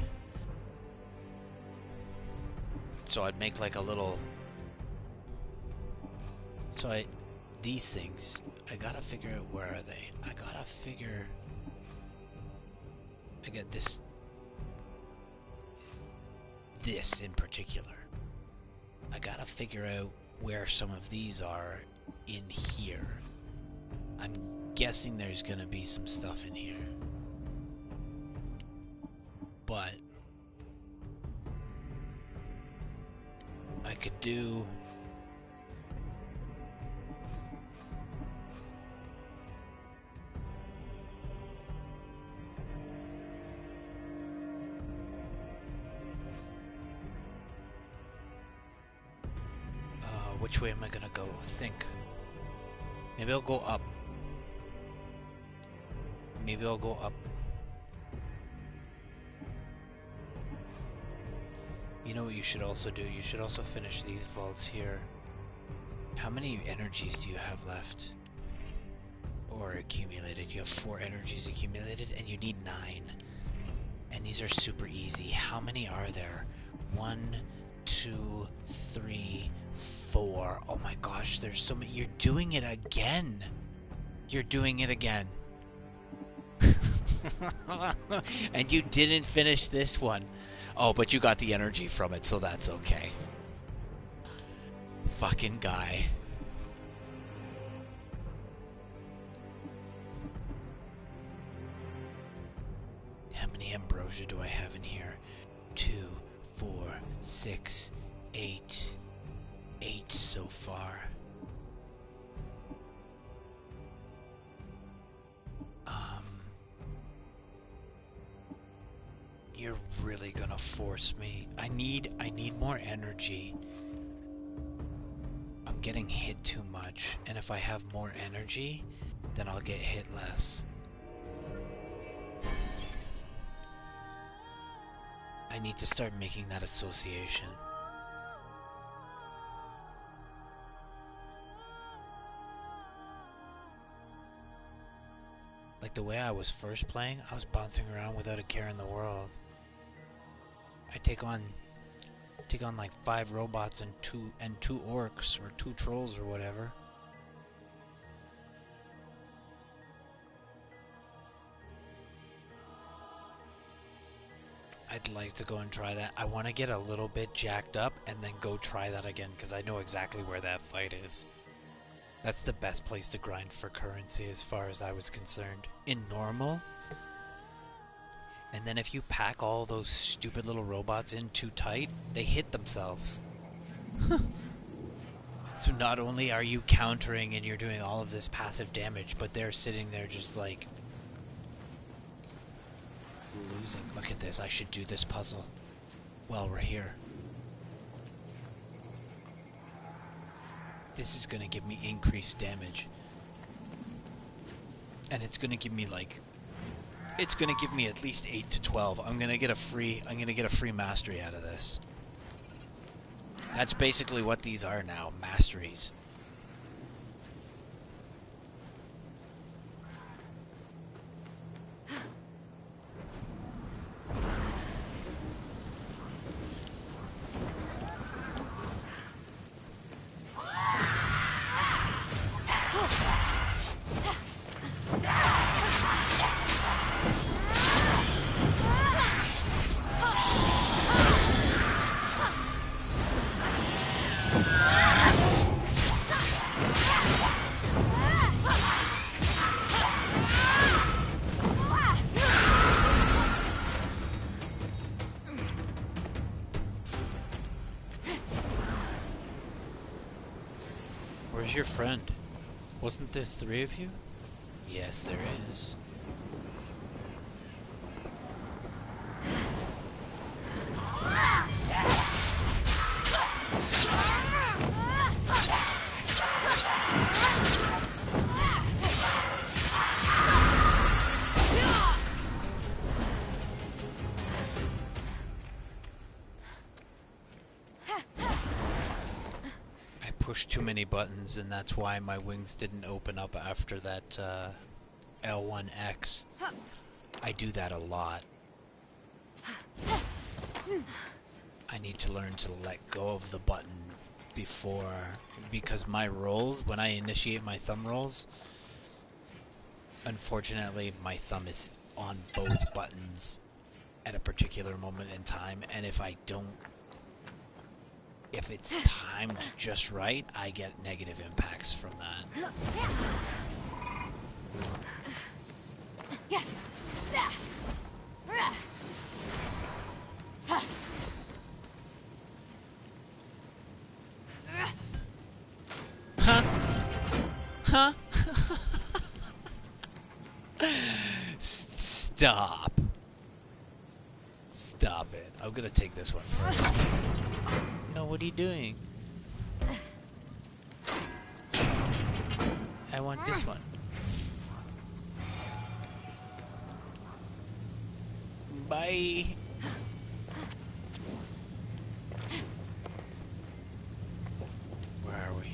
So I'd make like a little... These things, I gotta figure out where are they. I got this in particular. I gotta figure out where some of these are in here. I'm guessing there's gonna be some stuff in here. But I could do... which way am I gonna go? Think. Maybe I'll go up. Maybe I'll go up. You know what you should also do? You should also finish these vaults here. How many energies do you have left? Or accumulated? You have 4 energies accumulated and you need 9. And these are super easy. How many are there? 1, 2, 3, 4. Oh my gosh, there's so many. You're doing it again. You're doing it again. And you didn't finish this one. Oh, but you got the energy from it, so that's okay. Fucking guy. How many ambrosia do I have in here? 2, 4, 6, 8. 8 so far. You're really gonna force me. I need more energy. I'm getting hit too much, and if I have more energy, then I'll get hit less. I need to start making that association. Like the way I was first playing, I was bouncing around without a care in the world. I take on like 5 robots and two orcs or 2 trolls or whatever. I'd like to go and try that. I want to get a little bit jacked up and then go try that again because I know exactly where that fight is. That's the best place to grind for currency as far as I was concerned. In normal. And then if you pack all those stupid little robots in too tight, they hit themselves. So not only are you countering and you're doing all of this passive damage, but they're sitting there just like losing. Look at this, I should do this puzzle while we're here. This is gonna give me increased damage. And it's gonna give me like, it's gonna give me at least 8 to 12. I'm gonna get a free mastery out of this. That's basically what these are now, masteries. Where's your friend? Wasn't there 3 of you? Yes, there is. Too many buttons, and that's why my wings didn't open up after that L1X. I do that a lot. I need to learn to let go of the button before, because my rolls, when I initiate my thumb rolls, unfortunately my thumb is on both buttons at a particular moment in time, and if it's timed just right, I get negative impacts from that. Huh? Huh? Stop. Stop it. I'm gonna take this one first. No, what are you doing? I want this one. Bye. Where are we?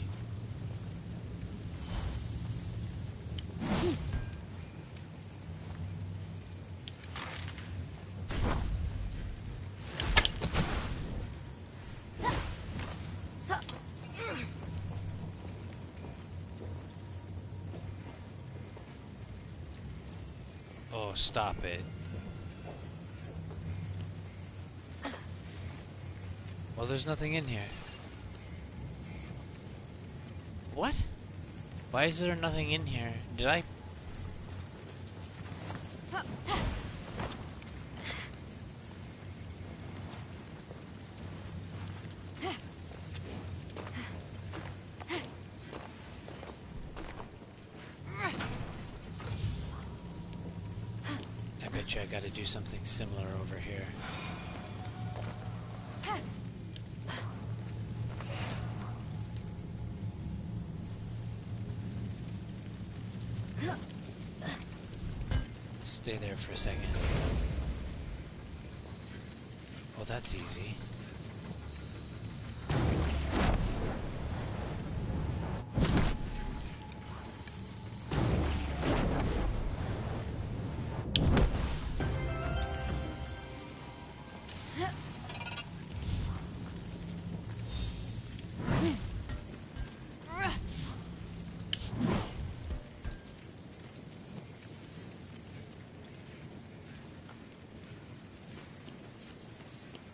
Oh, stop it. Well, there's nothing in here. What? Why is there nothing in here? Did I... I gotta do something similar over here. Stay there for a second. that's easy.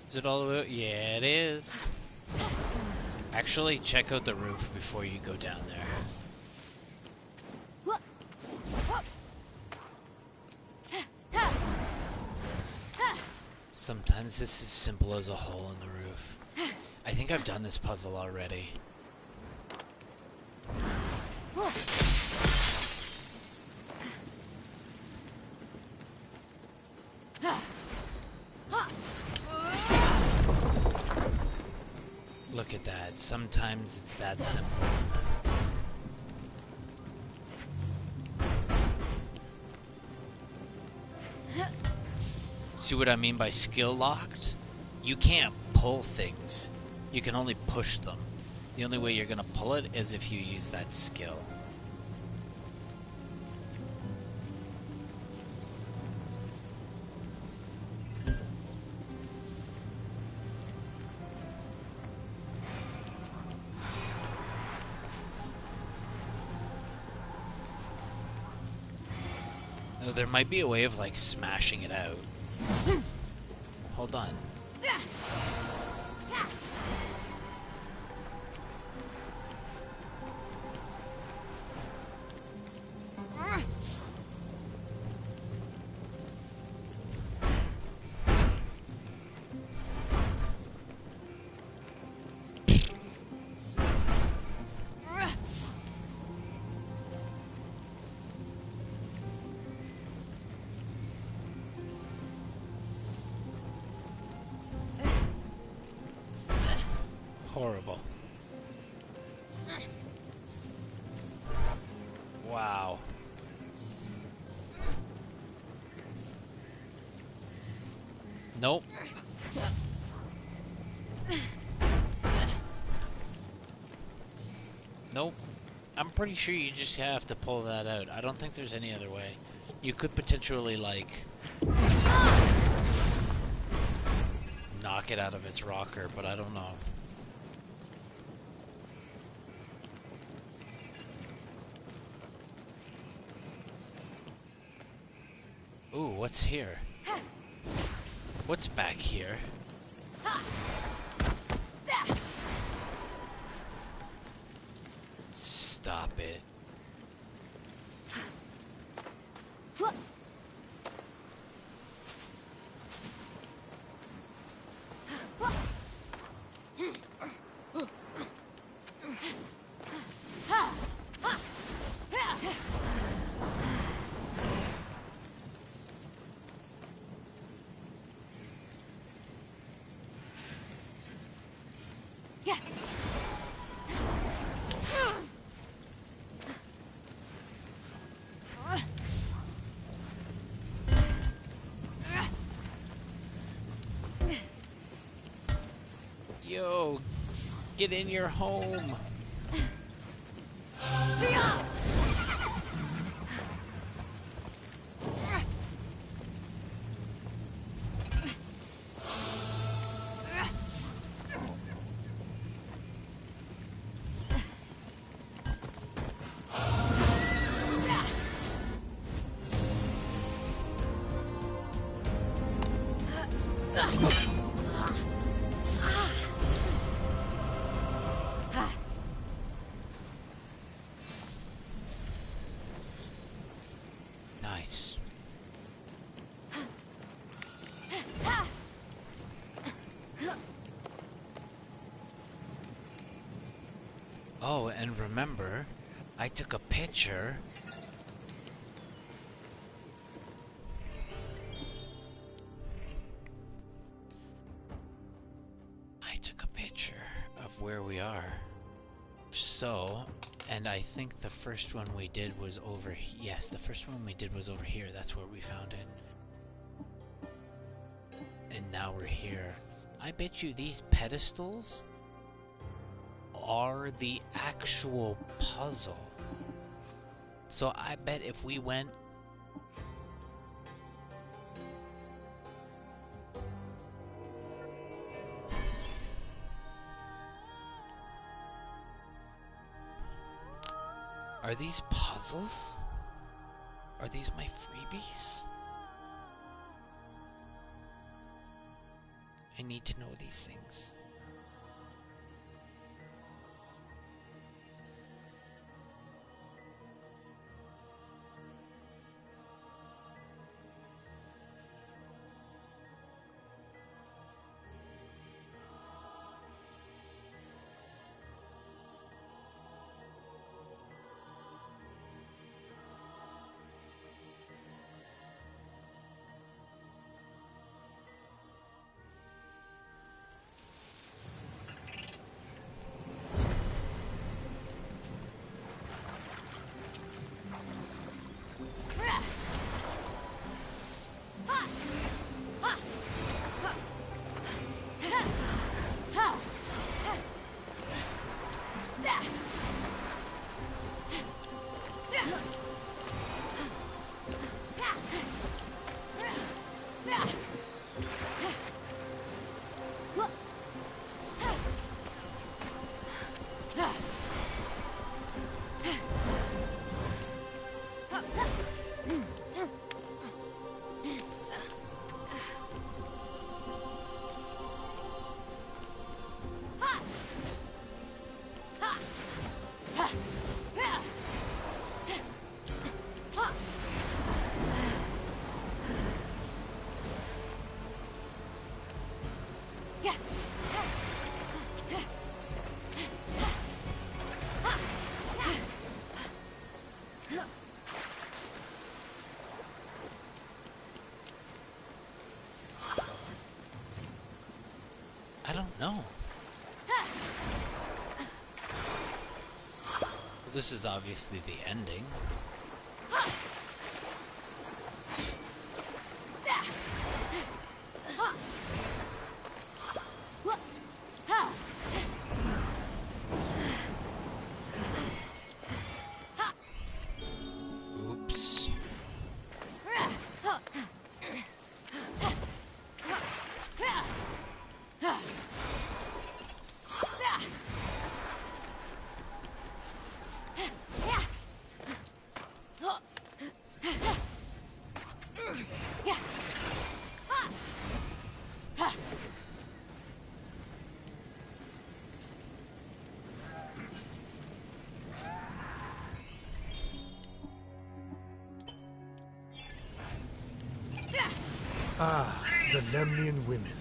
Is it all the way? Yeah, it is. Actually, check out the roof before you go down there. Sometimes it's as simple as a hole in the roof. I think I've done this puzzle already. Look at that. Sometimes it's that simple. See what I mean by skill locked? You can't pull things. You can only push them. The only way you're gonna pull it is if you use that skill. There might be a way of like smashing it out. Hold on. Horrible. Wow. Nope. Nope. I'm pretty sure you just have to pull that out. I don't think there's any other way. You could potentially, like, knock it out of its rocker, but I don't know. Ooh, what's here? What's back here? Stop it. Yo, get in your home. Nice. Oh, and remember, I took a picture. I took a picture of where we are. So, and I think the first one we did was over. Yes, the first one we did was over here. That's where we found it. And now we're here. I bet you these pedestals are the actual puzzle. So I bet if we went... Are these puzzles? Are these my freebies? I need to know these things. I don't know. This is obviously the ending. Oops. Ah, the Lemnian women.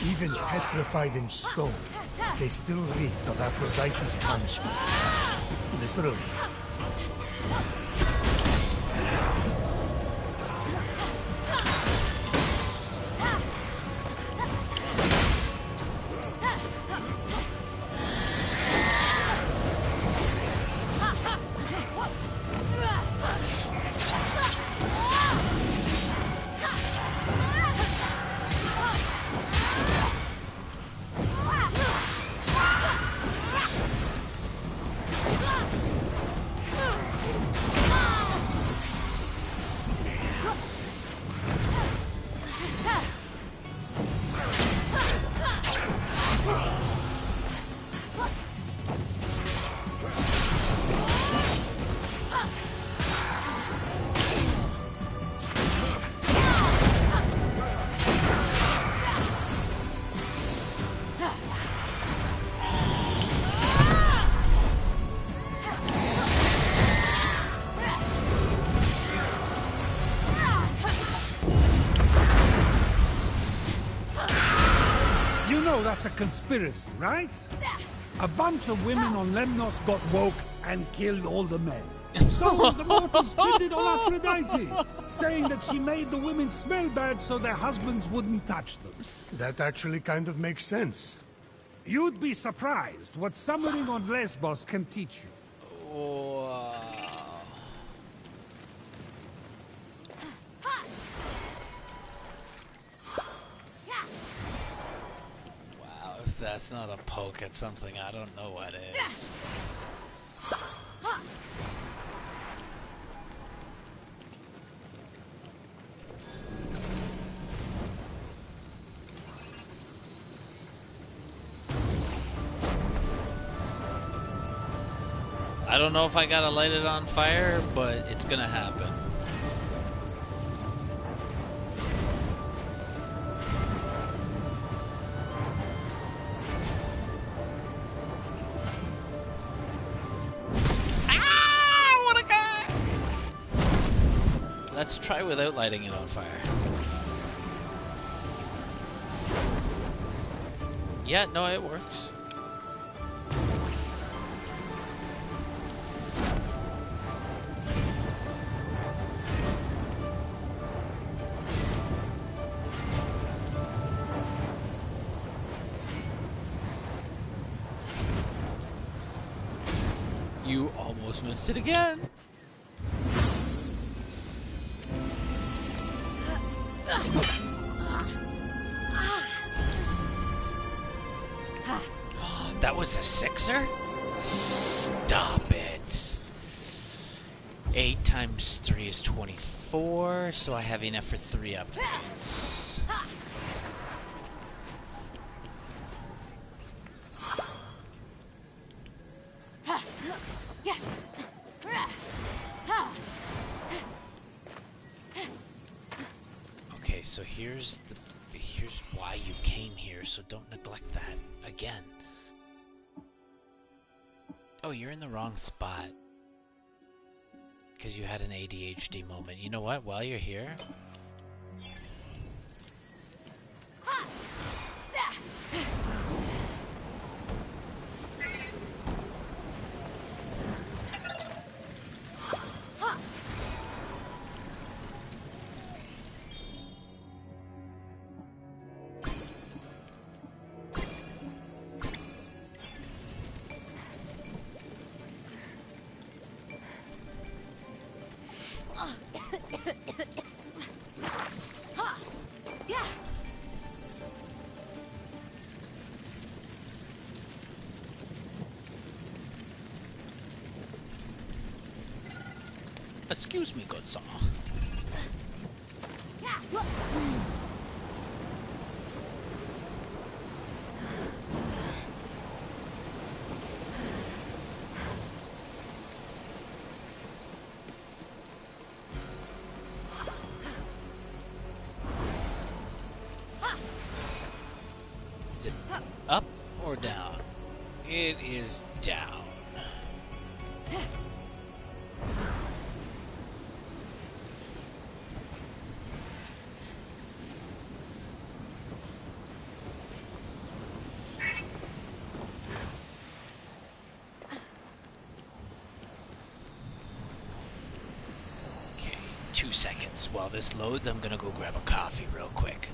Even petrified in stone, they still reeked of Aphrodite's punishment. Literally. That's a conspiracy, right? A bunch of women on Lemnos got woke and killed all the men. So the mortals pinned it on Aphrodite, saying that she made the women smell bad so their husbands wouldn't touch them. That actually kind of makes sense. You'd be surprised what summering on Lesbos can teach you. Wow. that's not a poke at something I don't know what is. I don't know if I gotta light it on fire, but it's gonna happen. Ah, what a guy! Let's try without lighting it on fire. Yeah, no, it works. You almost missed it again. That was a sixer? Stop it. 8 times 3 is 24, so I have enough for 3 upgrades. Okay, so here's why you came here, so don't neglect that again. Oh, you're in the wrong spot. Because you had an ADHD moment. You know what? While you're here... Excuse me, good sir. Is it up or down? It is down. Okay, 2 seconds. While this loads, I'm gonna go grab a coffee real quick.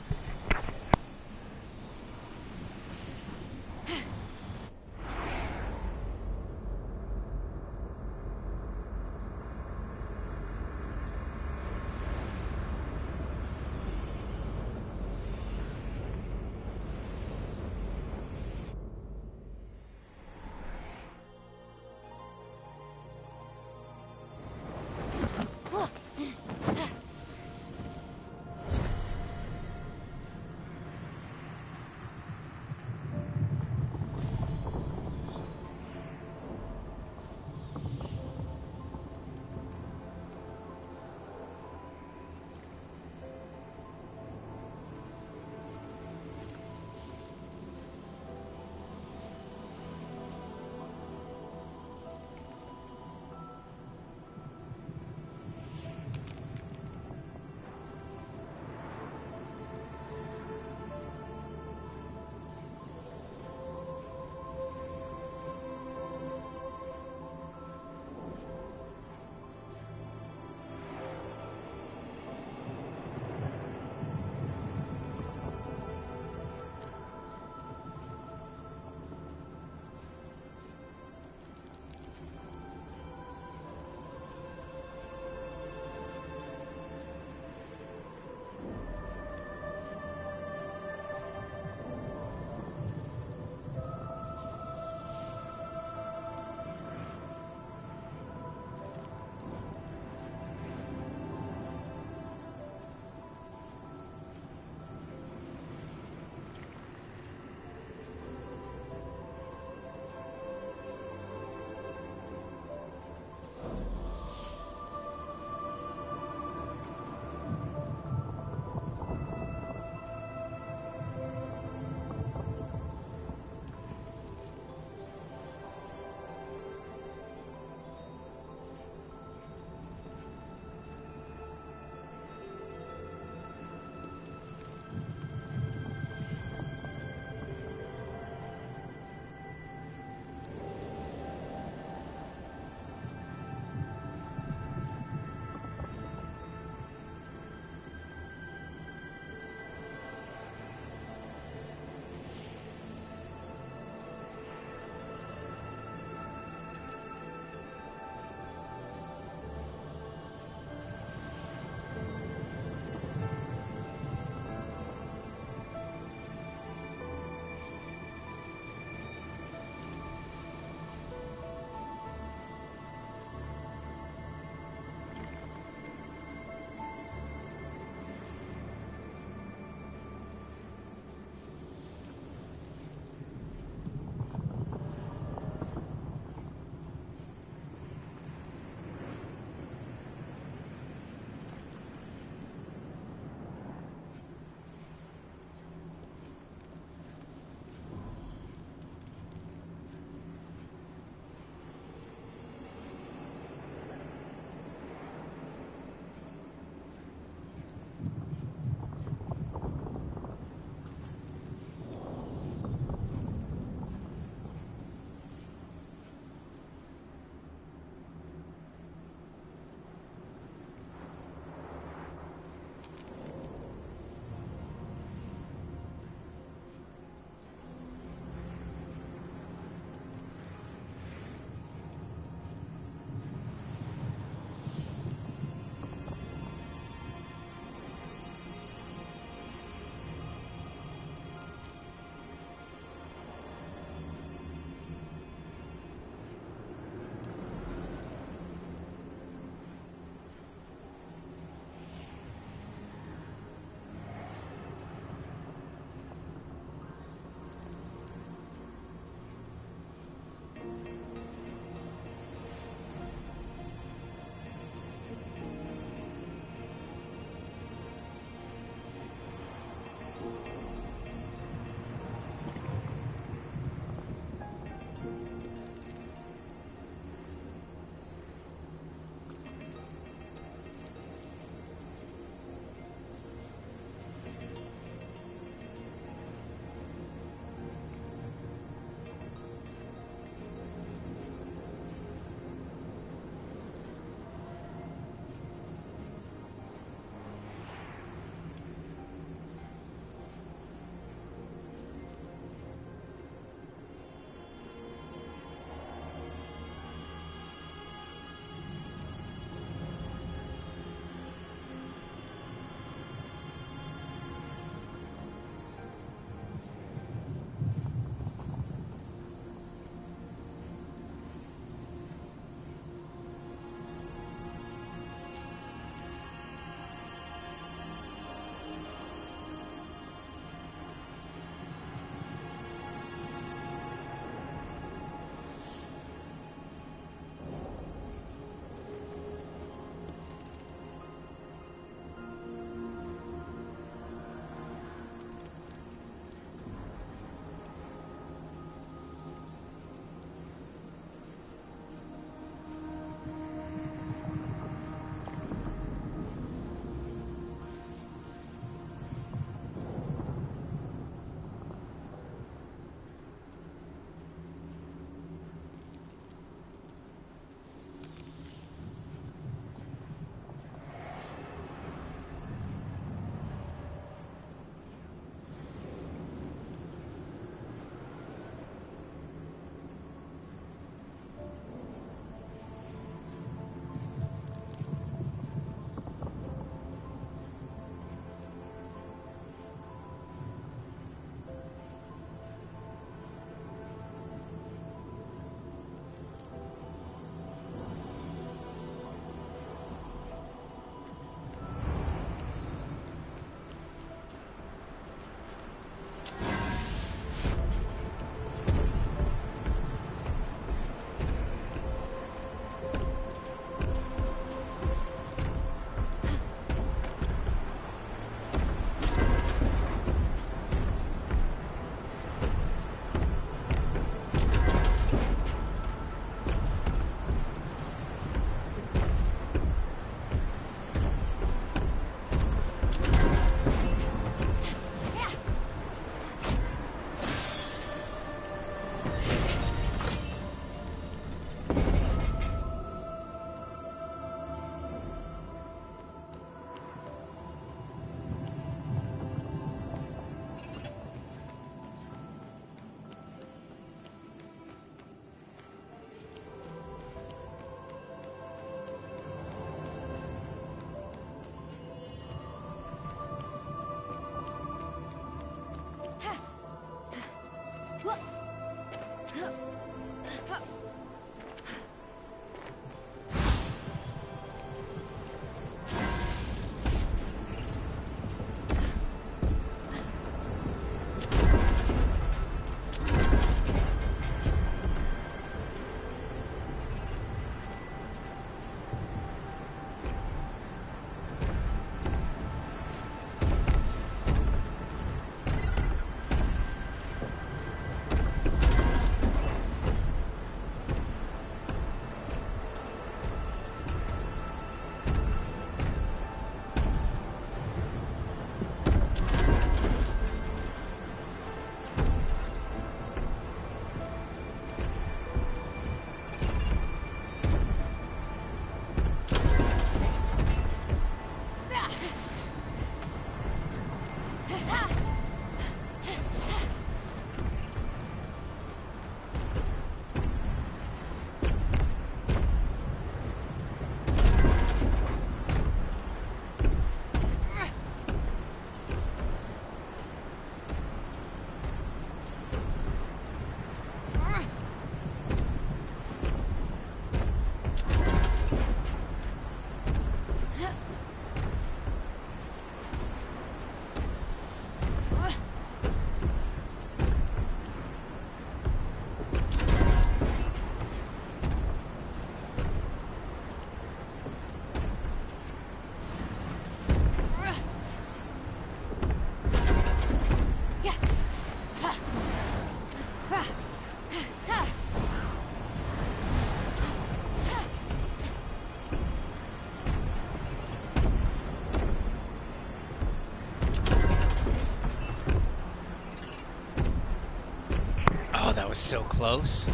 That was so close.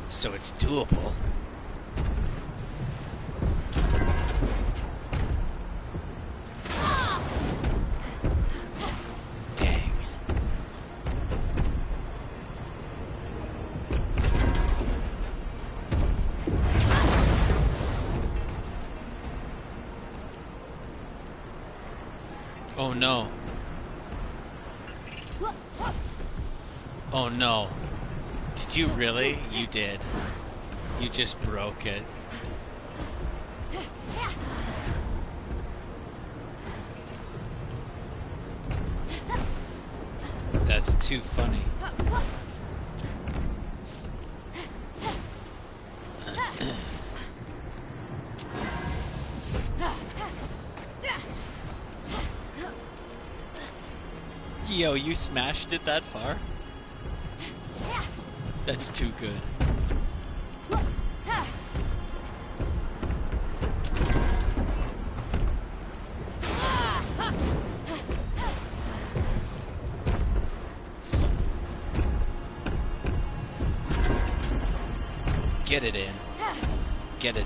So it's doable. Dang. Oh no. Oh no. Did you really? You did. You just broke it. That's too funny. Yo, you smashed it that far? That's too good. Get it in. Get it in.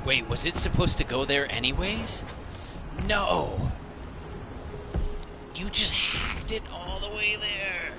Wait, was it supposed to go there anyways? No! You just hacked it all the way there!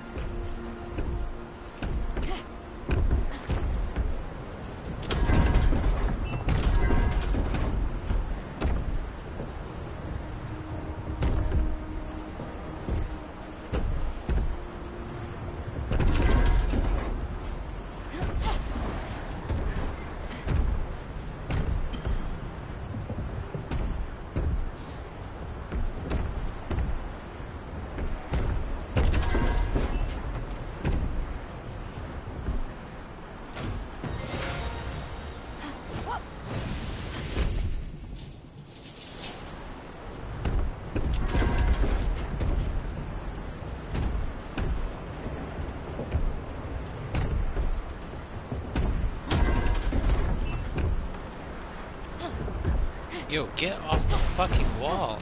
Yo, get off the fucking wall.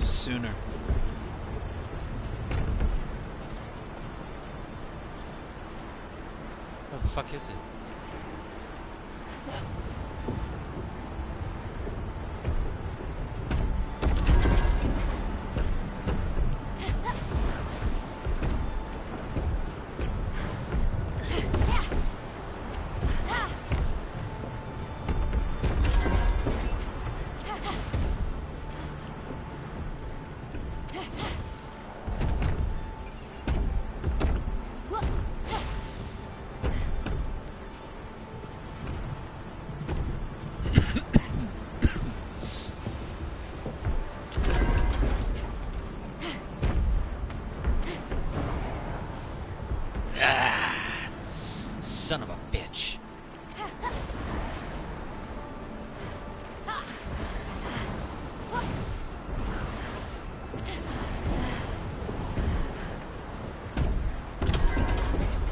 Sooner. What the fuck is it? Son of a bitch.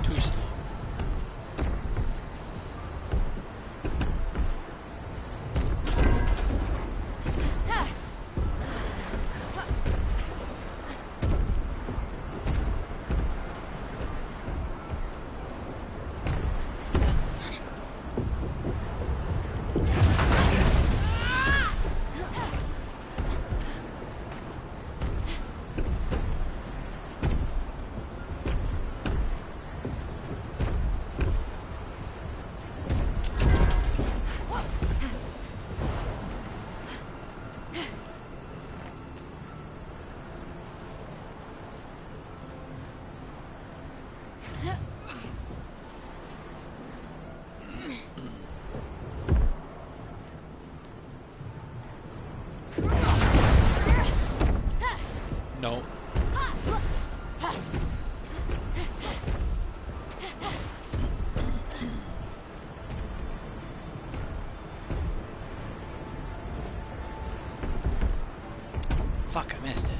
Too slow. No. Fuck, I missed it.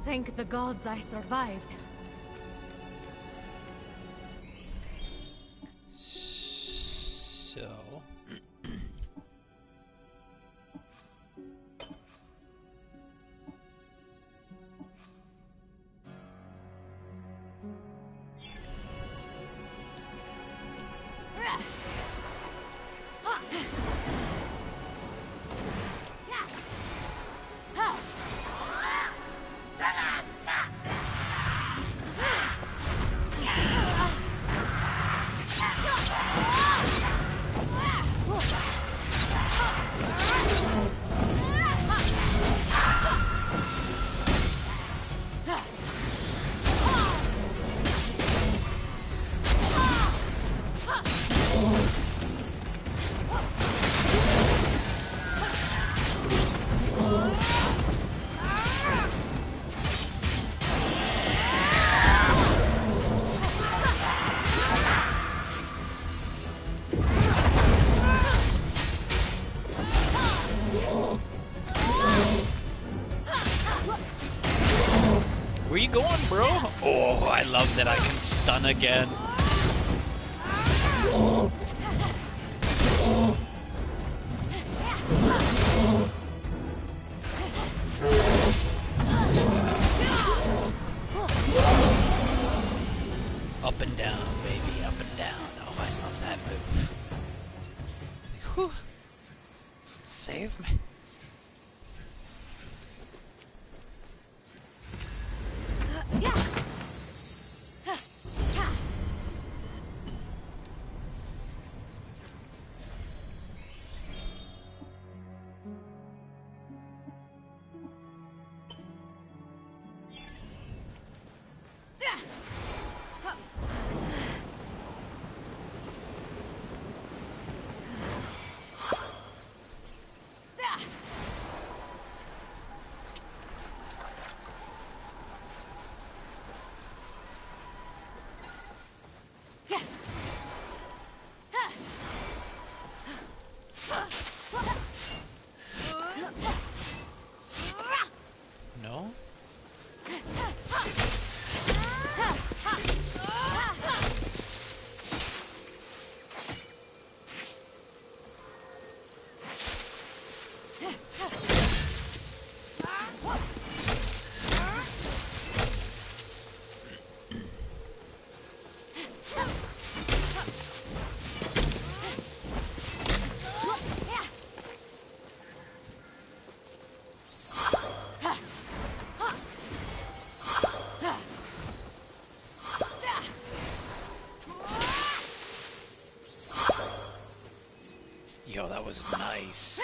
Thank the gods I survived. So... Where you going, bro? Oh, I love that I can stun again. Up and down, baby, up and down. Oh, I love that move. Whew. Save me. No? Yo, that was nice.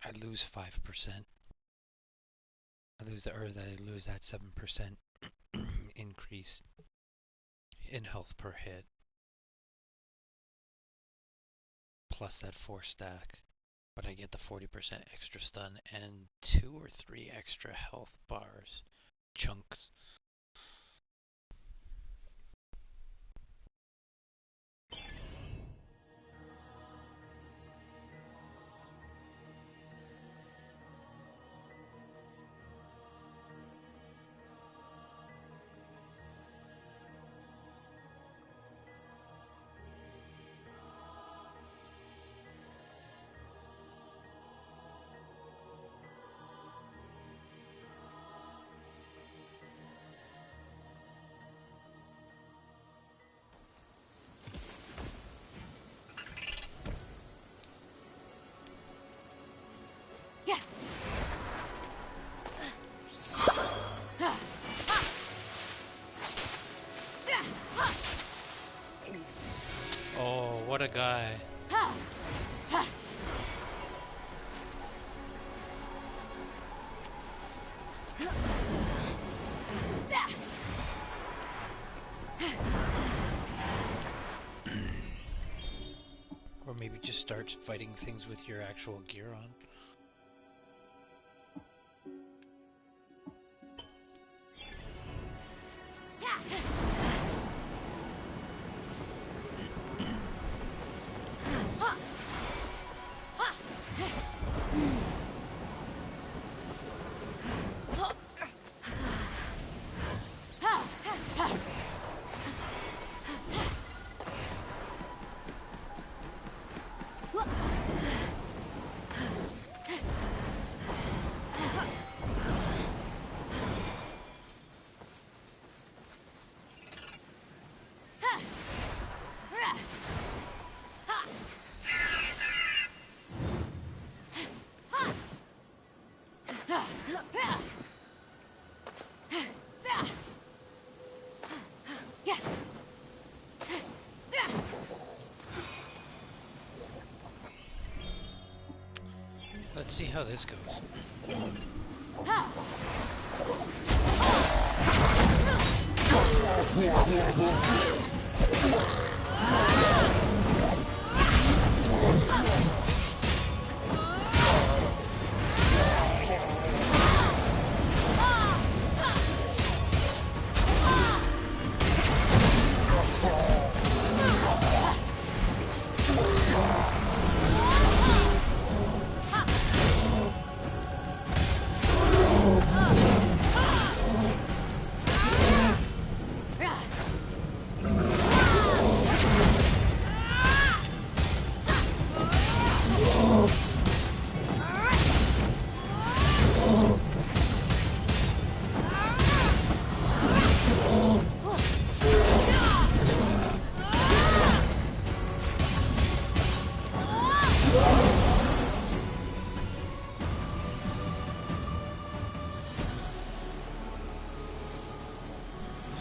I lose 5%. I lose that 7% increase in health per hit. Plus that 4 stack. But I get the 40% extra stun and 2 or 3 extra health bars. Chunks. Oh, what a guy. Or maybe just start fighting things with your actual gear on. Let's see how this goes.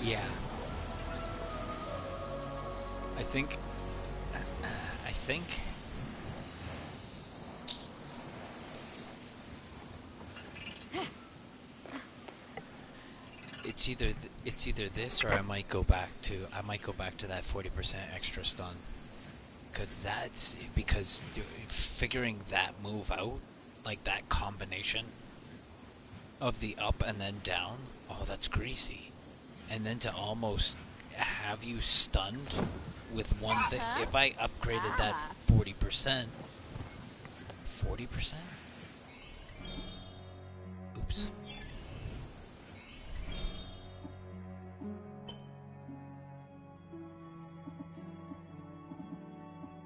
Yeah. I think it's either this or I might go back to that 40% extra stun. Because figuring that move out, like that combination of the up and then down, oh, that's greasy. And then to almost have you stunned with one thing. If I upgraded that 40%, oops.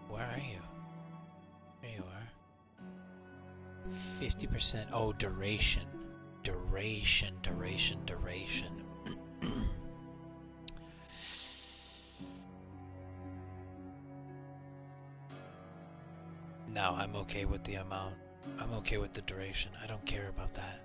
Where are you? There you are. 50%. Oh, duration. Duration. No, I'm okay with the amount. I'm okay with the duration. I don't care about that.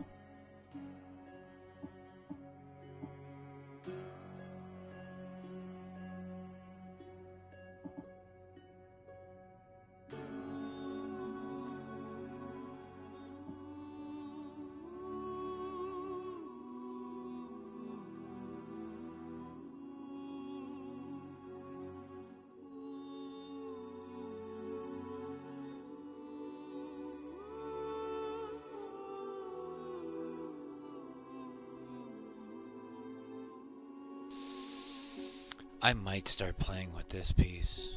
I might start playing with this piece.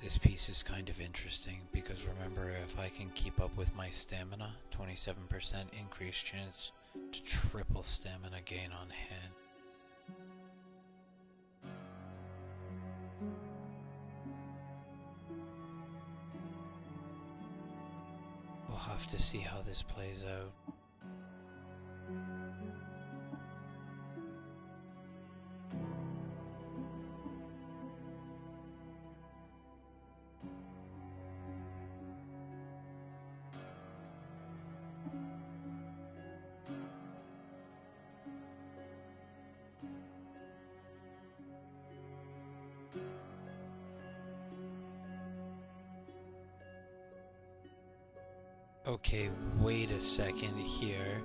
This piece is kind of interesting because remember, if I can keep up with my stamina, 27% increased chance to triple stamina gain on hit. We'll have to see how this plays out. Okay, wait a second here.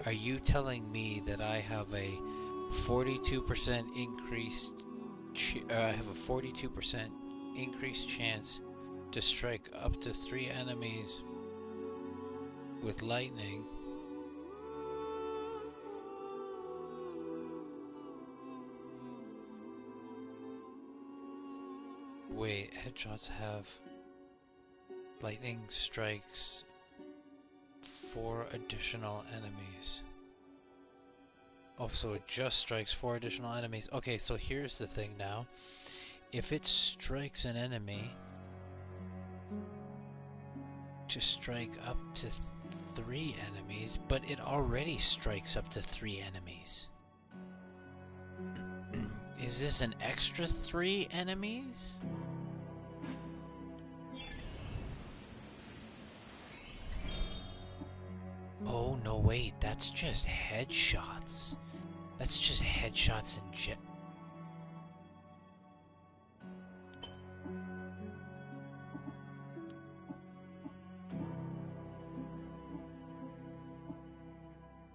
Are you telling me that I have a 42% increased I have a 42% increased chance to strike up to 3 enemies with lightning? Wait, headshots have lightning strikes 4 additional enemies. Oh, so it just strikes 4 additional enemies. Okay, so here's the thing now. If it strikes an enemy to strike up to 3 enemies, but it already strikes up to 3 enemies. Is this an extra 3 enemies? Oh, no, wait, that's just headshots. That's just headshots and jet.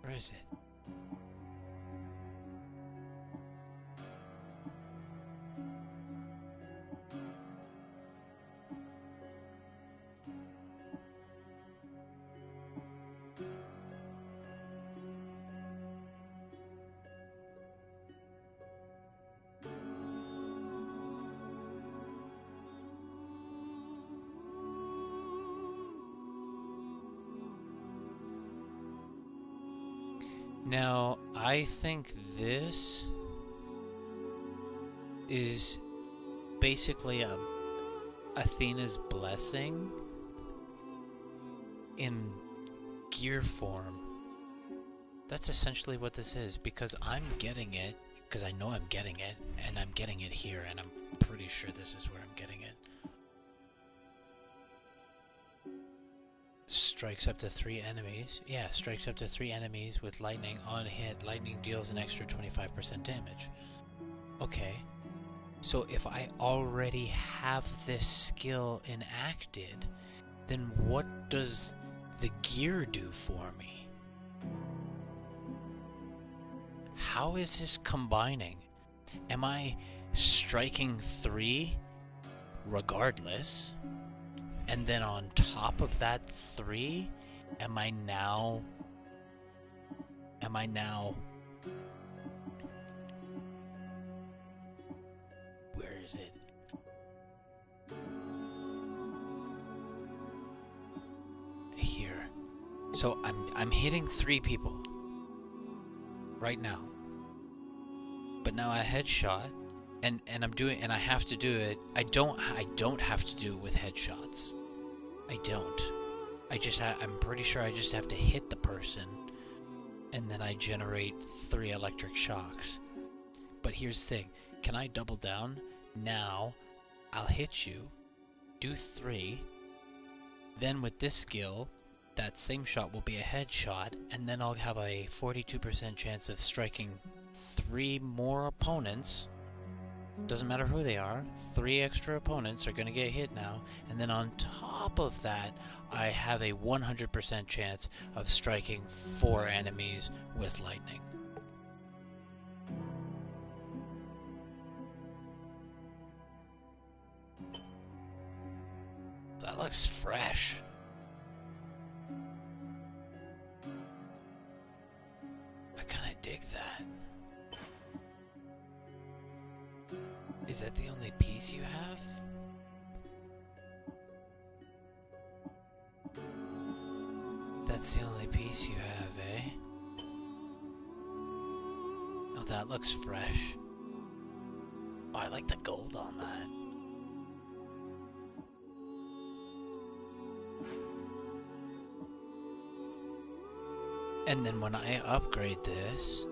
Where is it? Now, I think this is basically Athena's blessing in gear form. That's essentially what this is, because I'm getting it, because I know I'm getting it, and I'm getting it here, and I'm pretty sure this is where I'm getting it. Strikes up to 3 enemies. Yeah, strikes up to 3 enemies with lightning on hit. Lightning deals an extra 25% damage. Okay. So if I already have this skill enacted, then what does the gear do for me? How is this combining? Am I striking 3 regardless? And then on top of that 3, am I now where is it? Here. So I'm hitting 3 people right now. But now I headshot and I'm doing, and I have to do it. I don't have to do it with headshots. I don't. I'm pretty sure I just have to hit the person, and then I generate 3 electric shocks. But here's the thing: can I double down? Now, I'll hit you, do 3, then with this skill, that same shot will be a headshot, and then I'll have a 42% chance of striking 3 more opponents. Doesn't matter who they are, 3 extra opponents are going to get hit now, and then on top of that, I have a 100% chance of striking 4 enemies with lightning. That looks fresh. I kinda dig that. piece you have? That's the only piece you have, eh? Oh, that looks fresh. Oh, I like the gold on that. And then when I upgrade this,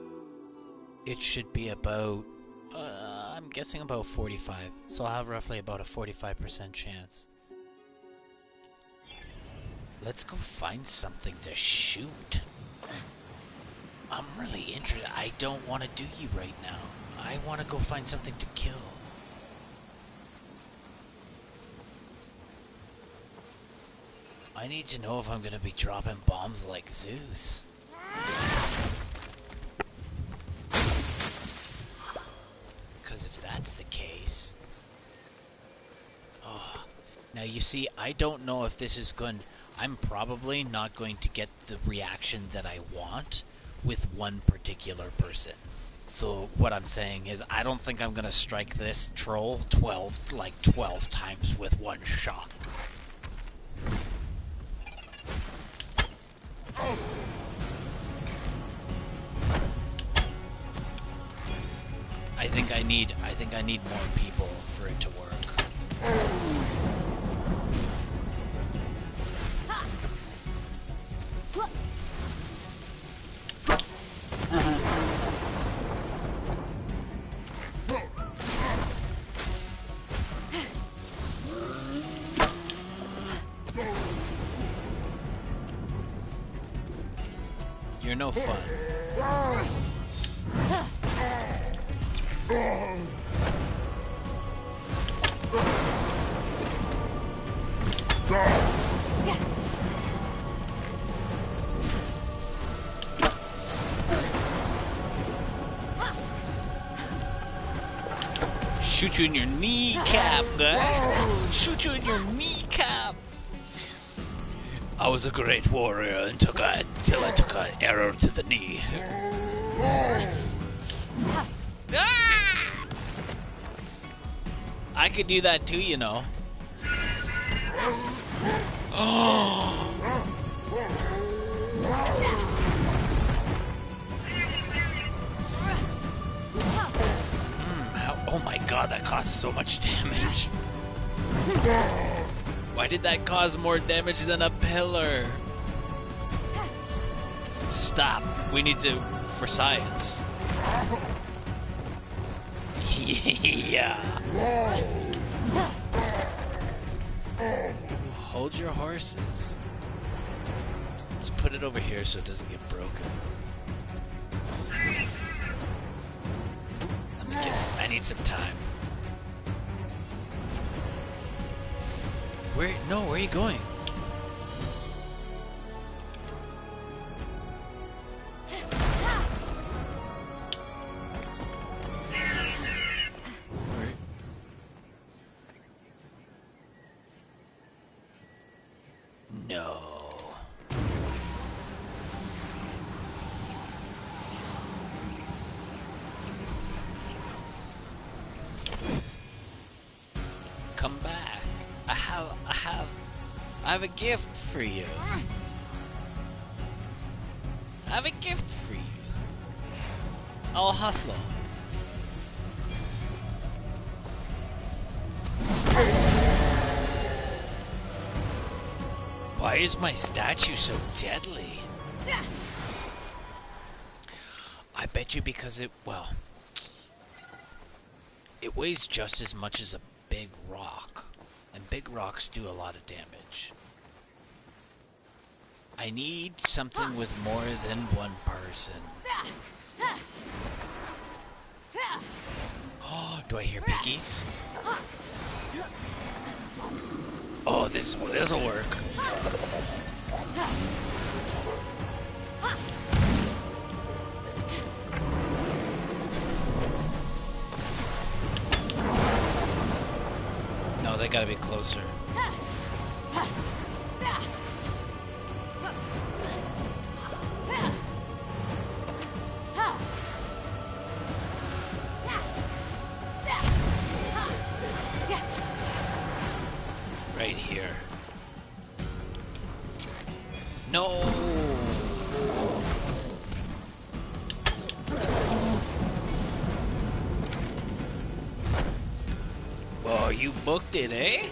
it should be about, I'm guessing about 45. So I'll have roughly about a 45% chance. Let's go find something to shoot. I'm really interested. I don't want to do you right now. I want to go find something to kill. I need to know if I'm going to be dropping bombs like Zeus. Because if that's the case... Oh. Now you see, I don't know if this is going... I'm probably not going to get the reaction that I want with one particular person. So what I'm saying is, I don't think I'm going to strike this troll 12 times with one shot. I think I need more people for it to work. You're no fun. Shoot you in your kneecap, guy. Shoot you in your kneecap. I was a great warrior until I took an arrow to the knee. Ah! I could do that too, you know. Oh. Oh my god, that caused so much damage. Why did that cause more damage than a pillar? Stop. We need to... for science. Yeah. Hold your horses. Let's put it over here so it doesn't get broken. I need some time. Where? No, where are you going? No. Come back. I have a gift for you. I have a gift for you. I'll hustle. Why is my statue so deadly? I bet you because it weighs just as much as a big rock. And big rocks do a lot of damage. I need something with more than one person. Oh, do I hear piggies? Oh, this'll work. No, they gotta be closer. No! Oh, you booked it, eh?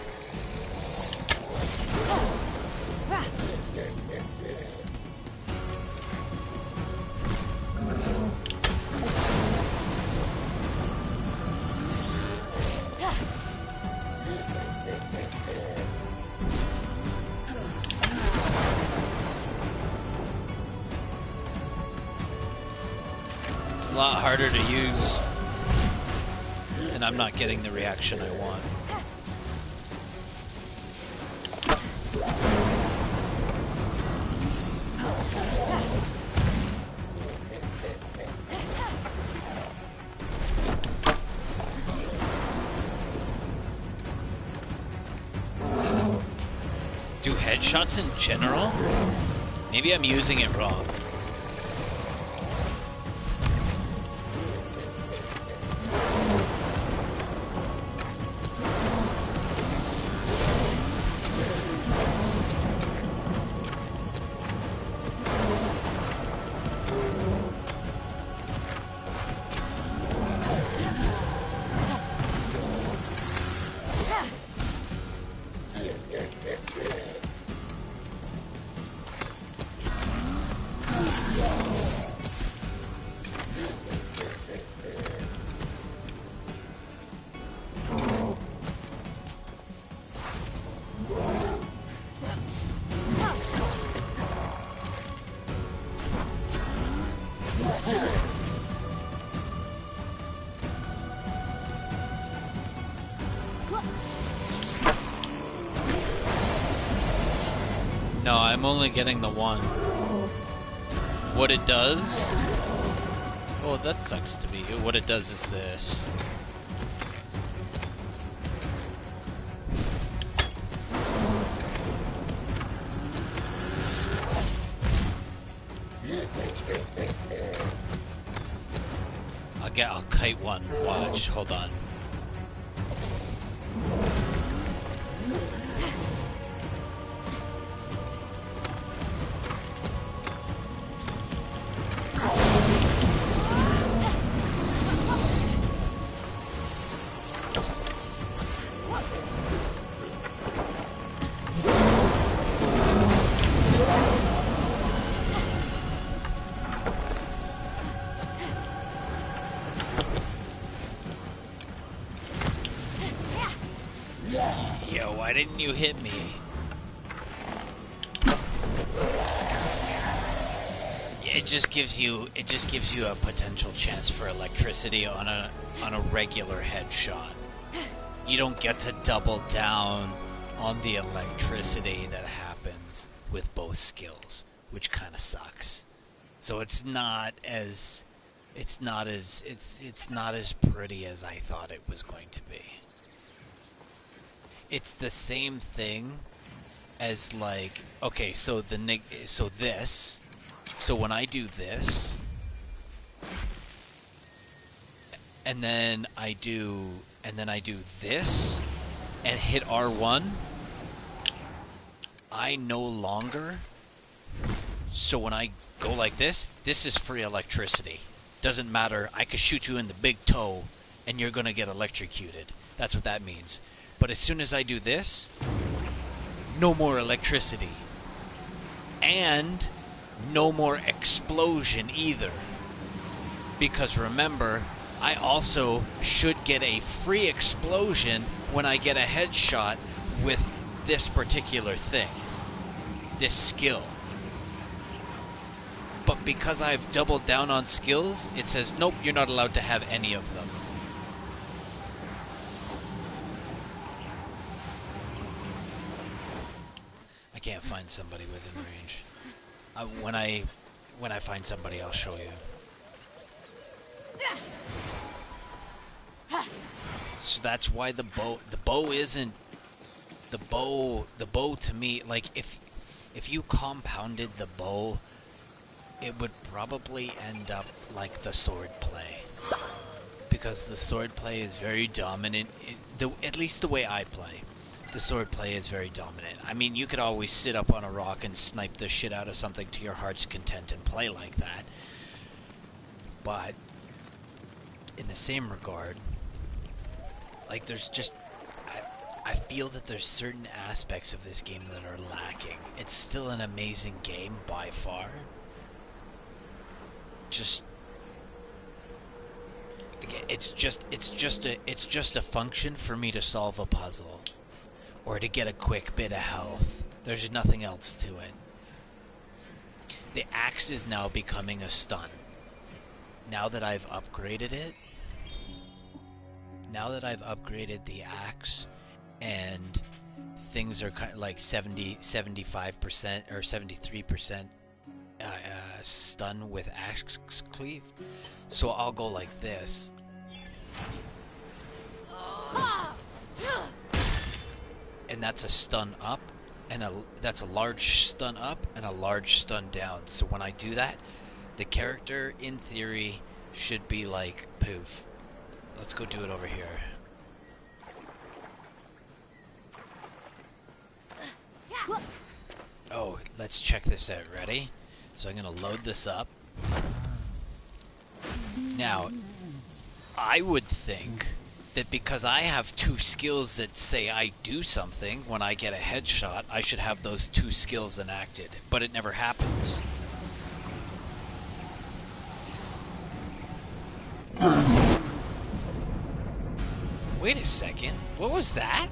It's a lot harder to use, and I'm not getting the reaction I want. Do headshots in general? Maybe I'm using it wrong. No, I'm only getting the one. What it does... Oh, that sucks to be. What it does is this. I'll kite one. Watch. Hold on. Yo, why didn't you hit me? Yeah, it just gives you a potential chance for electricity on a regular headshot. You don't get to double down on the electricity that happens with both skills, which kind of sucks. So it's not as pretty as I thought it was going to be. It's the same thing as like, okay, so when I do this, and then I do this and hit R1, I no longer, so when I go like this is free electricity. Doesn't matter, I could shoot you in the big toe and you're gonna get electrocuted. That's what that means. But as soon as I do this, no more electricity. And no more explosion either. Because remember, I also should get a free explosion when I get a headshot with this particular thing. This skill. But because I've doubled down on skills, it says, nope, you're not allowed to have any of them. I can't find somebody within range. When I find somebody, I'll show you. So that's why the bow isn't the bow to me, like if you compounded the bow, it would probably end up like the sword play, because the sword play is very dominant, at least the way I play. The swordplay is very dominant. I mean, you could always sit up on a rock and snipe the shit out of something to your heart's content and play like that. But in the same regard, like, there's just... I feel that there's certain aspects of this game that are lacking. It's still an amazing game by far. Just... It's just a function for me to solve a puzzle. Or to get a quick bit of health. There's nothing else to it. The axe is now becoming a stun. Now that I've upgraded it, now that I've upgraded the axe, and things are kind of like 75% or 73% stun with axe cleave, so I'll go like this. And that's a stun up, and that's a large stun up and a large stun down. So when I do that, the character, in theory, should be like poof. Let's go do it over here. Oh, let's check this out. Ready? So I'm gonna load this up. Now, I would think that because I have two skills that say I do something when I get a headshot, I should have those two skills enacted, but it never happens. Wait a second, what was that?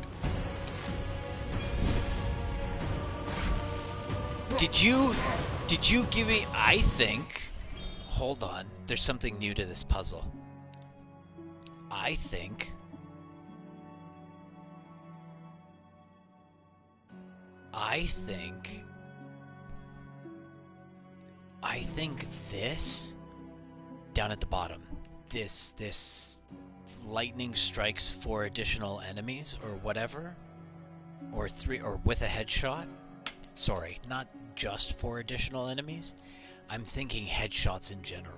Did you give me, I think, hold on, there's something new to this puzzle. I think this down at the bottom, this lightning strikes 4 additional enemies or whatever, or 3, or with a headshot. Sorry, not just 4 additional enemies. I'm thinking headshots in general.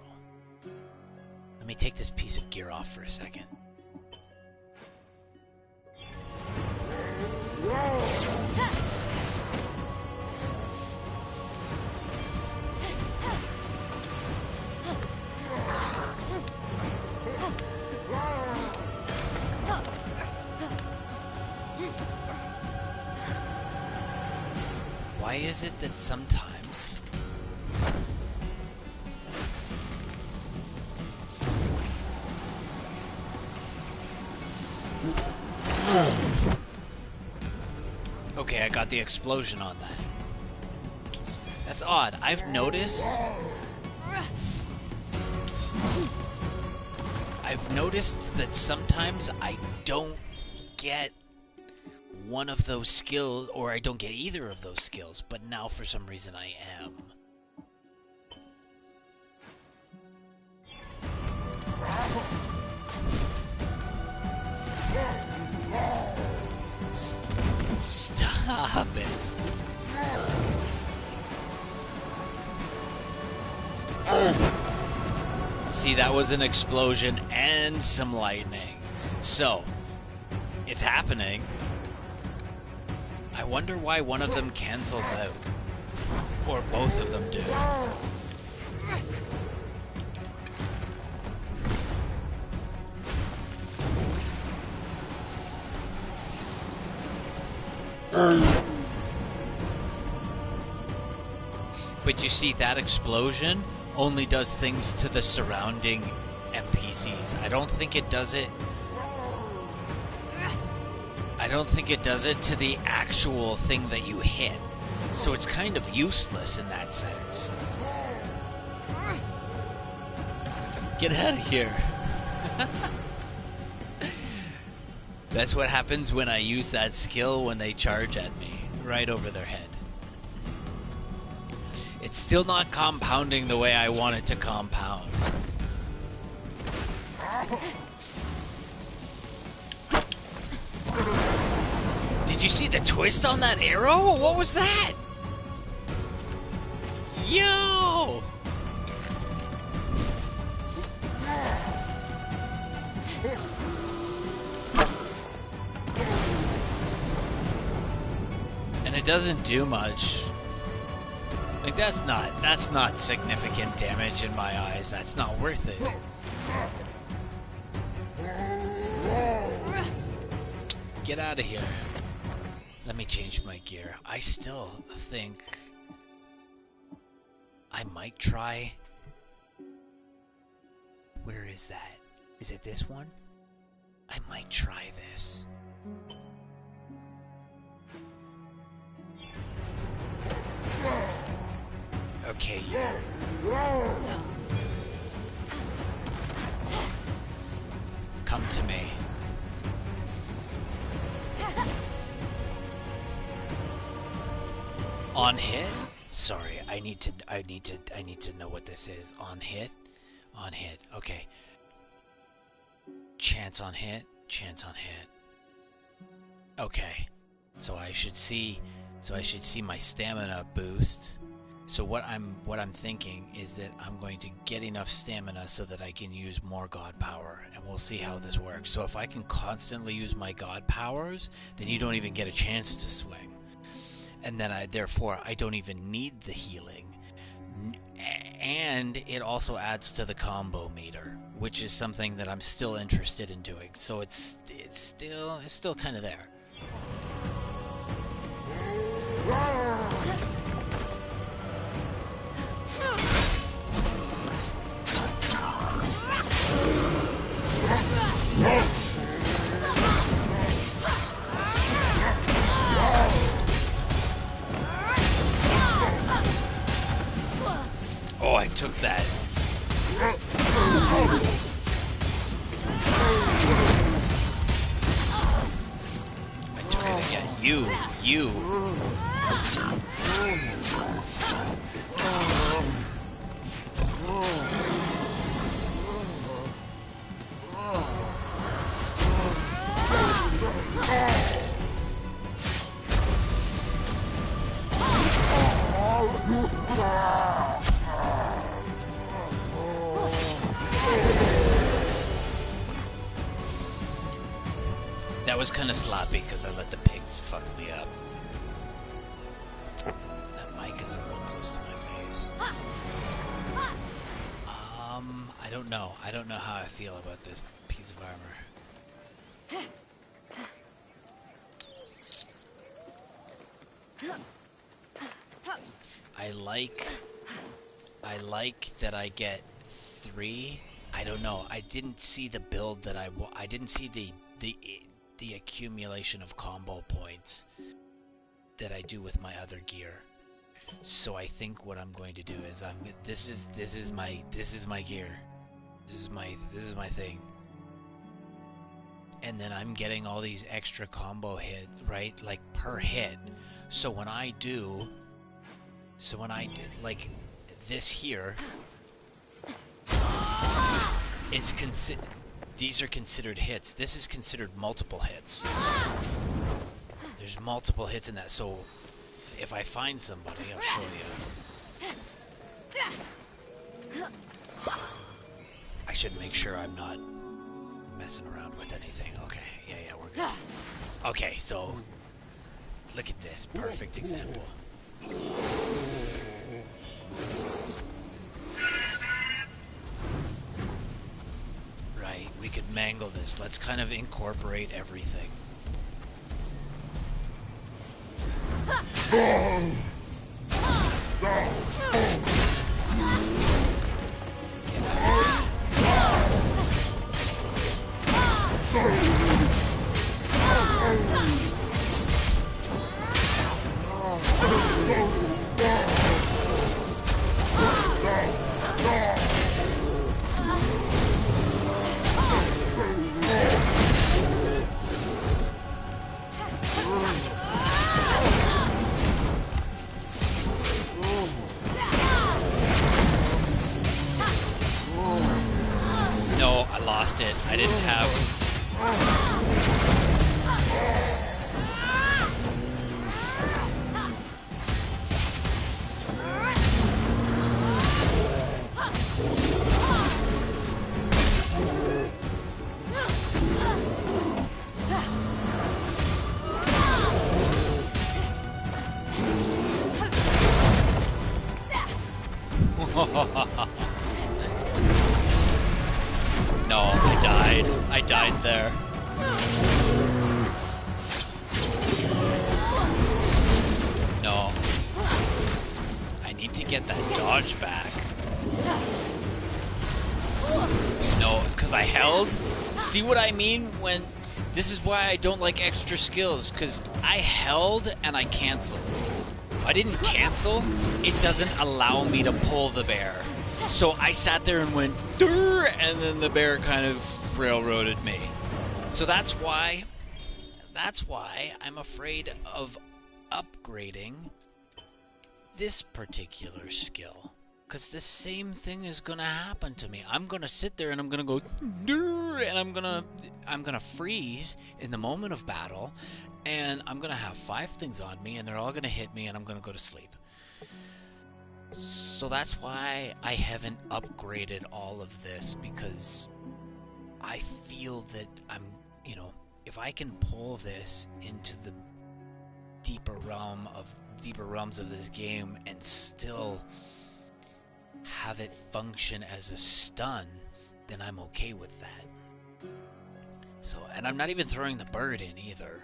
Let me take this piece of gear off for a second. Why is it that sometimes okay, I got the explosion on that. That's odd. I've noticed that sometimes I don't get one of those skills, or I don't get either of those skills, but now for some reason I am. Stop it. See, that was an explosion and some lightning. So, it's happening. I wonder why one of them cancels out. Or both of them do. But you see, that explosion only does things to the surrounding NPCs. I don't think it does it to the actual thing that you hit. So it's kind of useless in that sense. Get out of here. That's what happens when I use that skill when they charge at me. Right over their head. It's still not compounding the way I want it to compound. Did you see the twist on that arrow? What was that? Yo! doesn't do much. Like, that's not significant damage in my eyes. That's not worth it. Get out of here. Let me change my gear. I still think I might try. Where is that? Is it this one? I might try this. Okay, come to me. On hit? Sorry, I need to know what this is. On hit? On hit. Okay. Chance on hit, chance on hit. Okay. So I should see my stamina boost. So what I'm thinking is that I'm going to get enough stamina so that I can use more god power, and we'll see how this works. So if I can constantly use my god powers, then you don't even get a chance to swing. And then therefore I don't even need the healing. And it also adds to the combo meter, which is something that I'm still interested in doing. So it's still kind of there. Oh, I took that. I took it again. You. That was kind of sloppy because I let the pigs fuck me up. That mic is a little close to my face. I don't know. I don't know how I feel about this piece of armor. I like that I get 3. I don't know. I didn't see the build that I didn't see the accumulation of combo points that I do with my other gear. So I think what I'm going to do is this is my gear. This is my thing. And then I'm getting all these extra combo hits, right? Like per hit. So when I do like this here is these are considered hits. This is considered multiple hits. There's multiple hits in that. So if I find somebody, I'll show you. I should make sure I'm not messing around with anything. Okay, yeah, we're good. Okay, so look at this. Perfect example. Right, we could mangle this. Let's kind of incorporate everything. No, I lost it. I didn't have... No, I died. I died there. No. I need to get that dodge back. No, because I held. See what I mean when... This is why I don't like extra skills, because I held and I canceled. If I didn't cancel, it doesn't allow me to pull the bear. So I sat there and went, "Durr," and then the bear kind of railroaded me. So that's why I'm afraid of upgrading this particular skill. Because the same thing is gonna happen to me. I'm gonna sit there and I'm gonna go, "Durr," and I'm gonna freeze in the moment of battle, and I'm gonna have 5 things on me, and they're all gonna hit me, and I'm gonna go to sleep. So that's why I haven't upgraded all of this, because I feel that I'm, if I can pull this into the deeper realms of this game and still have it function as a stun, then I'm okay with that. So, and I'm not even throwing the bird in either.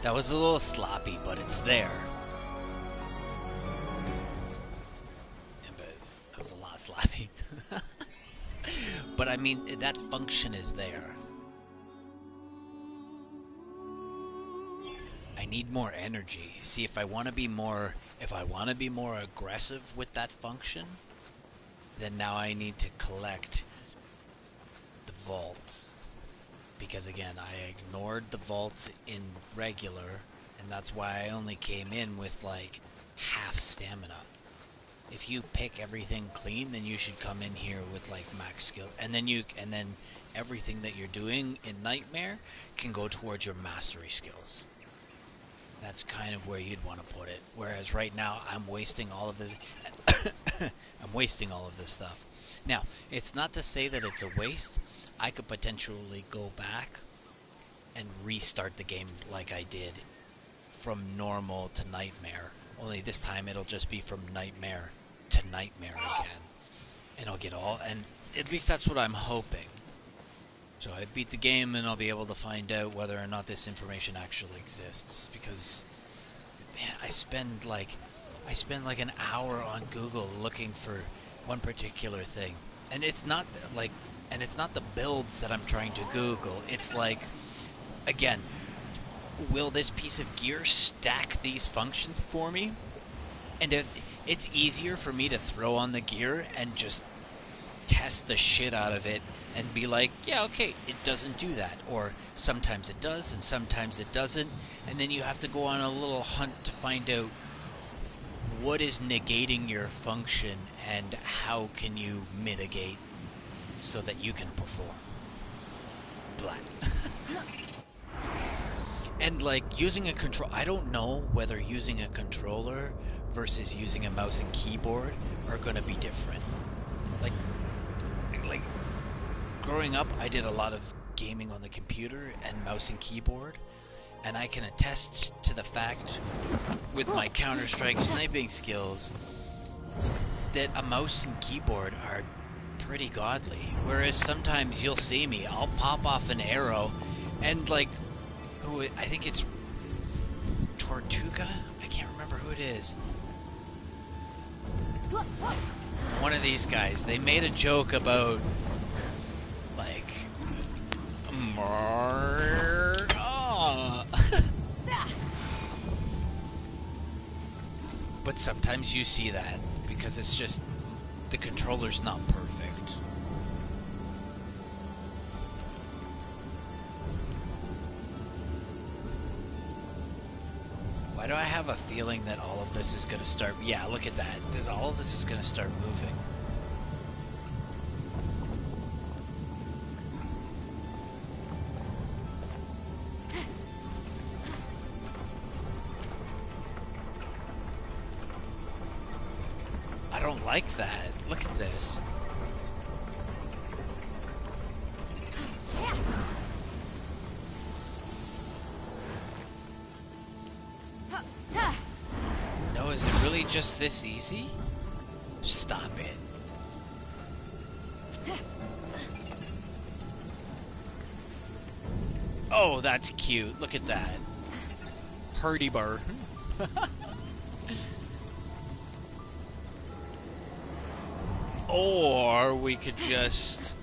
That was a little sloppy, but it's there. Yeah, but that was a lot sloppy. But I mean, that function is there. I need more energy. See, if I want to be more aggressive with that function, then now I need to collect the vaults. Because again, I ignored the vaults in regular, and that's why I only came in with like half stamina. If you pick everything clean, then you should come in here with like max skill, and then everything that you're doing in Nightmare can go towards your mastery skills. That's kind of where you'd want to put it. Whereas right now, I'm wasting all of this. I'm wasting all of this stuff. Now, it's not to say that it's a waste. I could potentially go back and restart the game like I did from normal to Nightmare. Only this time it'll just be from Nightmare to Nightmare again. And I'll get all... And at least that's what I'm hoping. So I beat the game and I'll be able to find out whether or not this information actually exists. Because, man, I spend like an hour on Google looking for one particular thing. And it's not like... And it's not the builds that I'm trying to Google. It's like, again, will this piece of gear stack these functions for me? And it's easier for me to throw on the gear and just test the shit out of it and be like, yeah, okay, it doesn't do that. Or sometimes it does and sometimes it doesn't. And then you have to go on a little hunt to find out what is negating your function and how can you mitigate so that you can perform. Blah. And like using a control, I don't know whether using a controller versus using a mouse and keyboard are going to be different. Like growing up, I did a lot of gaming on the computer and mouse and keyboard, and I can attest to the fact with my Counter-Strike sniping skills that a mouse and keyboard are pretty godly. Whereas sometimes you'll see me, I'll pop off an arrow and like, I think it's Tortuga? I can't remember who it is. One of these guys, they made a joke about like but sometimes you see that because it's just the controller's not perfect. Why do I have a feeling that all of this is going to start... Yeah, look at that. All of this is going to start moving. don't like that. Look at this. No, is it really just this easy? Stop it. Oh, that's cute. Look at that. Purdy bar. Or we could just...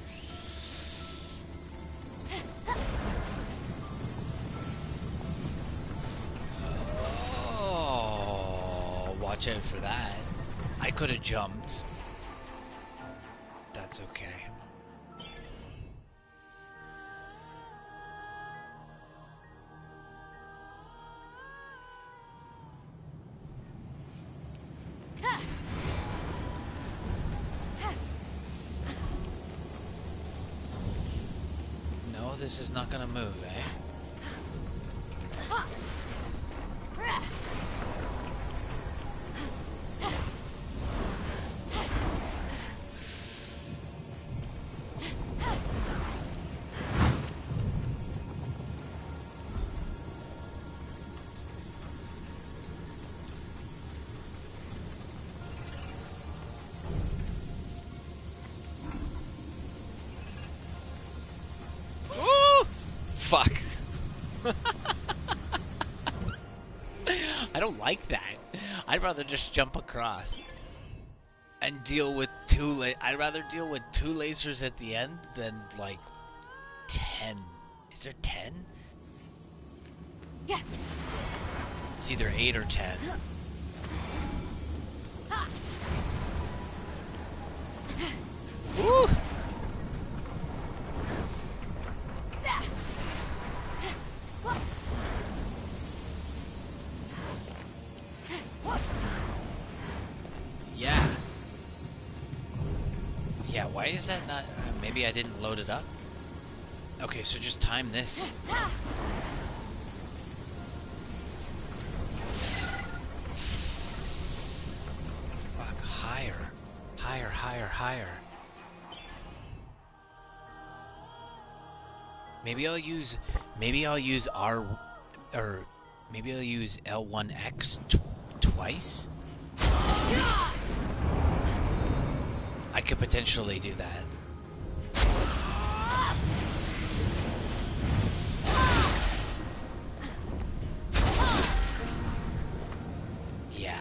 Oh, watch out for that. I could have jumped. That's okay. No, this is not gonna move, eh? Fuck. I don't like that. I'd rather just jump across and deal with I'd rather deal with 2 lasers at the end than like 10. Is there 10? Yeah. It's either 8 or 10. Woo! Yeah. Yeah, why is that not... maybe I didn't load it up? Okay, so just time this. Fuck, higher. Higher, higher, higher. Maybe I'll use R... or... maybe I'll use L1X twice? I could potentially do that. Yeah.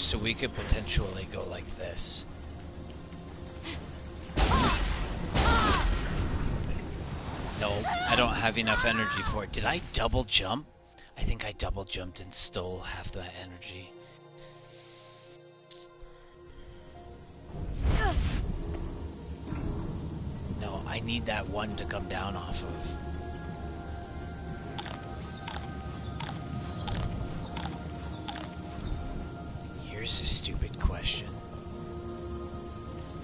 So we could potentially go like this. No, I don't have enough energy for it. Did I double jump? I think I double jumped and stole half that energy. No, I need that one to come down off of. Here's a stupid question.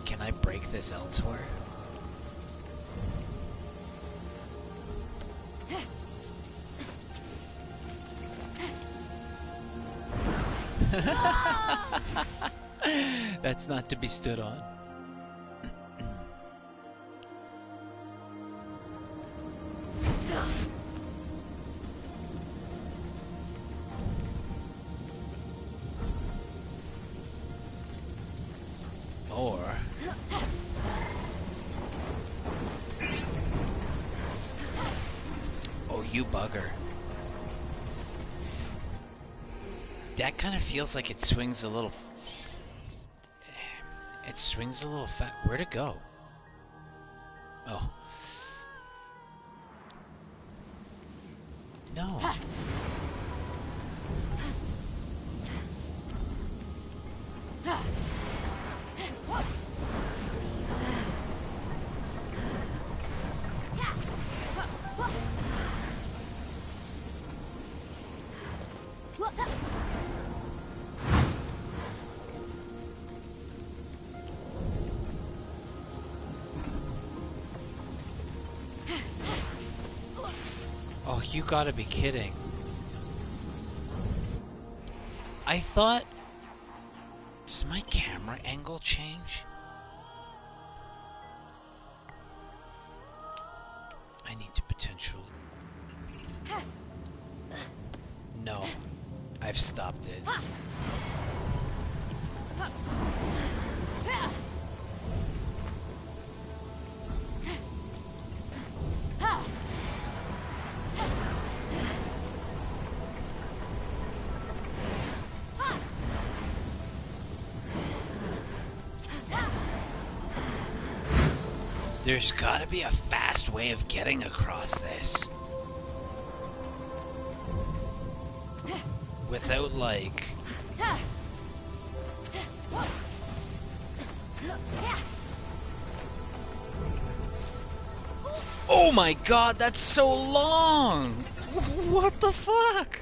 Can I break this elsewhere? That's not to be stood on. Or... oh, you bugger. That kind of feels like it swings a little... it swings a little fat. Where'd it go? Oh. No. Oh, you gotta be kidding. I thought... Does my camera angle change? I need to potentially... No. I've stopped it. There's gotta be a fast way of getting across this. Without, like... Oh my god, that's so long! What the fuck?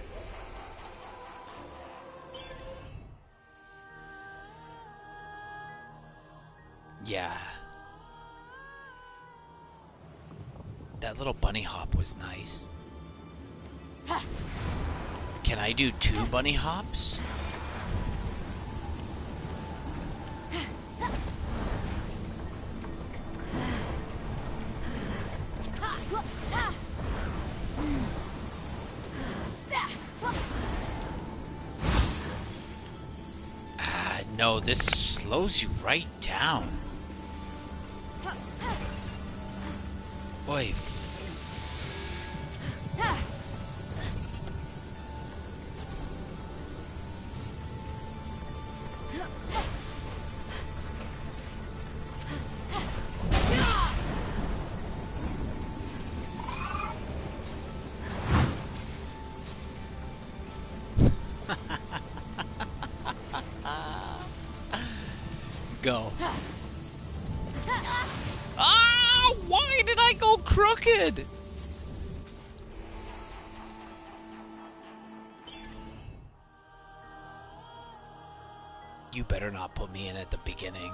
Yeah. That little bunny hop was nice. Can I do 2 bunny hops? No, this slows you right down. Oi. Go. Ah! Why did I go crooked? You better not put me in at the beginning.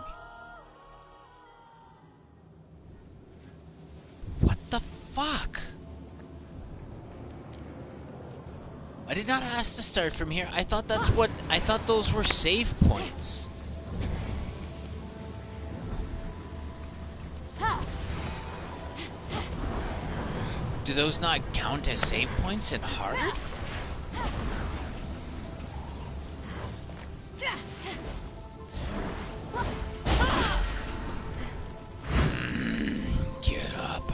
What the fuck? I did not ask to start from here. I thought that's what... I thought those were save points. Do those not count as save points in hard? Get up.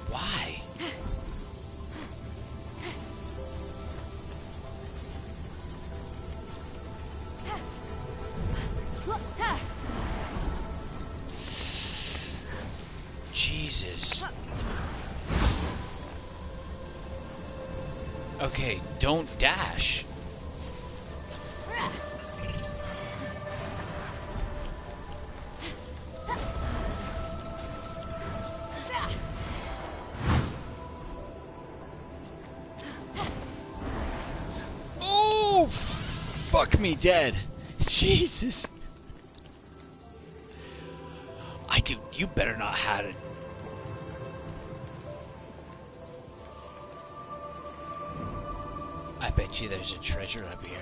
Why? Jesus. Okay, don't dash. Oh, fuck me dead. Jesus. You better not have it. I bet you there's a treasure up here.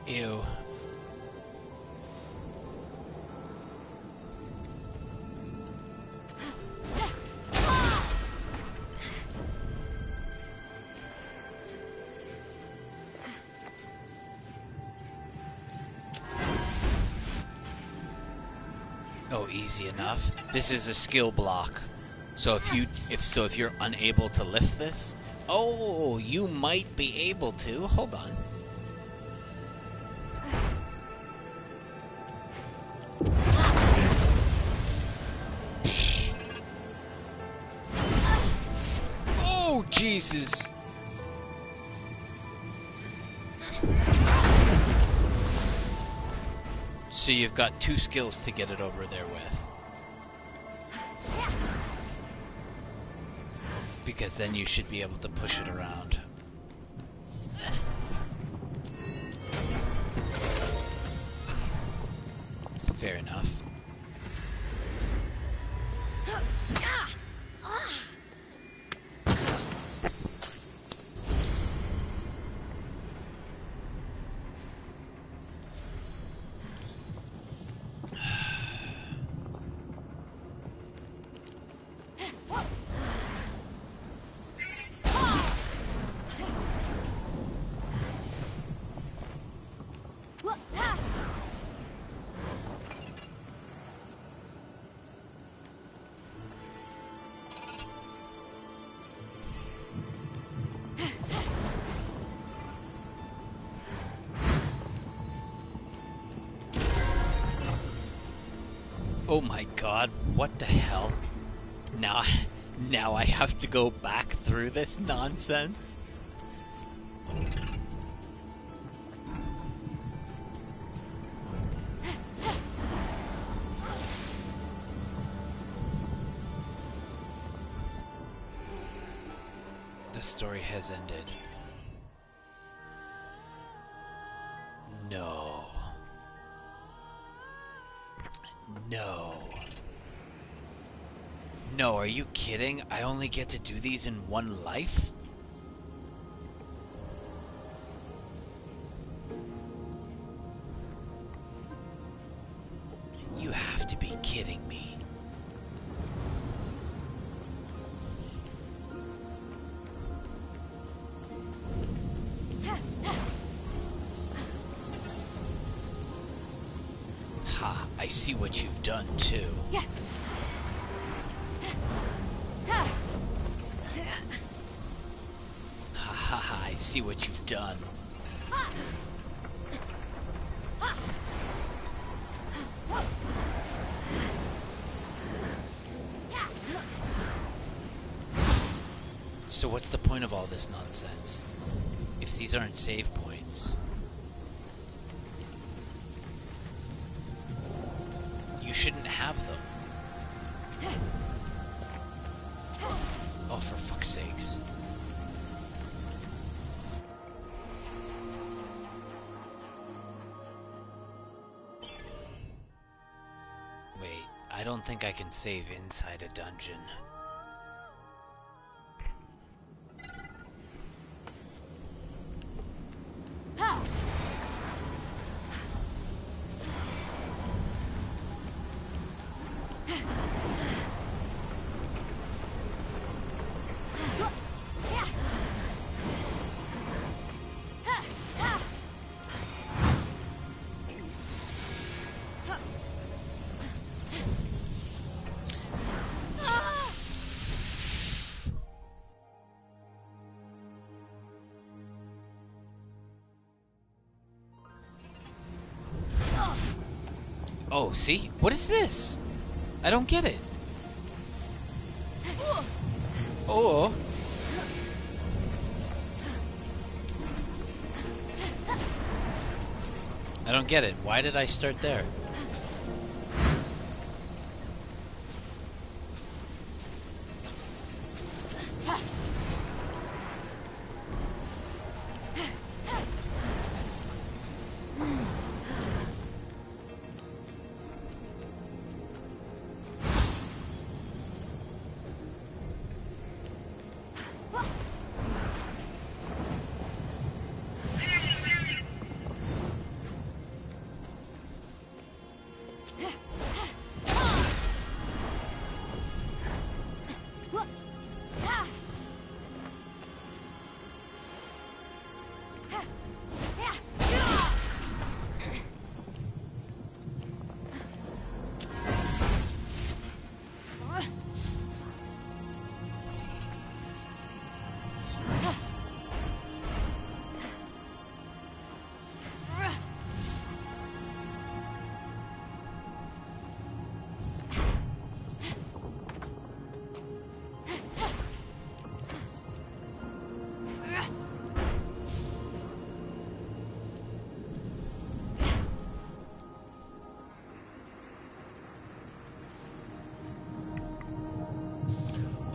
Ew. Oh, easy enough. This is a skill block. So if you're unable to lift this, oh, you might be able to. Hold on. Oh, Jesus. So you've got 2 skills to get it over there with. Because then you should be able to push it around. It's fair enough. Oh my god, what the hell? Now I have to go back through this nonsense? The story has ended. No. No. No, are you kidding? I only get to do these in one life? You have to be kidding me. Ha, I see what you've done too. Ha ha ha, I see what you've done. So what's the point of all this nonsense? If these aren't save points. You shouldn't have them. Oh, for fuck's sakes. Wait, I don't think I can save inside a dungeon. Oh, see? What is this? I don't get it. Oh. I don't get it. Why did I start there?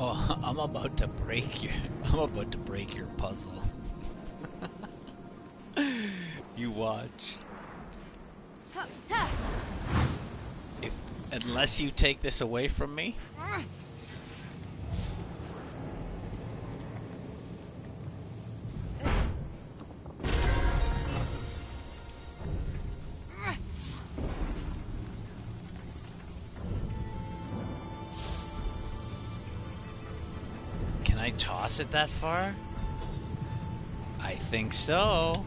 Oh, I'm about to break your puzzle. You watch. Unless you take this away from me. Can I toss it that far? I think so.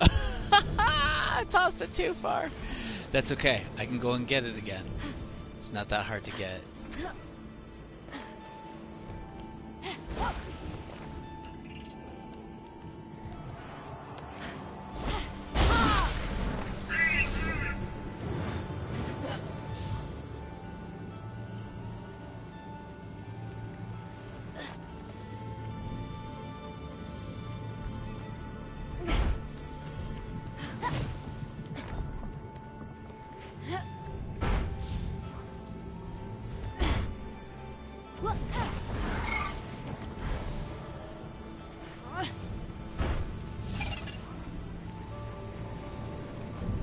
I tossed it too far. That's okay. I can go and get it again. It's not that hard to get.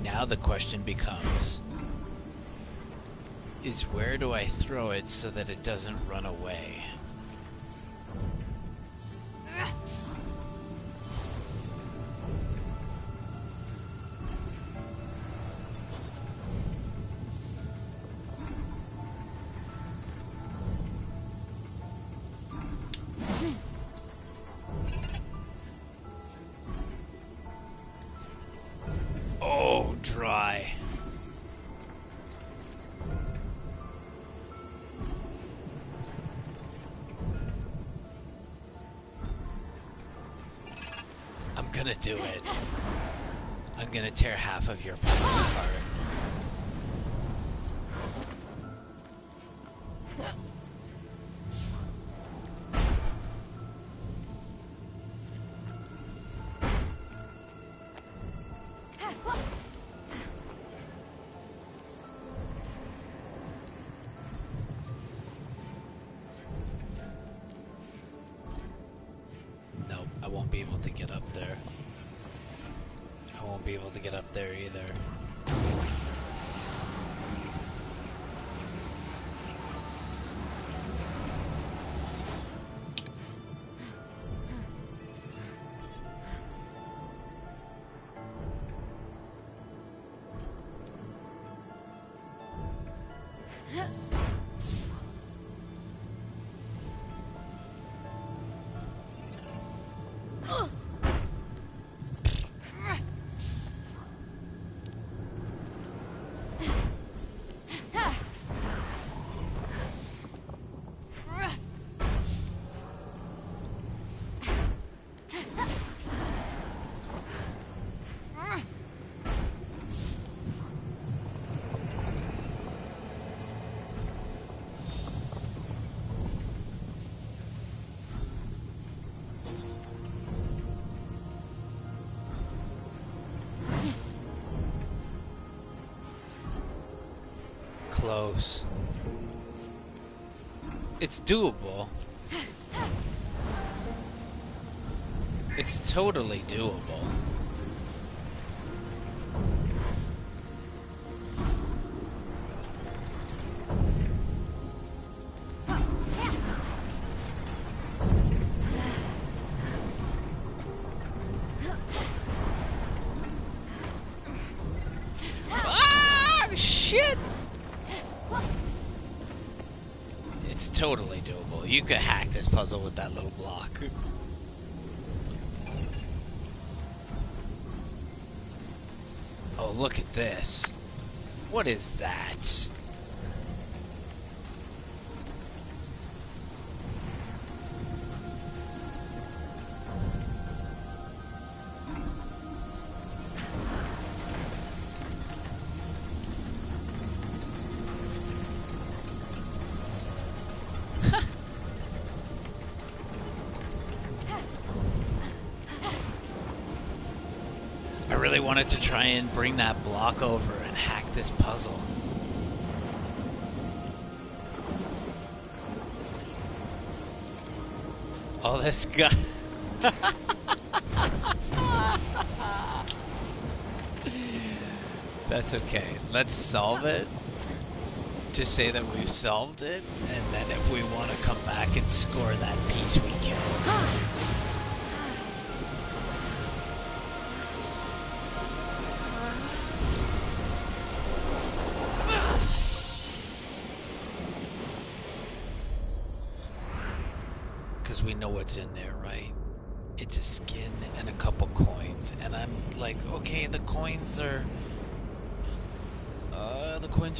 Now the question becomes, is where do I throw it so that it doesn't run away? Oh, dry. I'm gonna do it. I'm gonna tear half of your puzzle apart. Nope, I won't be able to get up there. I won't be able to get up there either. Close. It's doable. It's totally doable. Ah, shit! It's totally doable. You could hack this puzzle with that little block. Oh, look at this. What is that? I really wanted to try and bring that block over and hack this puzzle. Oh, this guy. That's okay. Let's solve it to say that we've solved it, and then if we want to come back and score that piece, we can. Because we know what's in there, right? It's a skin and a couple coins, and I'm like, okay, the coins are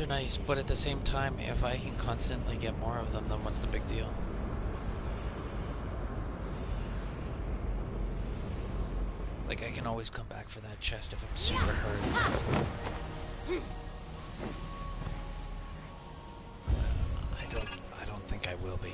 nice, but at the same time, if I can constantly get more of them, then what's the big deal? Like, I can always come back for that chest if I'm super hurt. I don't think I will be.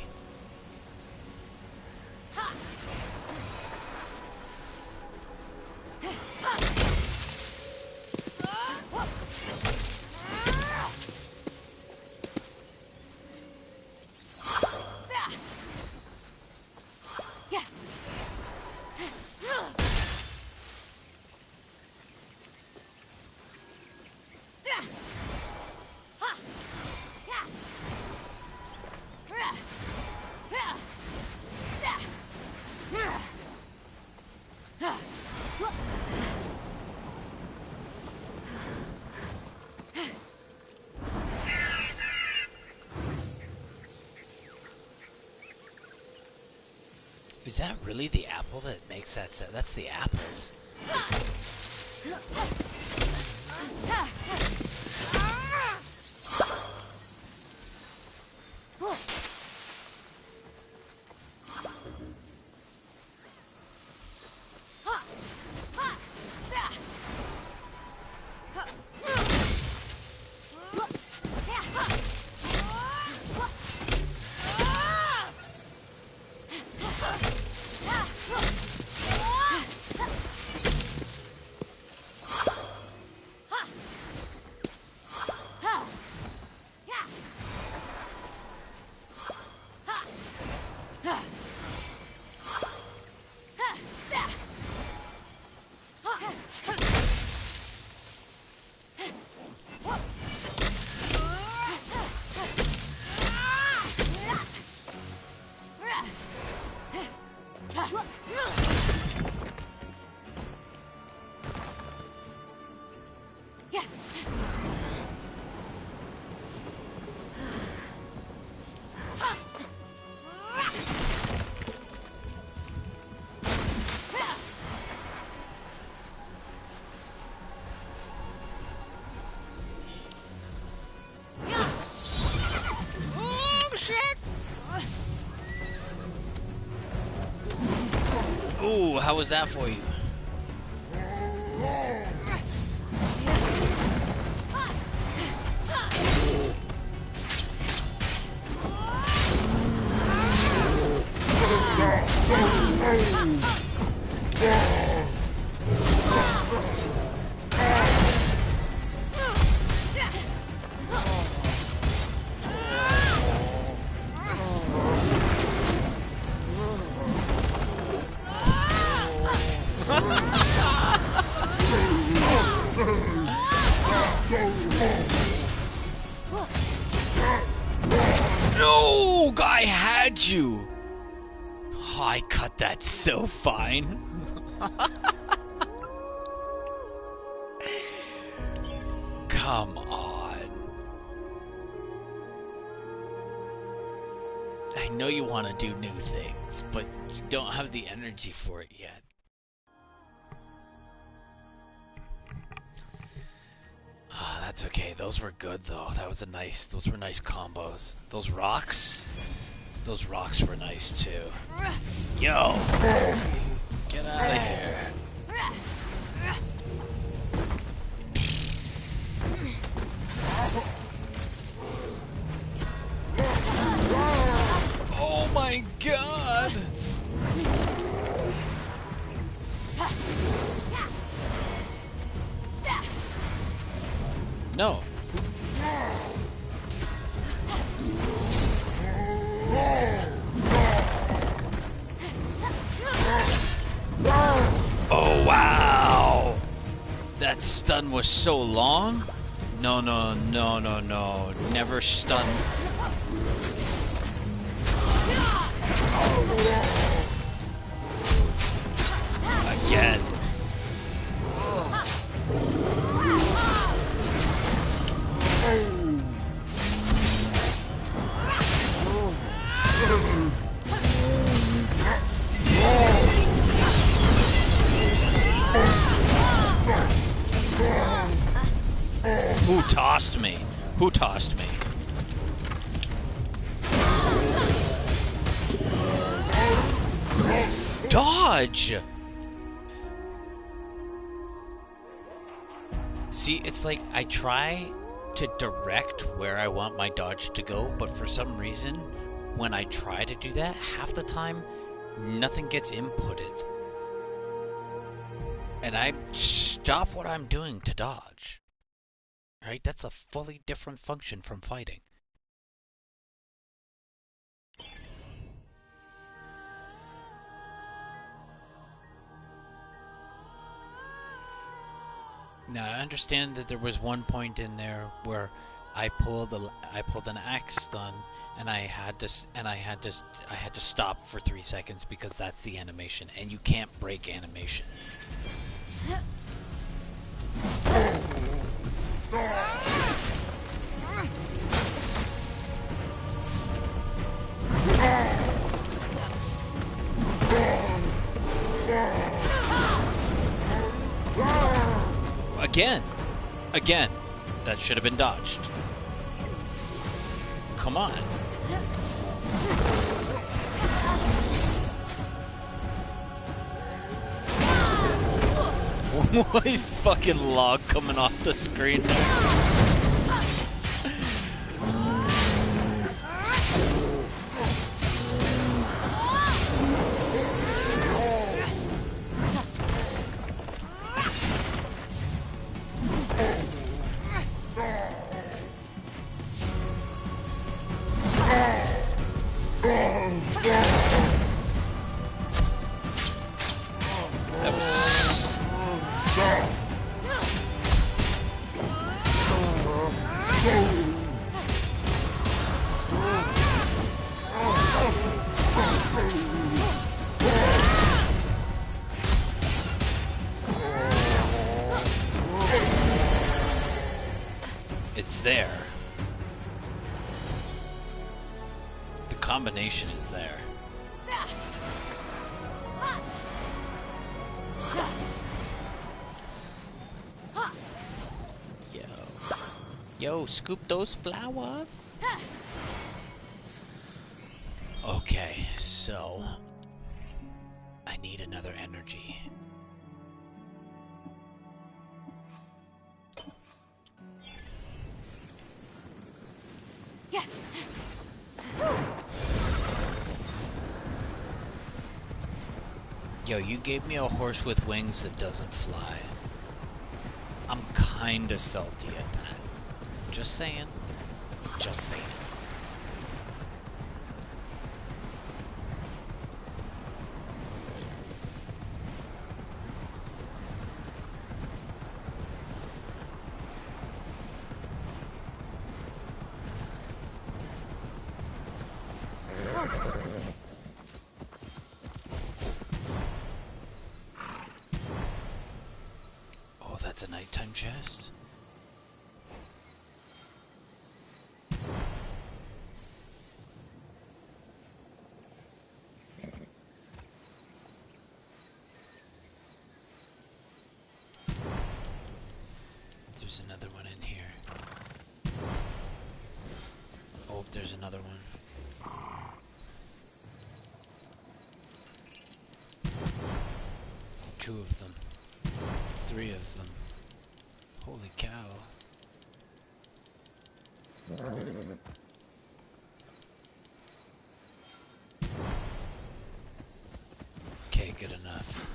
Is that really the apple that makes that sound? That's the apples. Ooh, how was that for you? No, I had you. Oh, I cut that so fine. Come on. I know you want to do new things, but you don't have the energy for it yet. Ah, that's okay. Those were good though. Those were nice combos. Those rocks were nice too. Yo! Get out of here. Oh my god! No. stun was so long? No, no, no, no, no. Never stun. Again. Who tossed me? Who tossed me? Dodge! See, it's like I try to direct where I want my dodge to go, but for some reason, when I try to do that, half the time, nothing gets inputted. And I stop what I'm doing to dodge. Right? That's a fully different function from fighting. Now I understand that there was one point in there where I pulled an axe stun and I had to stop for 3 seconds because that's the animation and you can't break animation. Again, that should have been dodged. Come on. What fucking log coming off the screen there? That was... It's there. The combination is there. Yo, scoop those flowers. Okay, so I need another energy. Yeah. Yo, you gave me a horse with wings that doesn't fly. I'm kinda salty at that. Just saying. Just saying. Oh, that's a nighttime chest? There's another one in here. Oh, there's another one. Two of them. Three of them. Holy cow. Okay, good enough.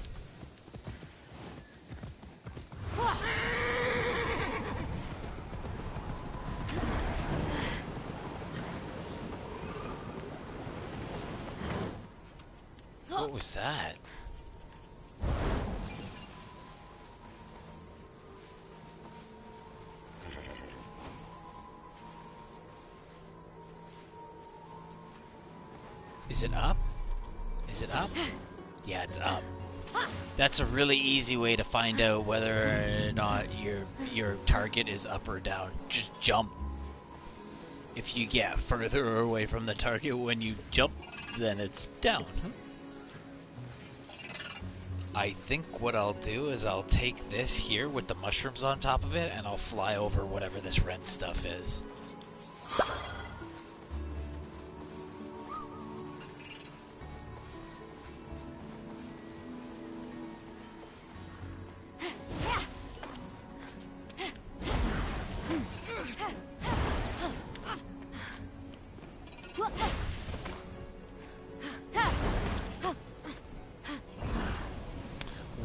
What was that? Is it up? Is it up? Yeah, it's up. That's a really easy way to find out whether or not your target is up or down. Just jump. If you get further away from the target when you jump, then it's down. I think what I'll do is I'll take this here with the mushrooms on top of it, and I'll fly over whatever this red stuff is.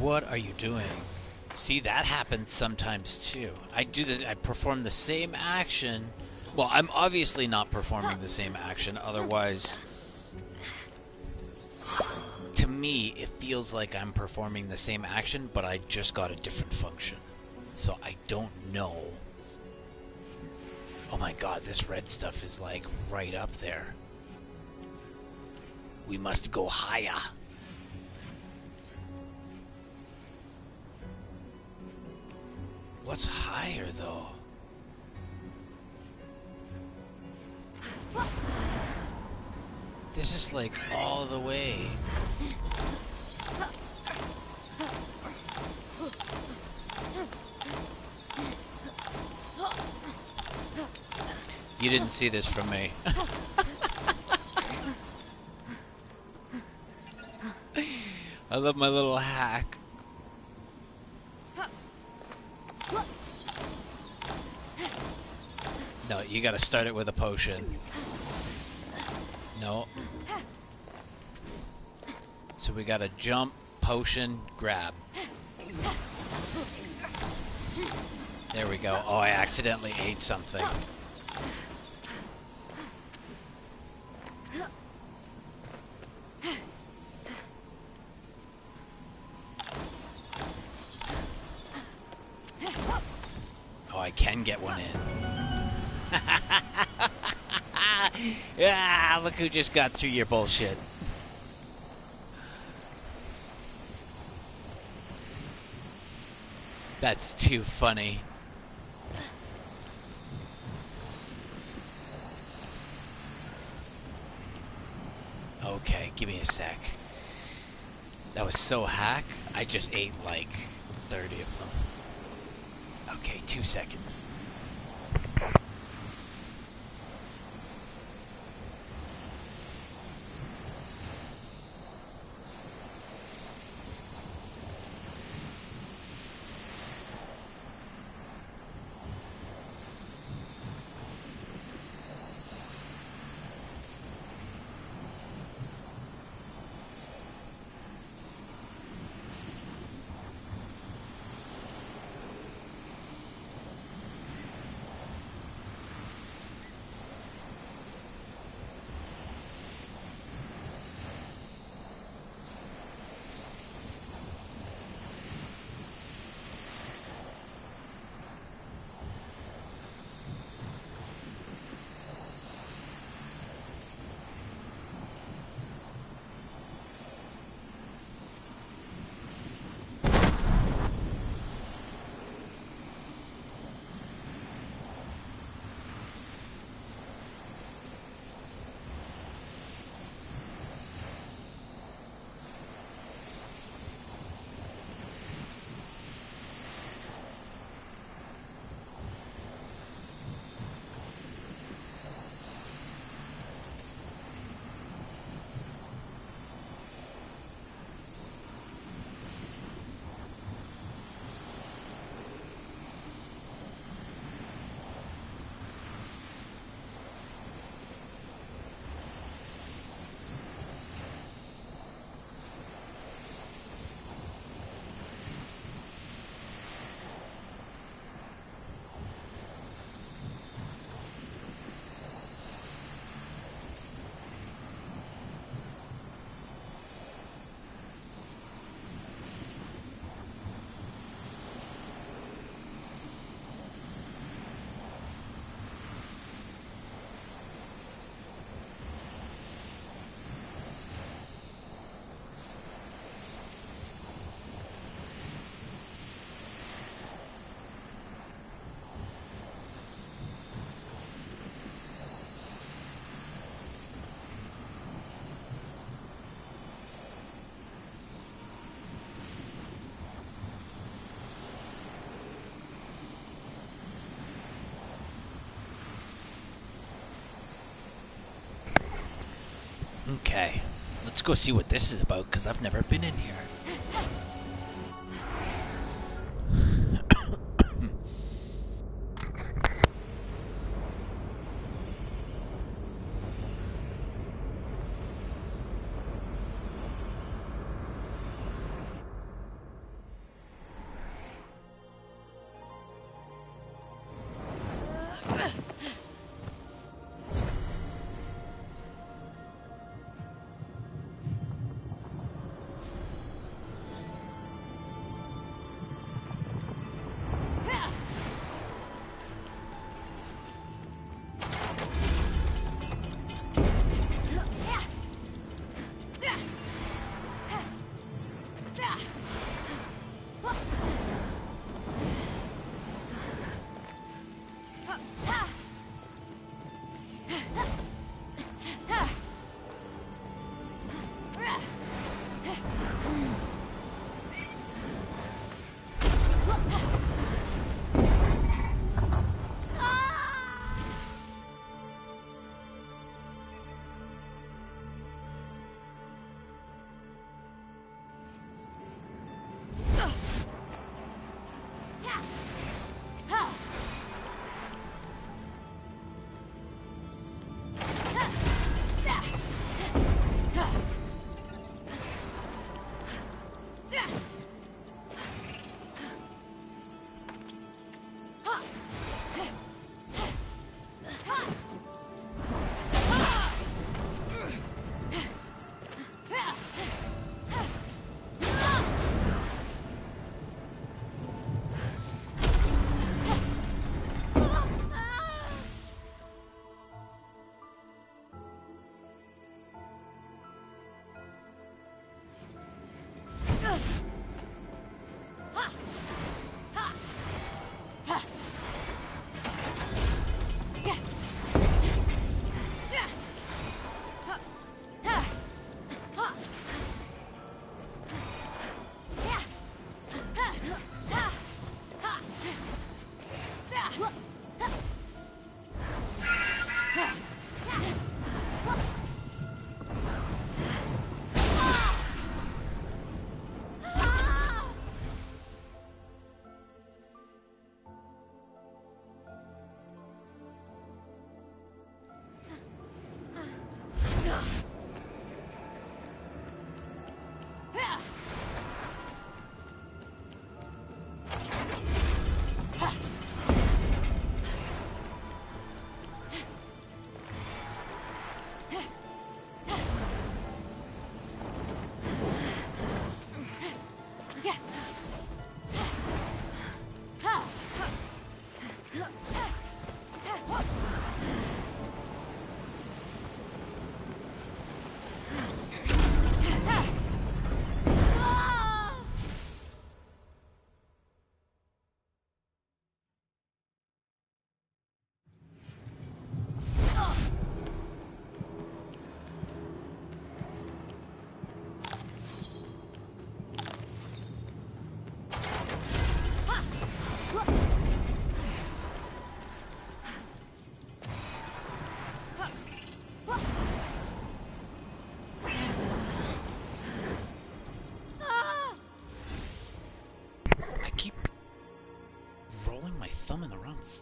What are you doing? See, that happens sometimes too. I perform the same action. Well, I'm obviously not performing the same action, otherwise to me it feels like I'm performing the same action, but I just got a different function. So I don't know. Oh my god, this red stuff is like right up there. We must go higher. What's higher, though? This is like all the way. You didn't see this from me. I love my little hack. No, you gotta start it with a potion. No. So we gotta jump, potion, grab. There we go. Oh, I accidentally ate something. Oh, I can get one in. Ah, look who just got through your bullshit. That's too funny. Okay, give me a sec. That was so hack, I just ate like 30 of them. Okay, 2 seconds. Okay, let's go see what this is about, because I've never been in here.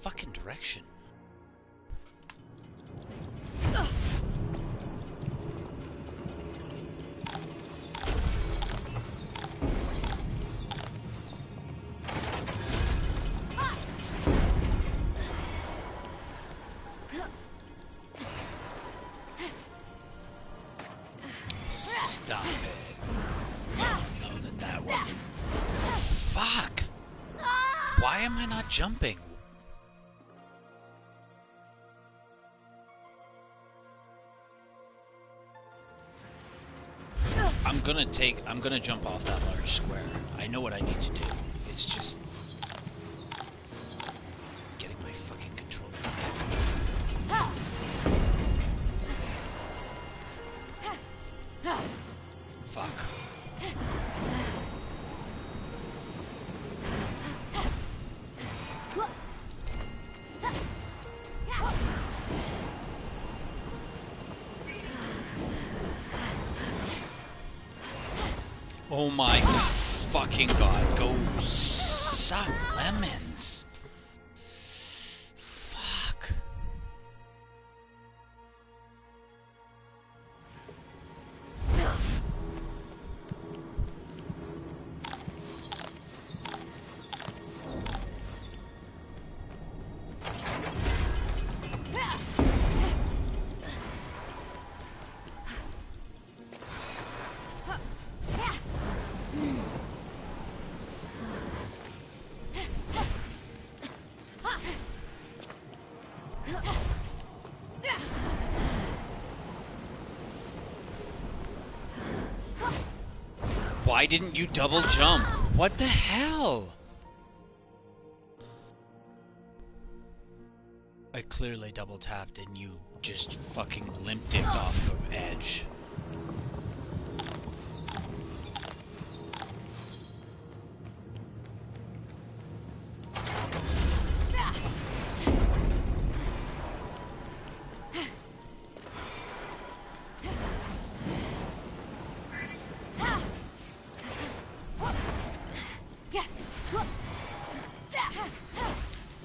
fucking direction. Stop it. No, that wasn't... Fuck! Why am I not jumping? I'm gonna jump off that large square. I know what I need to do. It's just... getting my fucking controller. Fuck. Oh my fucking god, go suck lemons. Fuck. Why didn't you double jump? What the hell? I clearly double tapped and you just fucking limp dipped off the edge.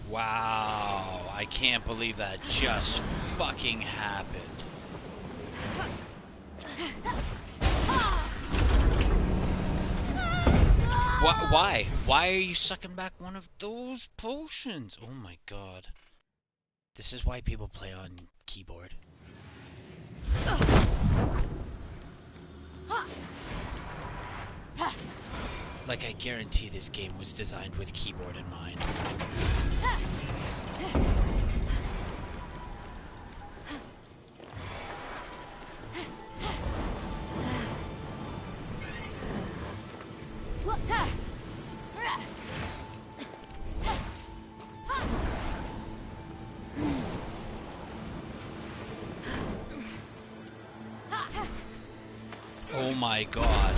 Wow, I can't believe that just fucking happened. Why? Why are you sucking back one of those potions? Oh my god. This is why people play on keyboard. Like, I guarantee this game was designed with keyboard in mind. Oh my god.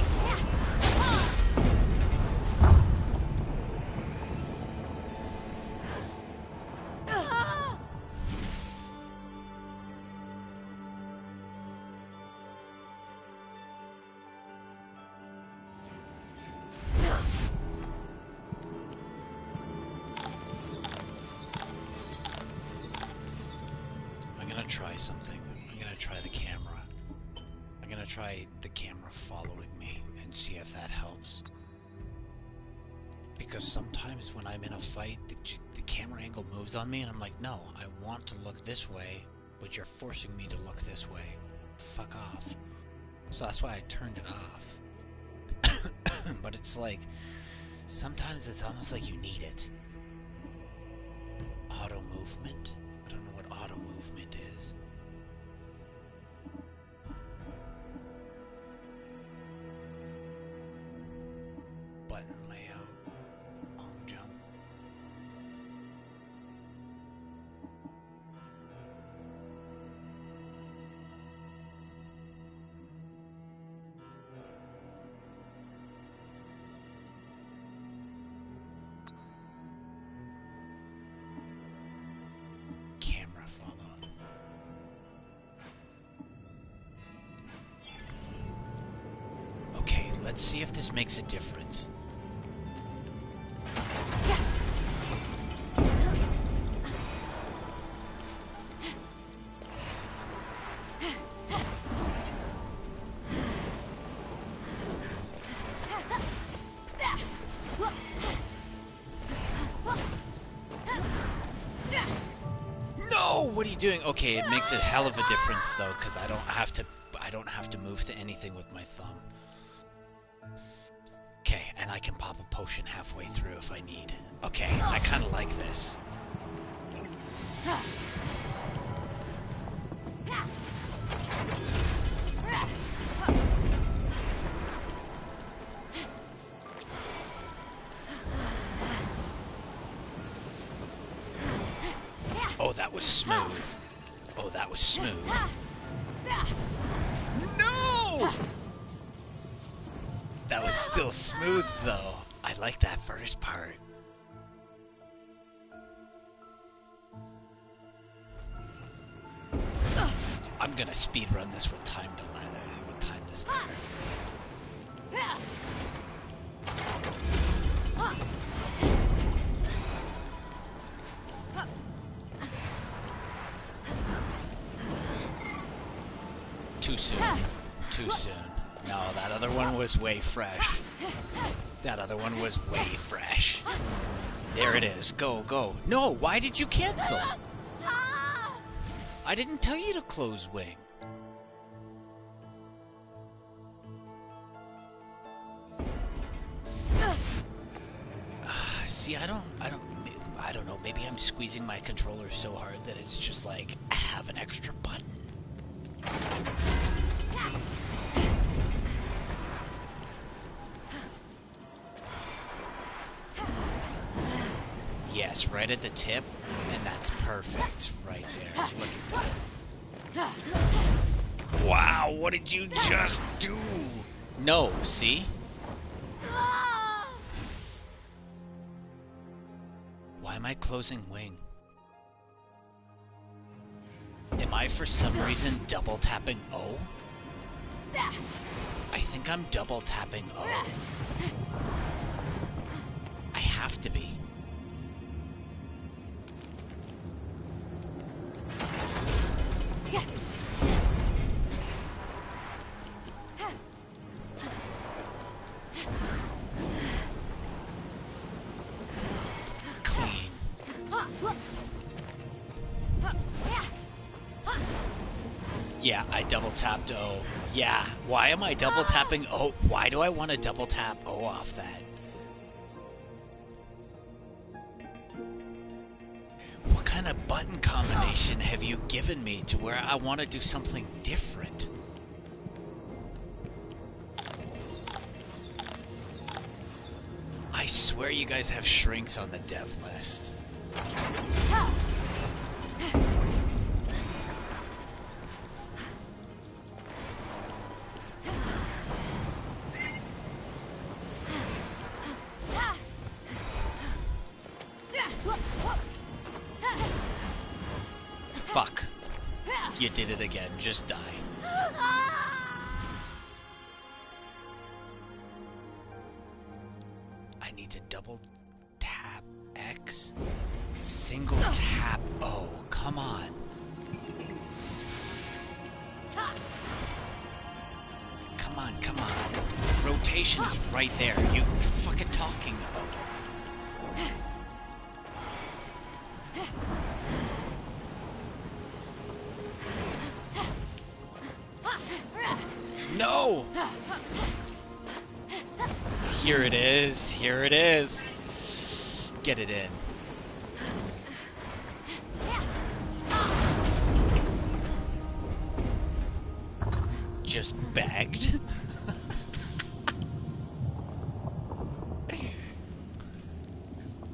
I'm gonna try something. I'm gonna try the camera. I'm gonna try the camera following me and see if that helps. Because sometimes when I'm in a fight, the camera angle moves on me and I'm like, no, I want to look this way, but you're forcing me to look this way. Fuck off. So that's why I turned it off. But it's like, sometimes it's almost like you need it. Auto movement? I don't know what auto movement is. Button layout. Long jump. Camera follow. Okay, let's see if this makes a difference. No, what are you doing? Okay, it makes a hell of a difference though, because I don't have to move to anything with my thumb. Okay, and I can pop a potion halfway through if I need. Okay, I kind of like this. Oh, that was smooth. Oh, that was smooth. No! That was still smooth, though. I like that first part. I'm gonna speedrun this with time to spare. Too soon. Too soon. No, that other one was way fresh. That other one was way fresh. There it is. Go, go. No, why did you cancel? I didn't tell you to close wing. See, I don't know. Maybe I'm squeezing my controller so hard that it's just like, I have an extra button. Yes, right at the tip, and that's perfect right there. Look at that. Wow, what did you just do? No, see? Why am I closing wing? Am I for some reason double tapping O? I think I'm double tapping O. I have to be. Yeah, I double tapped O. Yeah, why am I double tapping O? Why do I want to double tap O off that? What kind of button combination have you given me to where I want to do something different? I swear you guys have shrinks on the dev list. Fuck. You did it again. Just die. I need to double tap X. Single tap O. Come on. Come on, come on. Rotation is right there. You fucking talking about it. No! Here it is. Here it is. Get it in. Just bagged.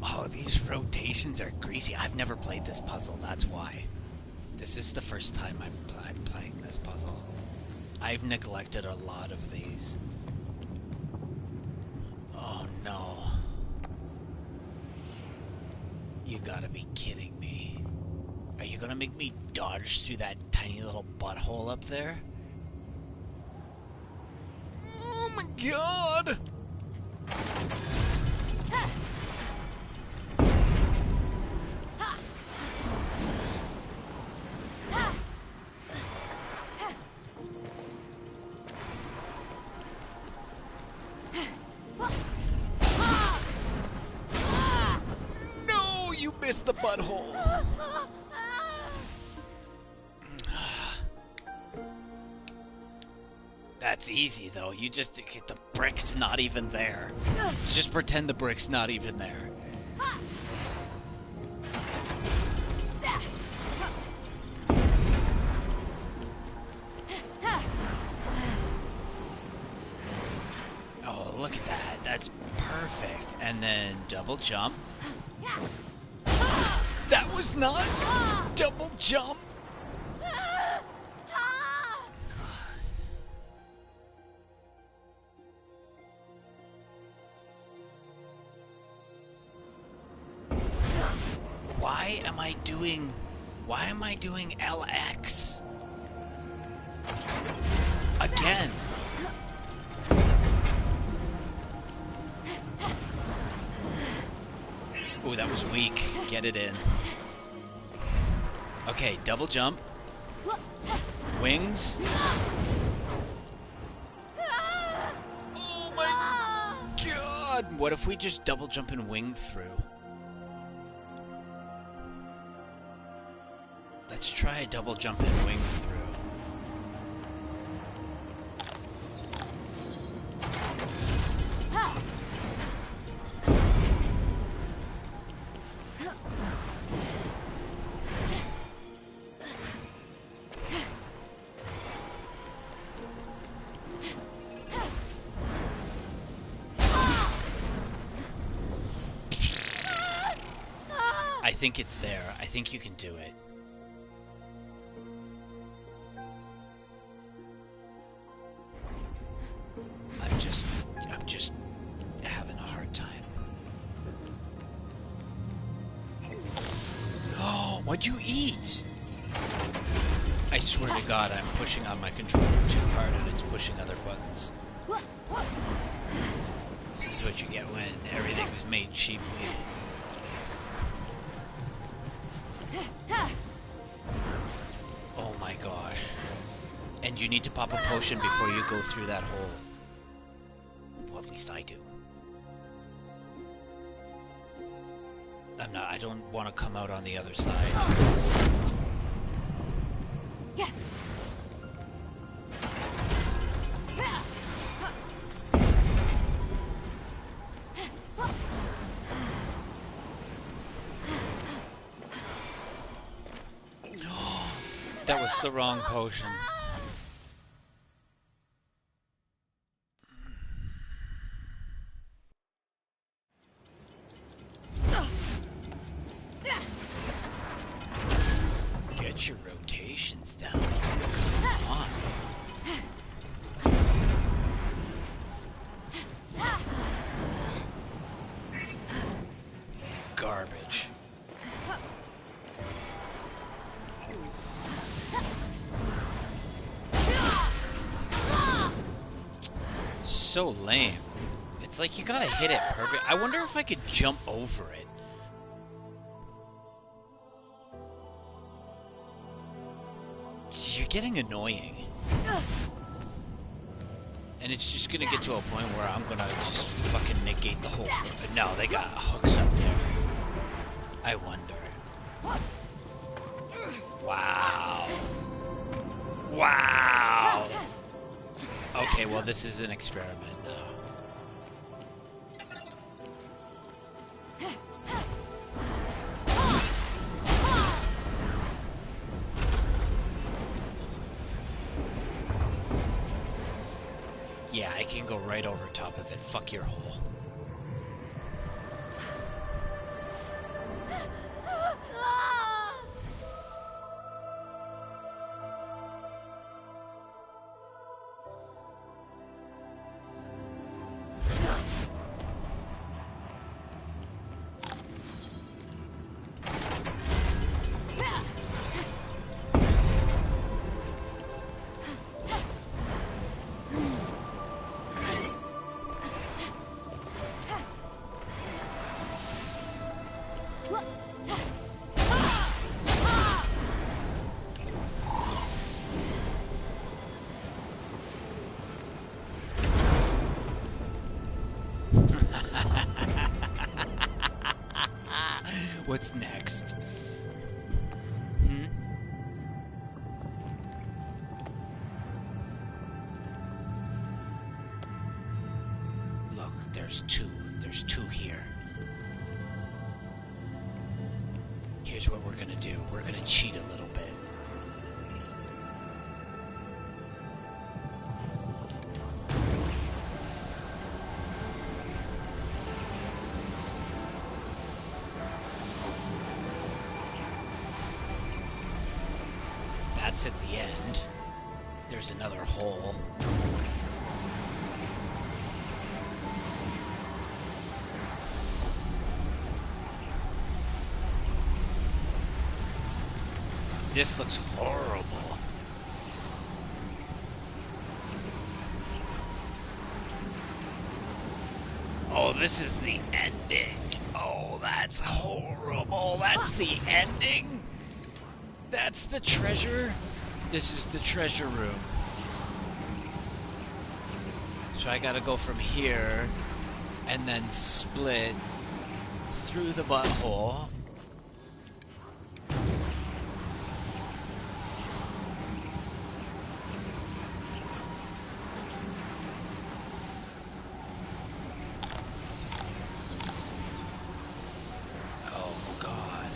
Oh, these rotations are greasy. I've never played this puzzle, that's why. This is the first time I'm playing this puzzle. I've neglected a lot of these. Oh no. You gotta be kidding me. Are you gonna make me dodge through that tiny little butthole up there? Oh my god! No, you missed the butthole. That's easy though. You just get the brick's not even there. Just pretend the brick's not even there. Oh, look at that. That's perfect. And then double jump. That was not double jump. Why am I doing LX? Again. Ooh, that was weak. Get it in. Okay, double jump. Wings? Oh my god! What if we just double jump and wing through? Let's try a double jump and wing through. I think it's there. I think you can do it. I'm just having a hard time. Oh, what'd you eat? I swear to God, I'm pushing on my controller too hard and it's pushing other buttons. This is what you get when everything's made cheaply. Oh my gosh. And you need to pop a potion before you go through that hole. Well, at least I do. I don't want to come out on the other side. That was the wrong potion. Get your rotations down. Come on. Garbage. So lame. It's like you gotta hit it perfect. I wonder if I could jump over it. You're getting annoying. And it's just gonna get to a point where I'm gonna just fucking negate the whole thing. No, they got hooks up there. I wonder. Wow. Wow. Okay, well this is an experiment now. Yeah, I can go right over top of it. Fuck your hole. What's next? Look, there's two. There's two here. Here's what we're gonna do. We're gonna cheat a little bit. That's at the end. There's another hole. This looks horrible. Oh, this is the ending. Oh, that's horrible. That's the ending? That's the treasure? This is the treasure room. So I gotta go from here and then split through the butthole. Oh God.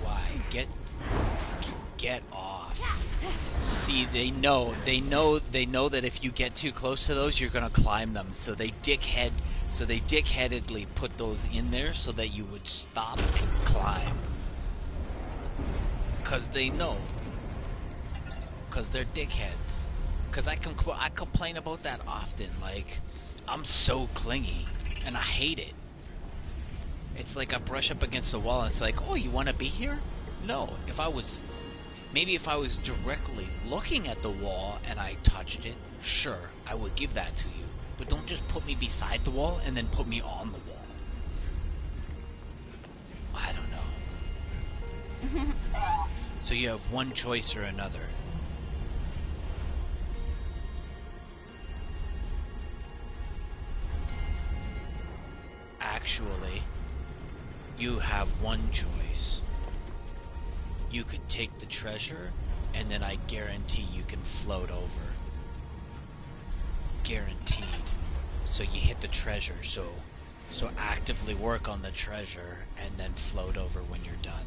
Why? Get off. See, they know that if you get too close to those, you're gonna climb them. So they dickheadedly put those in there so that you would stop and climb. Cause they know. Cause they're dickheads. Cause I complain about that often. Like, I'm so clingy, and I hate it. It's like I brush up against the wall, and it's like, oh, you want to be here? No. Maybe if I was directly looking at the wall and I touched it, sure, I would give that to you. But don't just put me beside the wall and then put me on the wall. I don't know. So you have one choice or another. Actually, you have one choice. You could take the treasure, and then I guarantee you can float over. Guaranteed. So you hit the treasure, so actively work on the treasure, and then float over when you're done.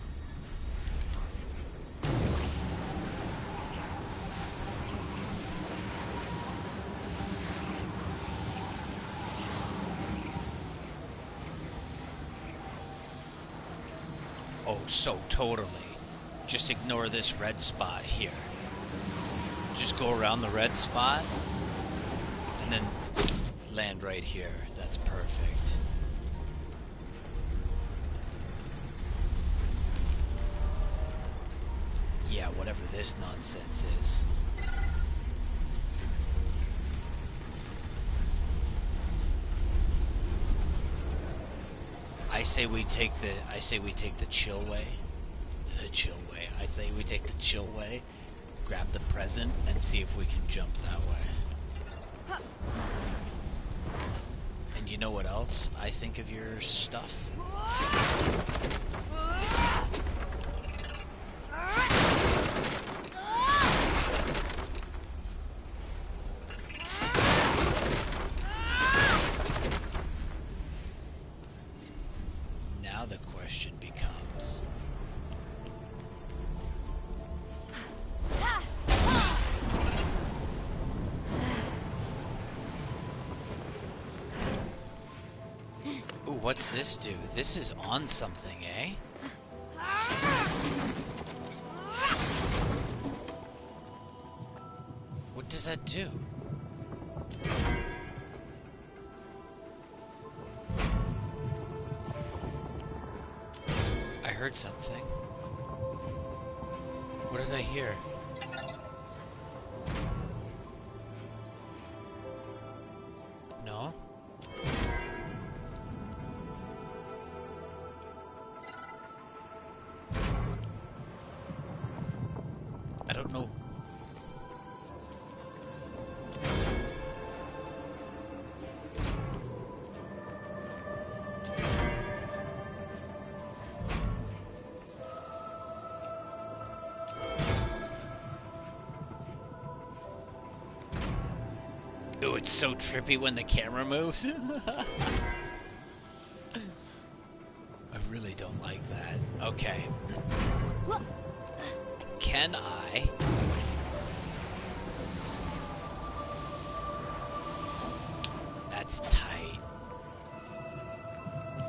Oh, so totally. Just ignore this red spot here. Just go around the red spot, and then land right here. That's perfect. Yeah, whatever this nonsense is. I say we take the chill way. The chill way. I say we take the chill way, grab the present, and see if we can jump that way. And you know what else I think of your stuff? Now the question becomes... Ooh, what's this do? This is on something, eh? What does that do? I heard something. What did I hear? No? I don't know. Ooh, it's so trippy when the camera moves. I really don't like that. Okay. Can I... That's tight.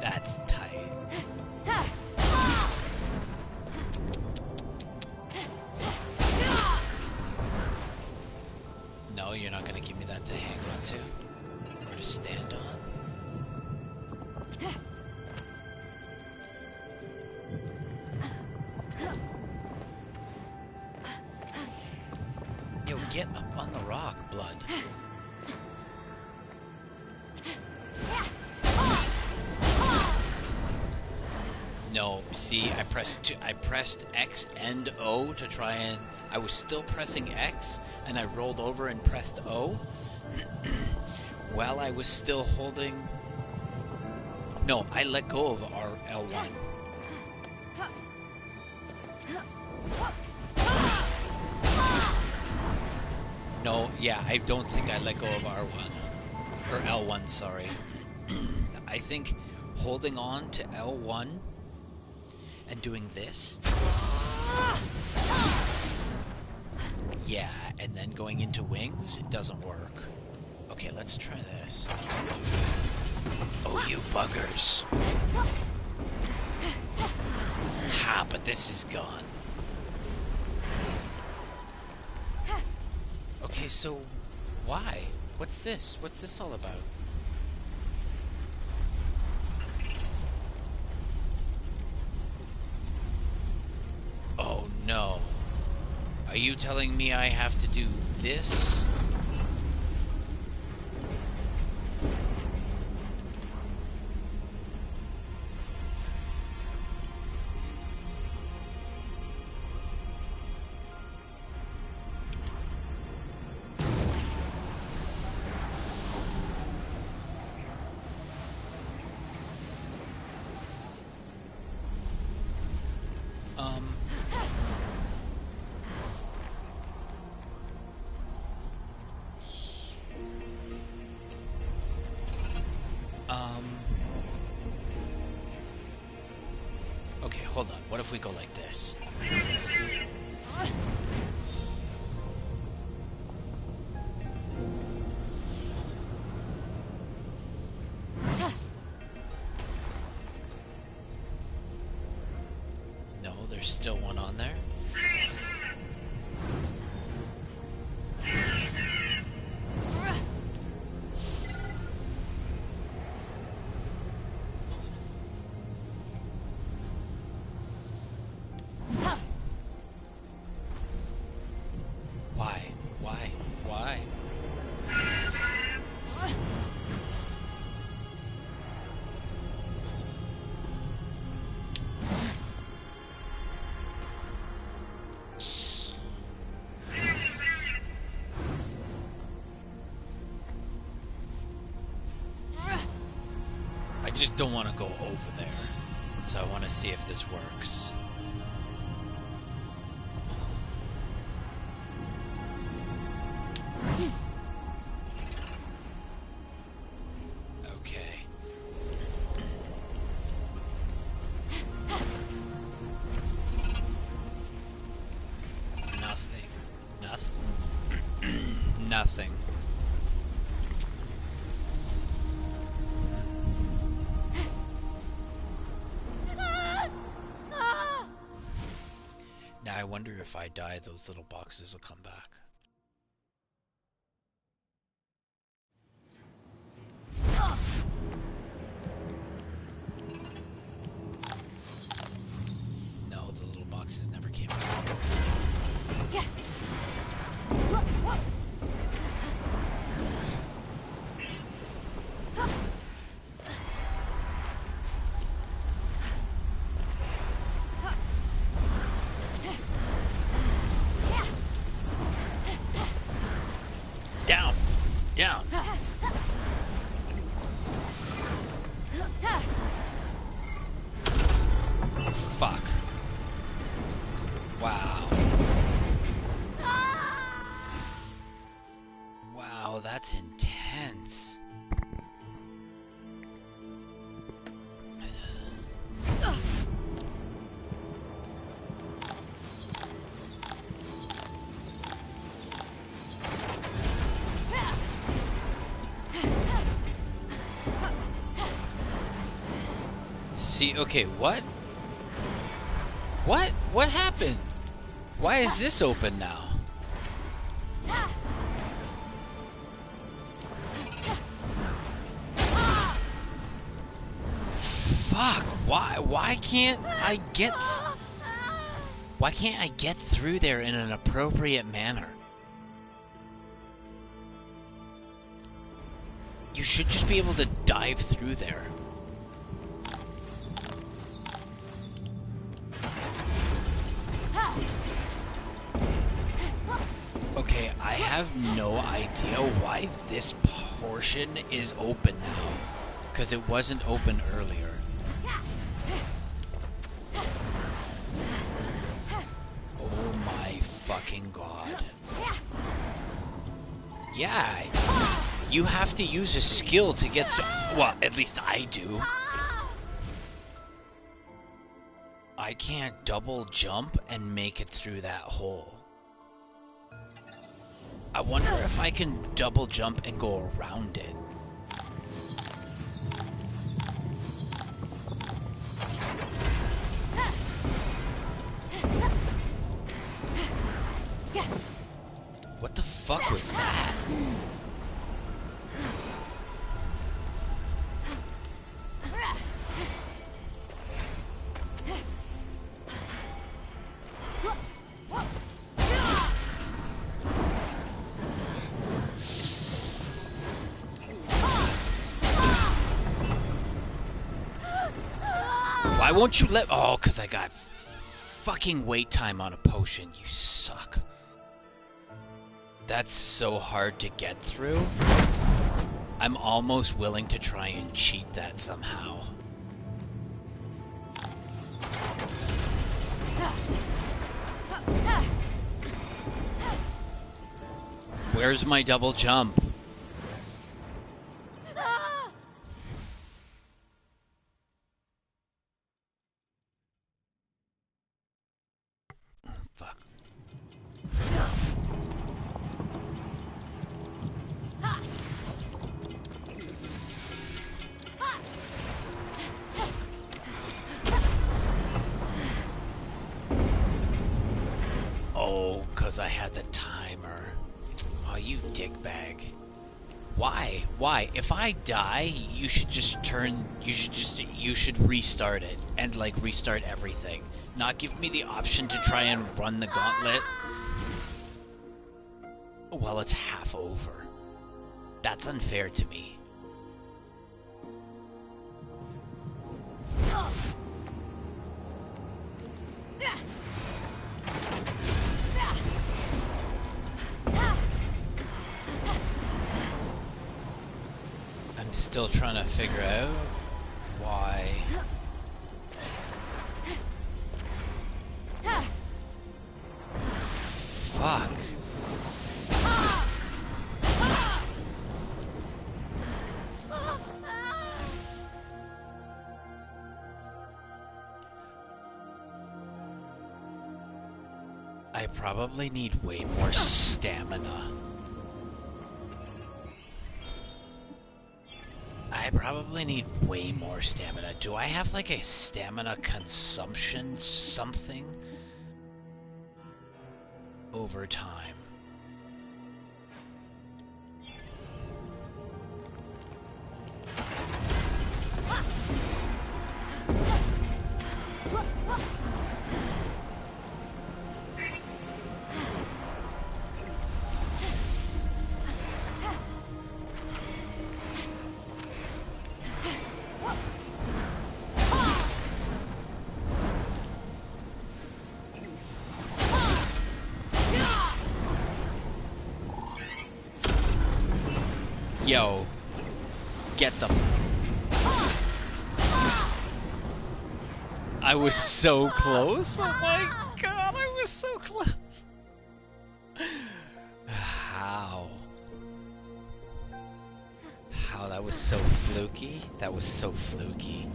That's tight. No, you're not gonna give me that to hang on to? Or to stand on? Get up on the rock, blood. No, see, I pressed X and O to try and... I was still pressing X, and I rolled over and pressed O, while I was still holding... No, I let go of our L1. No, yeah, I don't think I let go of R1. Or L1, sorry. I think holding on to L1 and doing this. Yeah, and then going into wings, it doesn't work. Okay, let's try this. Oh, you buggers. Ha, but this is gone. Okay, so why? What's this? What's this all about? Oh no. Are you telling me I have to do this? Okay, hold on. What if we go like this? No, there's still one on there. Why? I just don't want to go over there, so I want to see if this works. Okay. Nothing. Now I wonder if I die, those little boxes will come back. No, the little boxes never came back. Down. Fuck. Wow. Wow, that's intense. See, okay, what? What happened? Why is this open now? Fuck, why can't I get through there in an appropriate manner? should just be able to dive through there. Okay, I have no idea why this portion is open now, because it wasn't open earlier. Oh my fucking god. Yeah, you have to use a skill to get to, well, at least I do. I can't double jump and make it through that hole. I wonder if I can double jump and go around it. What the fuck was that? Why won't you let... Oh, because I got fucking wait time on a potion. You suck. That's so hard to get through. I'm almost willing to try and cheat that somehow. Where's my double jump? Fuck. Oh, 'cause I had the timer. Oh, you dickbag. Why? Why? If I die, you should just turn... You should restart it. And, like, restart everything. Not give me the option to try and run the gauntlet while it's half over. That's unfair to me. I'm still trying to figure out why. Fuck. I probably need way more stamina. I probably need way more stamina. Do I have like a stamina consumption something over time? Yo, get them. I was so close. Oh my god, I was so close. How? How? That was so fluky. That was so fluky.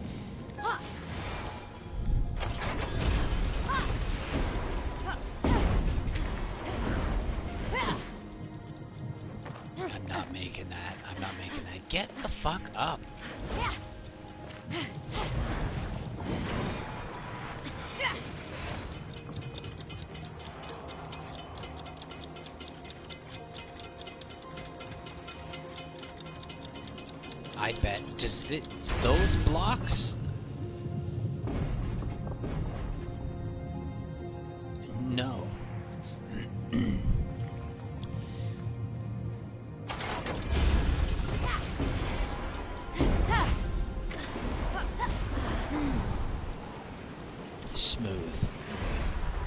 I'm not making that. I'm not making that. Get the fuck up. I bet. Does those blocks? No. Smooth.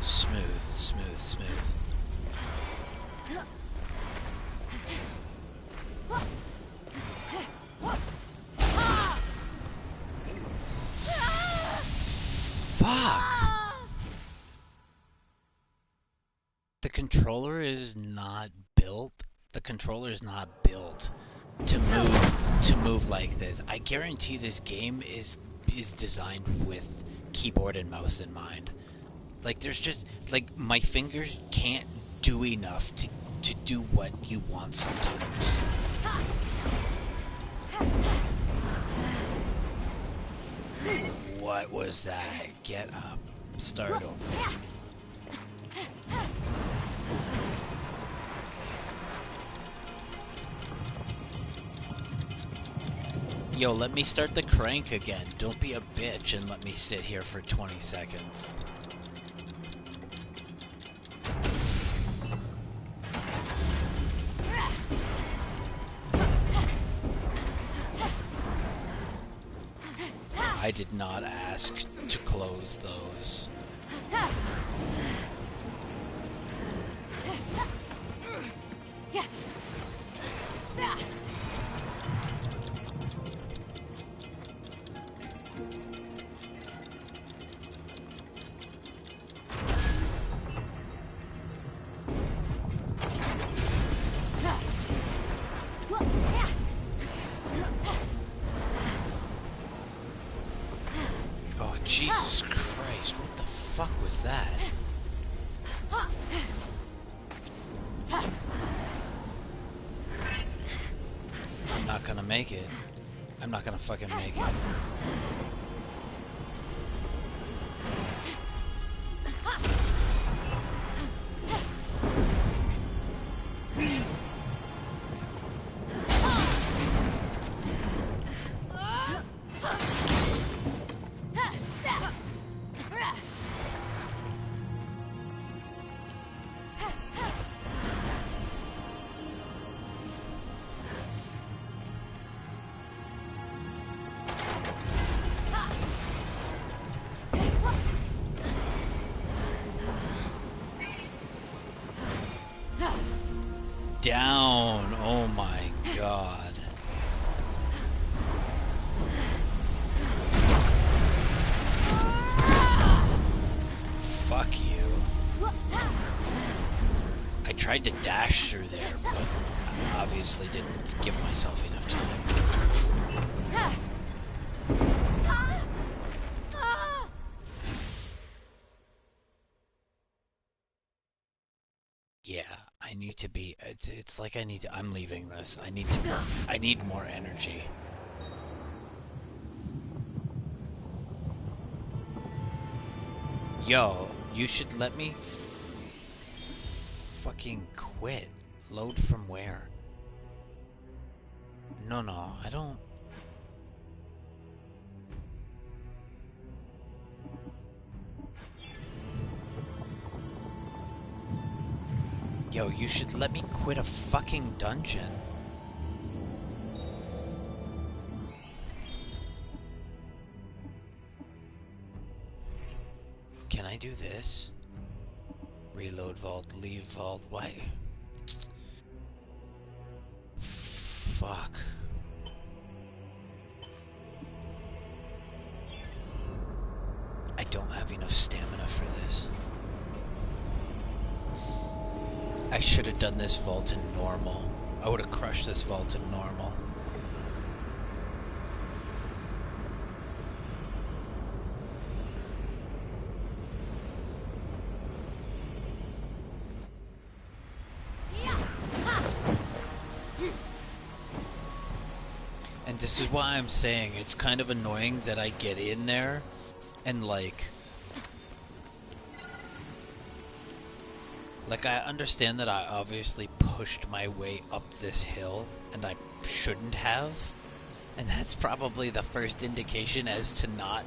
Smooth, smooth, smooth. Fuck! The controller is not built. The controller is not built to move like this. I guarantee this game is designed with keyboard and mouse in mind. Like, there's just, like, my fingers can't do enough to do what you want sometimes. What was that? Get up. Start over. Yo, let me start the crank again. Don't be a bitch and let me sit here for 20 seconds. I did not ask to close those. Jesus Christ, what the fuck was that? I'm not gonna make it. I'm not gonna fucking make it. Down! Oh my god. Fuck you. I tried to dash through there, but I obviously didn't give myself enough time. Yeah, I need to be, it's like I'm leaving this. I need more energy. Yo, you should let me fucking quit. Load from where? No, I don't. Yo, you should let me quit a fucking dungeon. Can I do this? Reload vault, leave vault, why? Fuck. I don't have enough stamina for this. I should have done this vault in normal. I would have crushed this vault in normal. And this is why I'm saying it's kind of annoying that I get in there and like I understand that I obviously pushed my way up this hill, and I shouldn't have, and that's probably the first indication as to not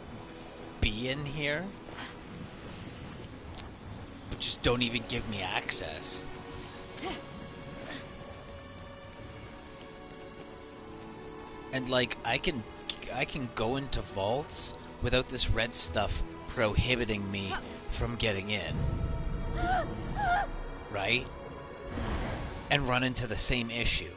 be in here. But just don't even give me access. And like, I can go into vaults without this red stuff prohibiting me from getting in. Right? And run into the same issue.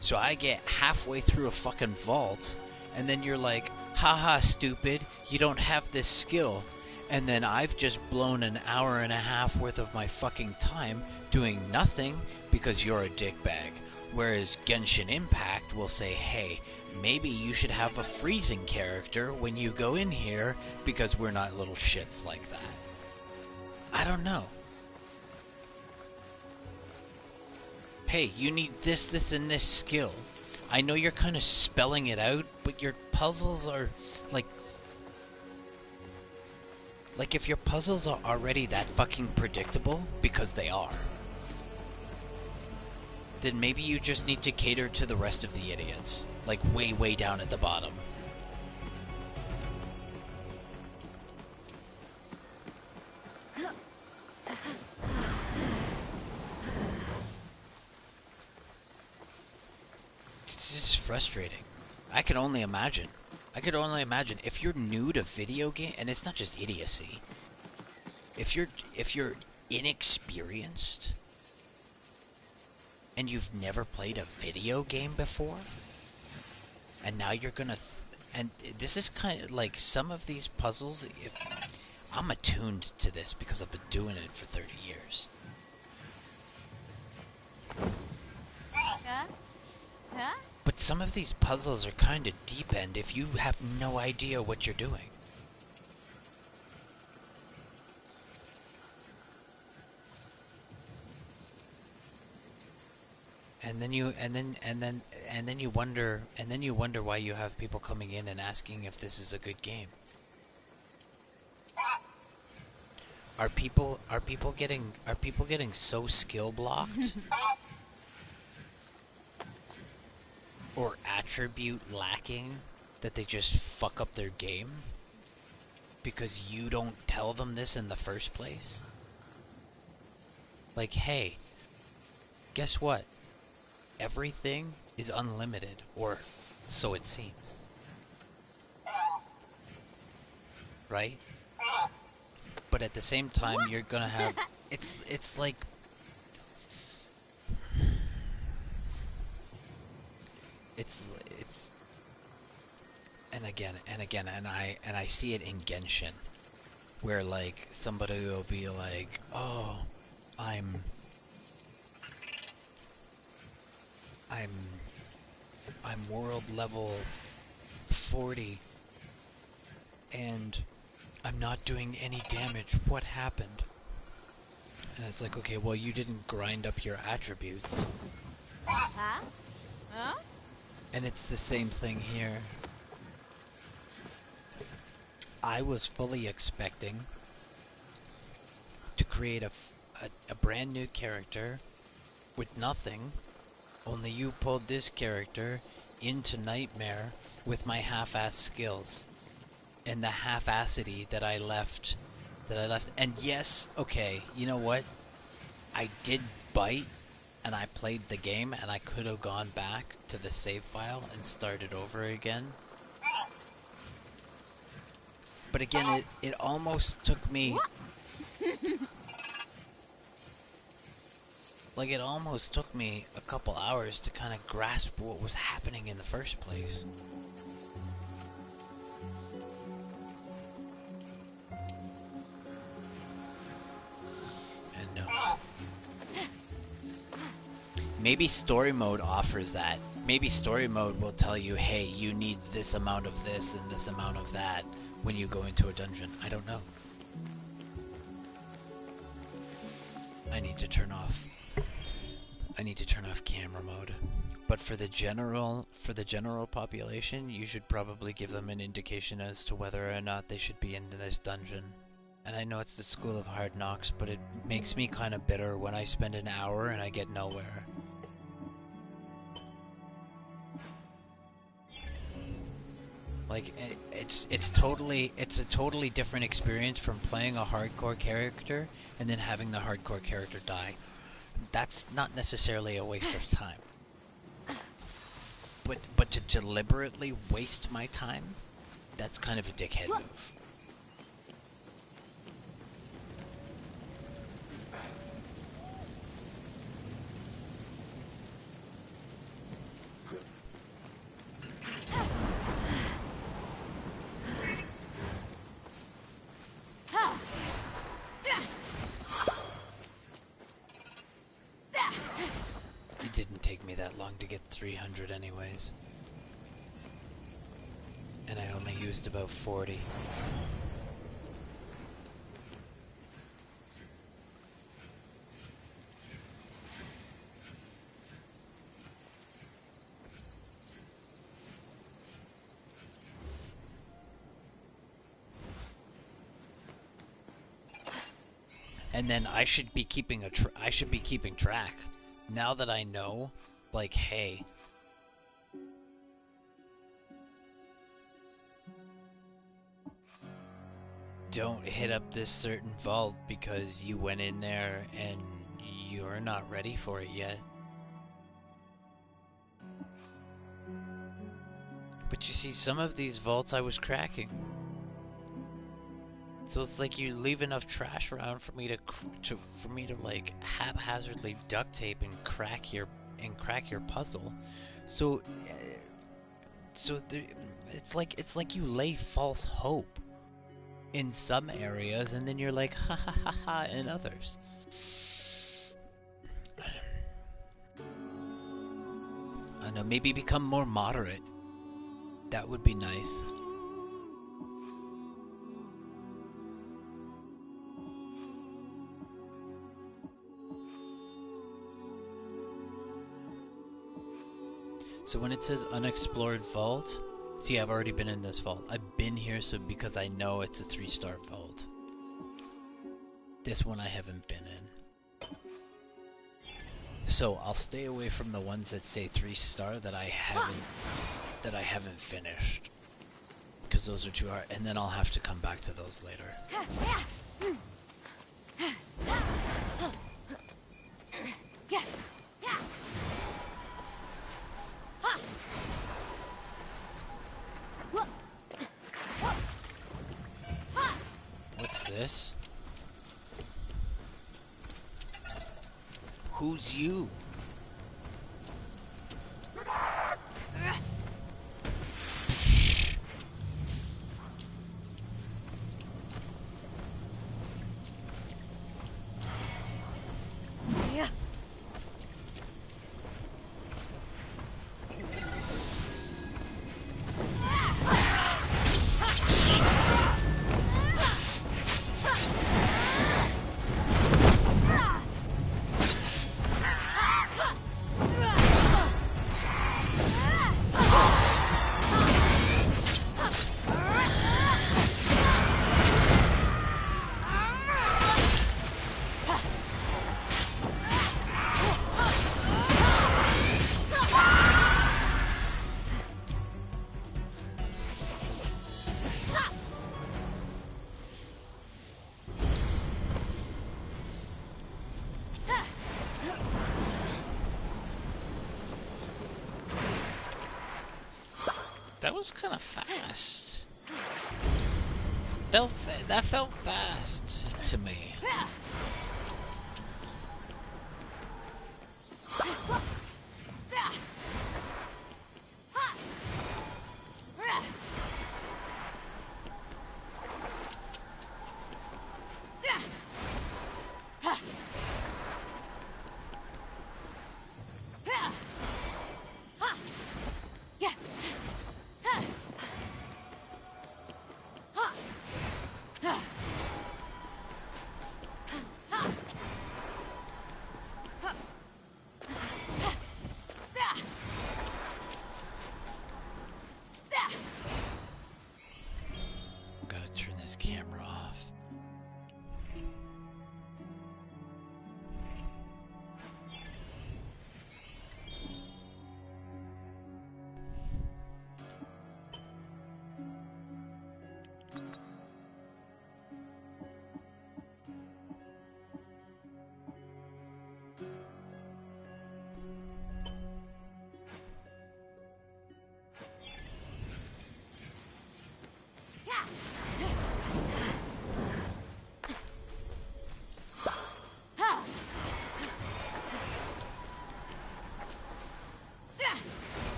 So I get halfway through a fucking vault, and then you're like, haha, stupid, you don't have this skill. And then I've just blown an hour and a half worth of my fucking time doing nothing because you're a dickbag. Whereas Genshin Impact will say, hey, maybe you should have a freezing character when you go in here because we're not little shits like that. I don't know. Hey, you need this, this, and this skill. I know you're kind of spelling it out, but your puzzles are like if your puzzles are already that fucking predictable, because they are, then maybe you just need to cater to the rest of the idiots, like way, way down at the bottom. This is frustrating. I can only imagine. I could only imagine if you're new to video game, and it's not just idiocy. If you're inexperienced and you've never played a video game before, and now you're gonna and this is kind of like some of these puzzles. If I'm attuned to this because I've been doing it for 30 years. But some of these puzzles are kind of deep end if you have no idea what you're doing. And then you wonder why you have people coming in and asking if this is a good game. Are people getting so skill blocked? Or attribute lacking that they just fuck up their game because you don't tell them this in the first place? Like, hey, guess what? Everything is unlimited, or so it seems. Right? But at the same time, you're gonna have... It's like... It's and I see it in Genshin, where like somebody will be like, oh, I'm world level 40 and I'm not doing any damage. What happened? And it's like, okay, well, you didn't grind up your attributes. Huh? Huh? And it's the same thing here. I was fully expecting to create a brand new character with nothing, only you pulled this character into Nightmare with my half-ass skills and the half-assity that I left. And yes, okay, you know what? I did bite and I played the game and I could have gone back to the save file and started over again. But again, it almost took me... like, it almost took me a couple hours to kind of grasp what was happening in the first place. And no. Maybe story mode offers that. Maybe story mode will tell you, hey, you need this amount of this and this amount of that when you go into a dungeon. I don't know. I need to turn off camera mode. But for the general population, you should probably give them an indication as to whether or not they should be in this dungeon. And I know it's the School of Hard Knocks, but it makes me kind of bitter when I spend an hour and I get nowhere. Like, it's a totally different experience from playing a hardcore character and then having the hardcore character die. That's not necessarily a waste of time. But to deliberately waste my time, that's kind of a dickhead move. that long to get 300 anyways. And I only used about 40. And then I should be keeping track. Now that I know, like, hey, don't hit up this certain vault because you went in there and you're not ready for it yet. But you see, some of these vaults I was cracking. So it's like you leave enough trash around for me to like haphazardly duct tape and crack your puzzle. So it's like you lay false hope in some areas, and then you're like ha ha ha ha in others. I know, maybe become more moderate. That would be nice. So when it says unexplored vault, see, I've already been in this vault. I've been here because I know it's a 3-star vault. This one I haven't been in. So I'll stay away from the ones that say 3-star that I haven't finished, because those are too hard, and then I'll have to come back to those later. What's this? Who's you? That was kind of fast. That felt fast to me.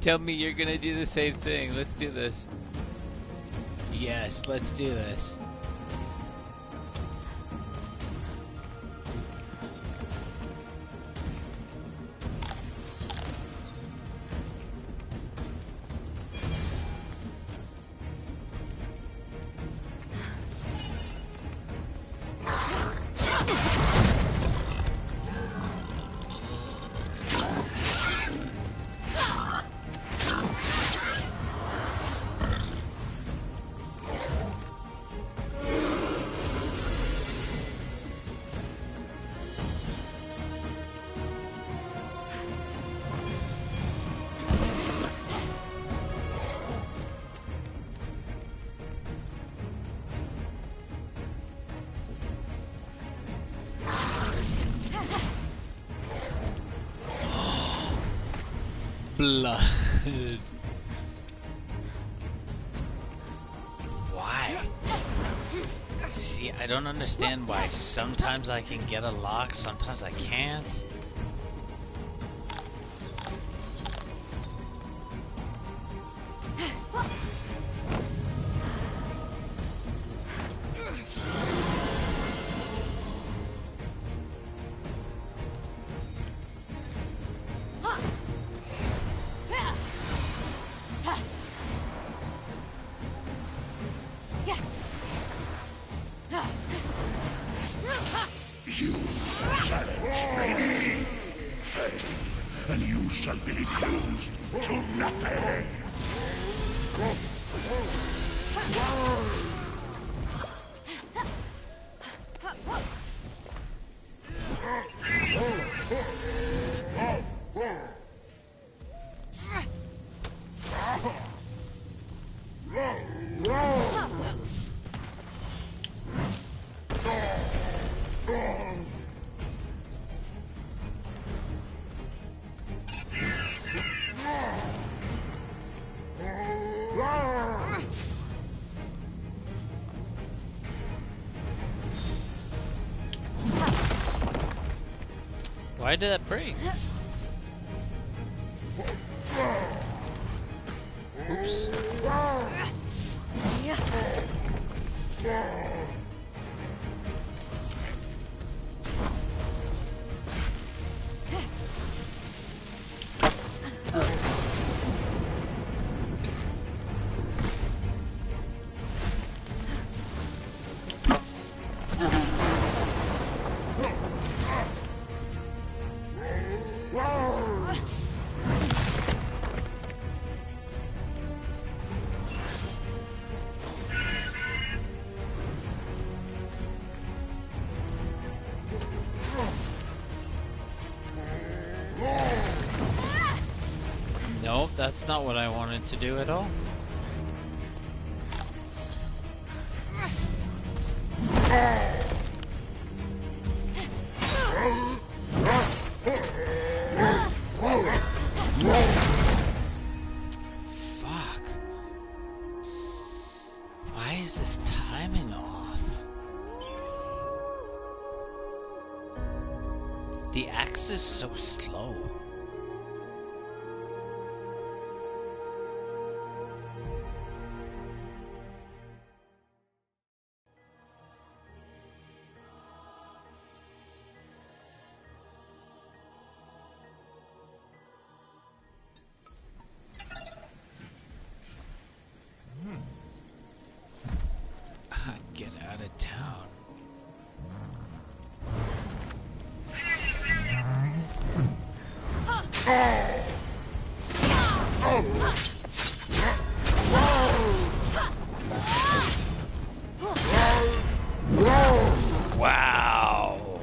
Tell me you're gonna do the same thing. Let's do this. Yes, let's do this. Blood. Why? See, I don't understand why sometimes I can get a lock, sometimes I can't. You challenge me, fail, and you shall be reduced to nothing. Why did that break? Oops. Nope, that's not what I wanted to do at all. Fuck. Why is this timing off? The axe is so slow. Get out of town. Wow.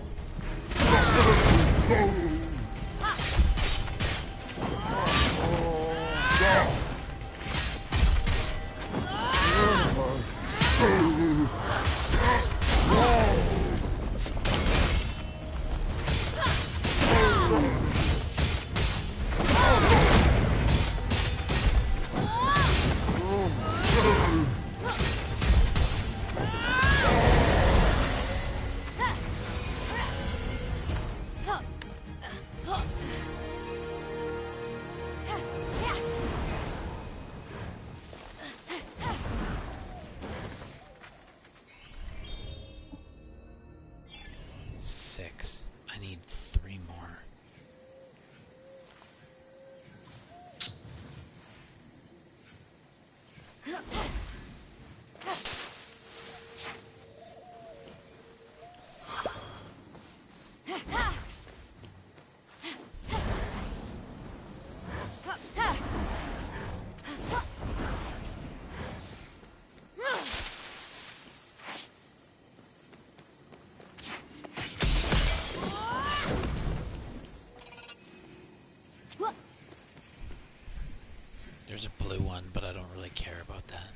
care about that.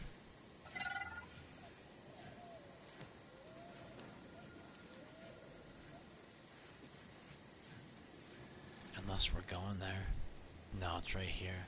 Unless we're going there. No, it's right here.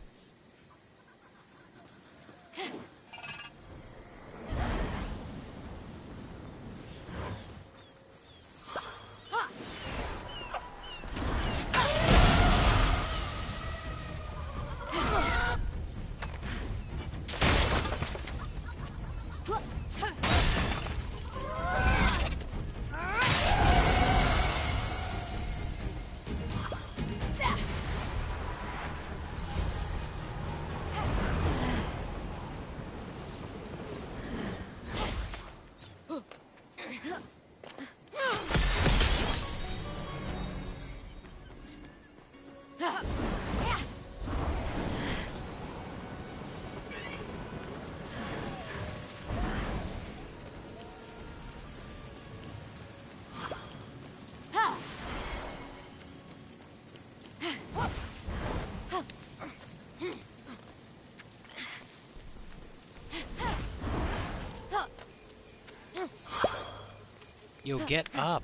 Yo, get up!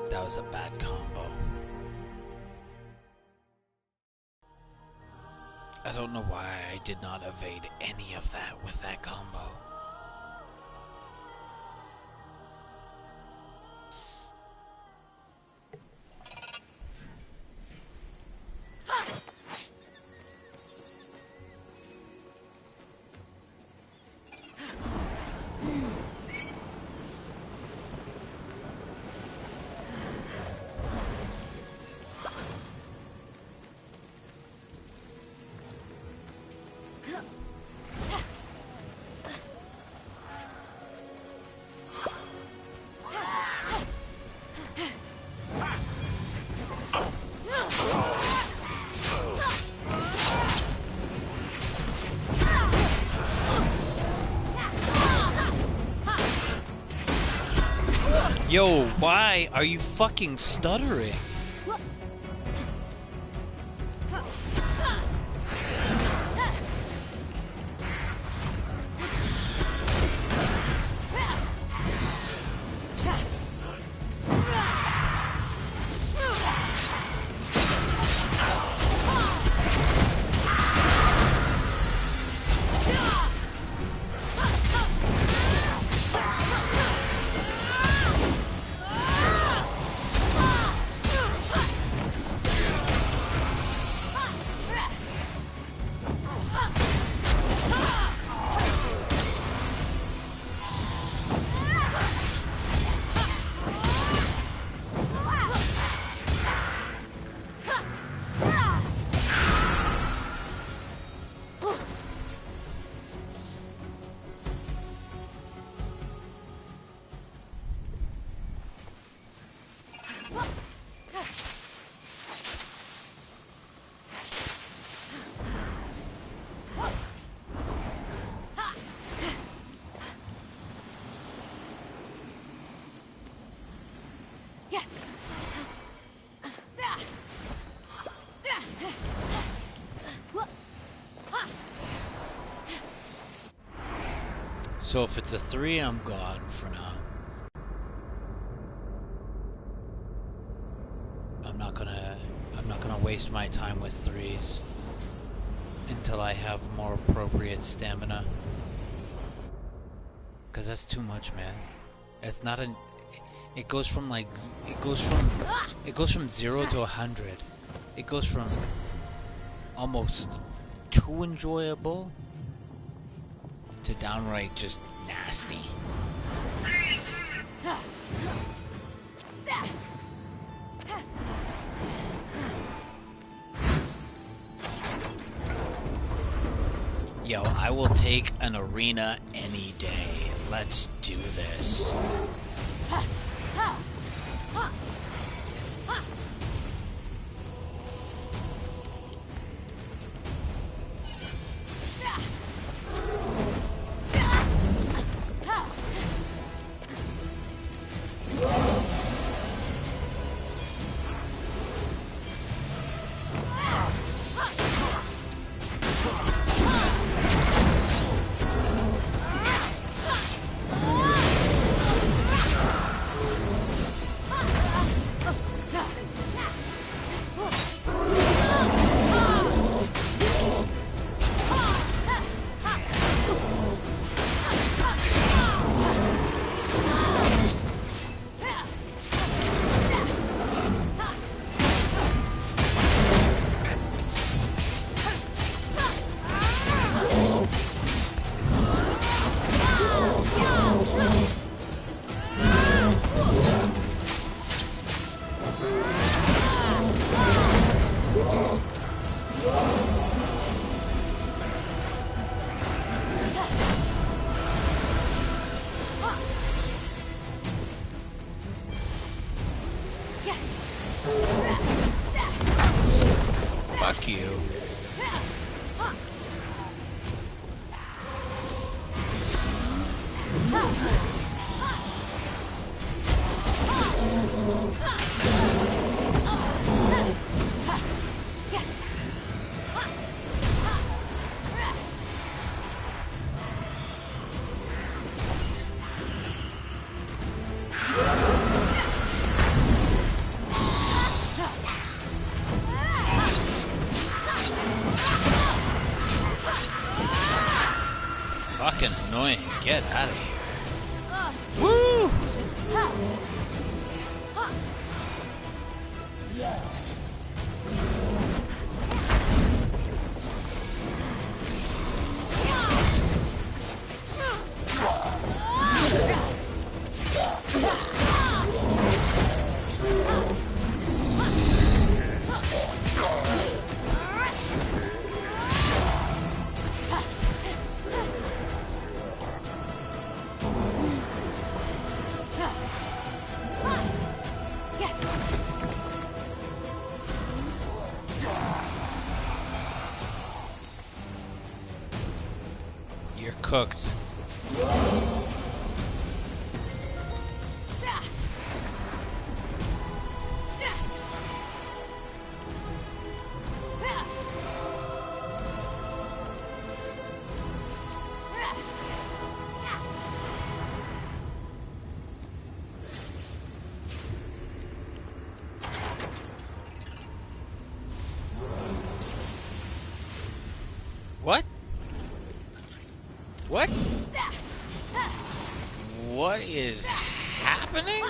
That was a bad combo. I don't know why I did not evade any of that with that combo. Yo, why are you fucking stuttering? So if it's a 3, I'm gone for now. I'm not gonna waste my time with 3s until I have more appropriate stamina. Cause that's too much, man. It's not an. It goes from 0 to 100. It goes from almost too enjoyable to downright just nasty. Yo, I will take an arena any day. Let's do this. Fuck you. Fucking annoying. Get out of here. Woo! You're cooked. What? What? What is happening?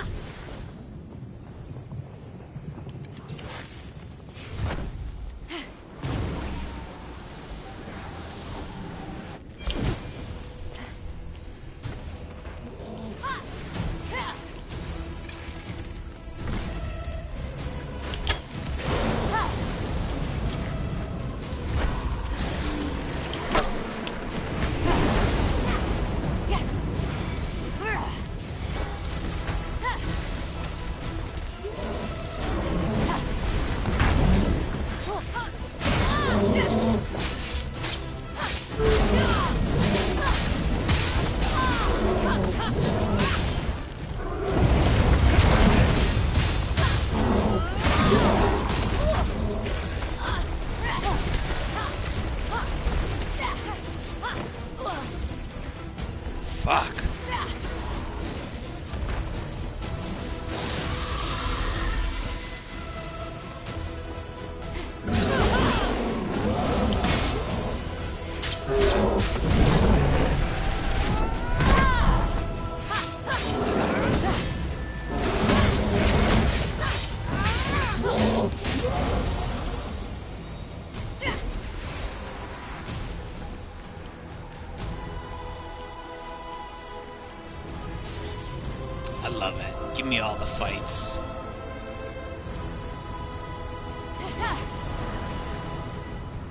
I love it. Give me all the fights.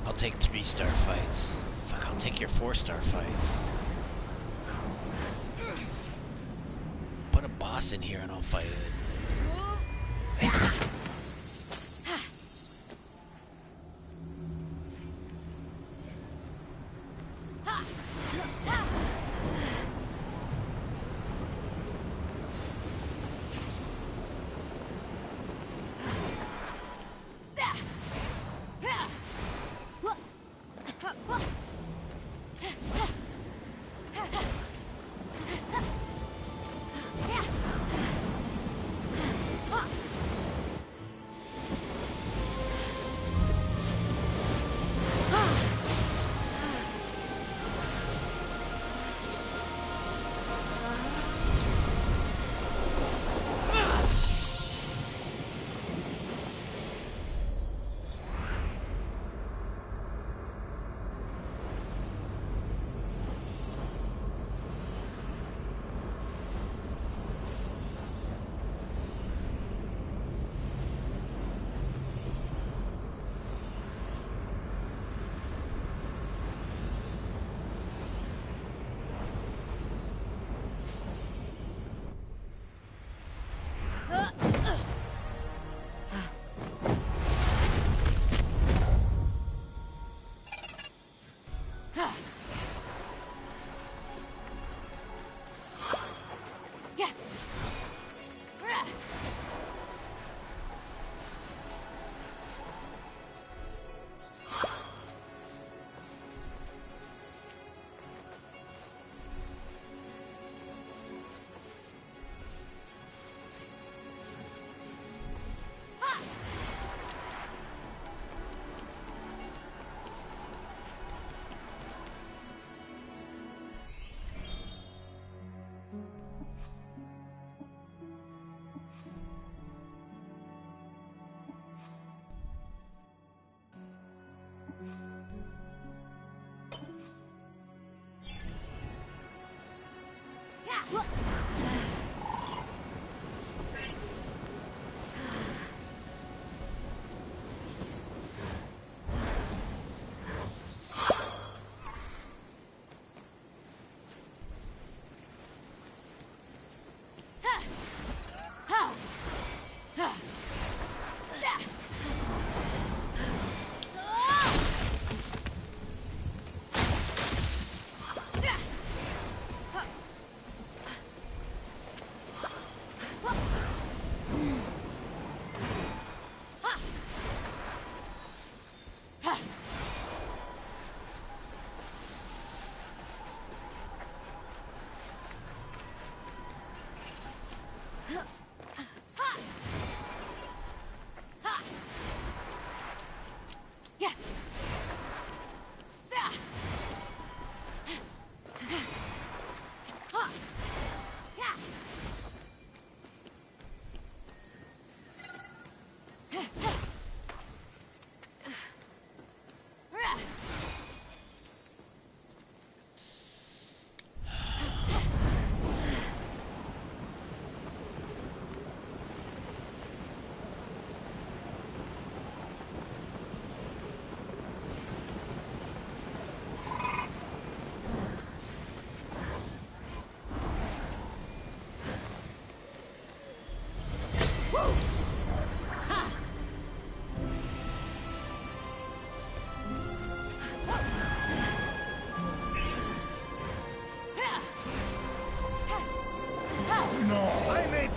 I'll take 3-star fights. Fuck, I'll take your 4-star fights. Put a boss in here and I'll fight it.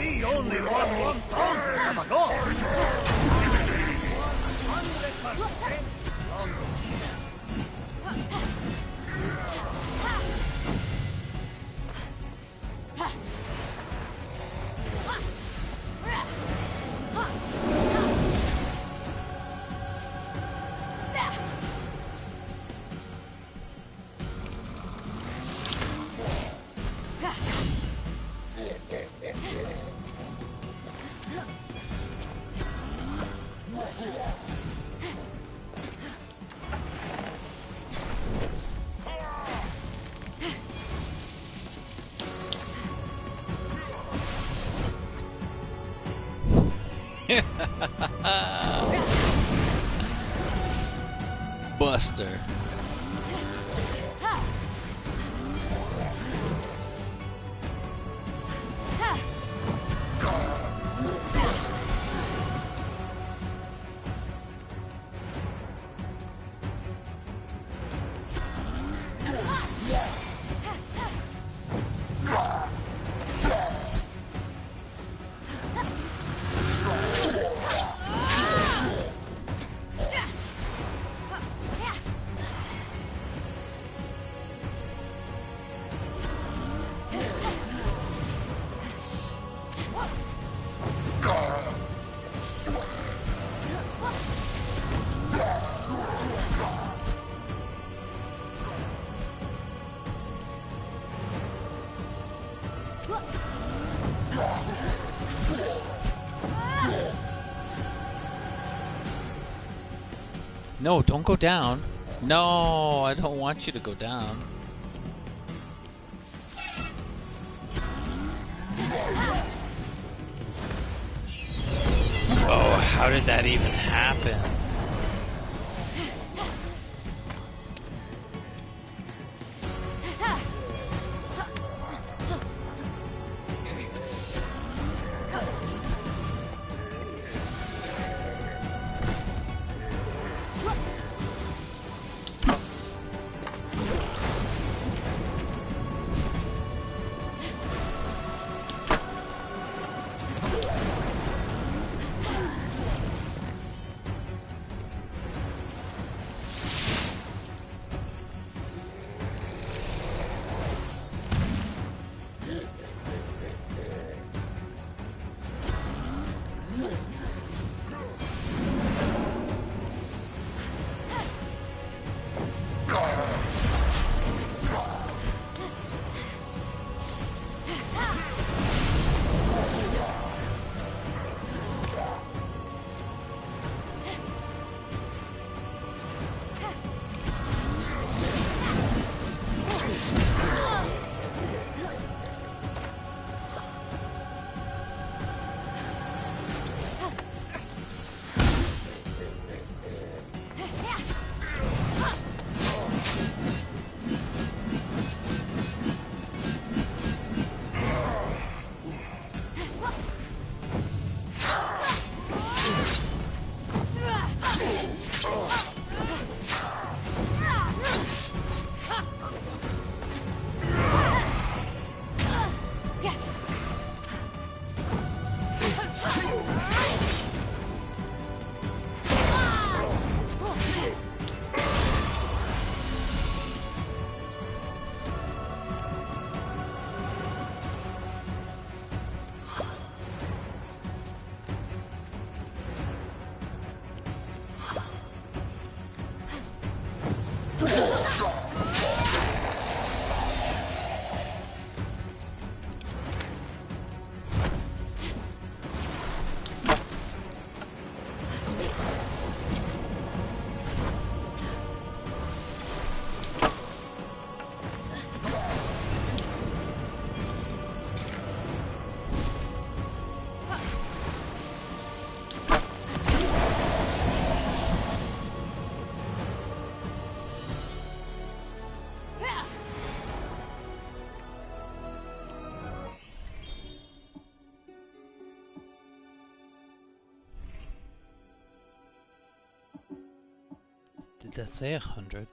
be only 1/1000th of a god. 100% longer. Buster. No, don't go down. No, I don't want you to go down. Oh, how did that even happen? Did that say 100?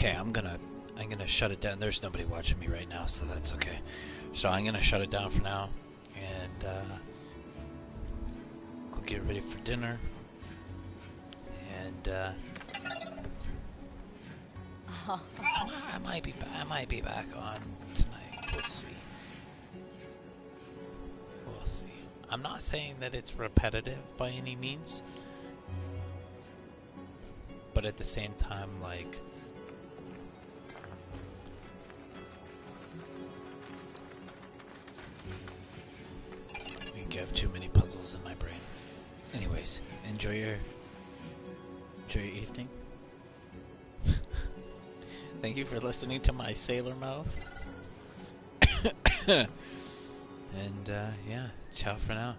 Okay, I'm gonna shut it down. There's nobody watching me right now, so that's okay. So I'm gonna shut it down for now, and go get ready for dinner. And I might be back on tonight. We'll see. We'll see. I'm not saying that it's repetitive by any means, but at the same time, like, I have too many puzzles in my brain. Anyways, enjoy your evening. Thank you for listening to my sailor mouth. And yeah, ciao for now.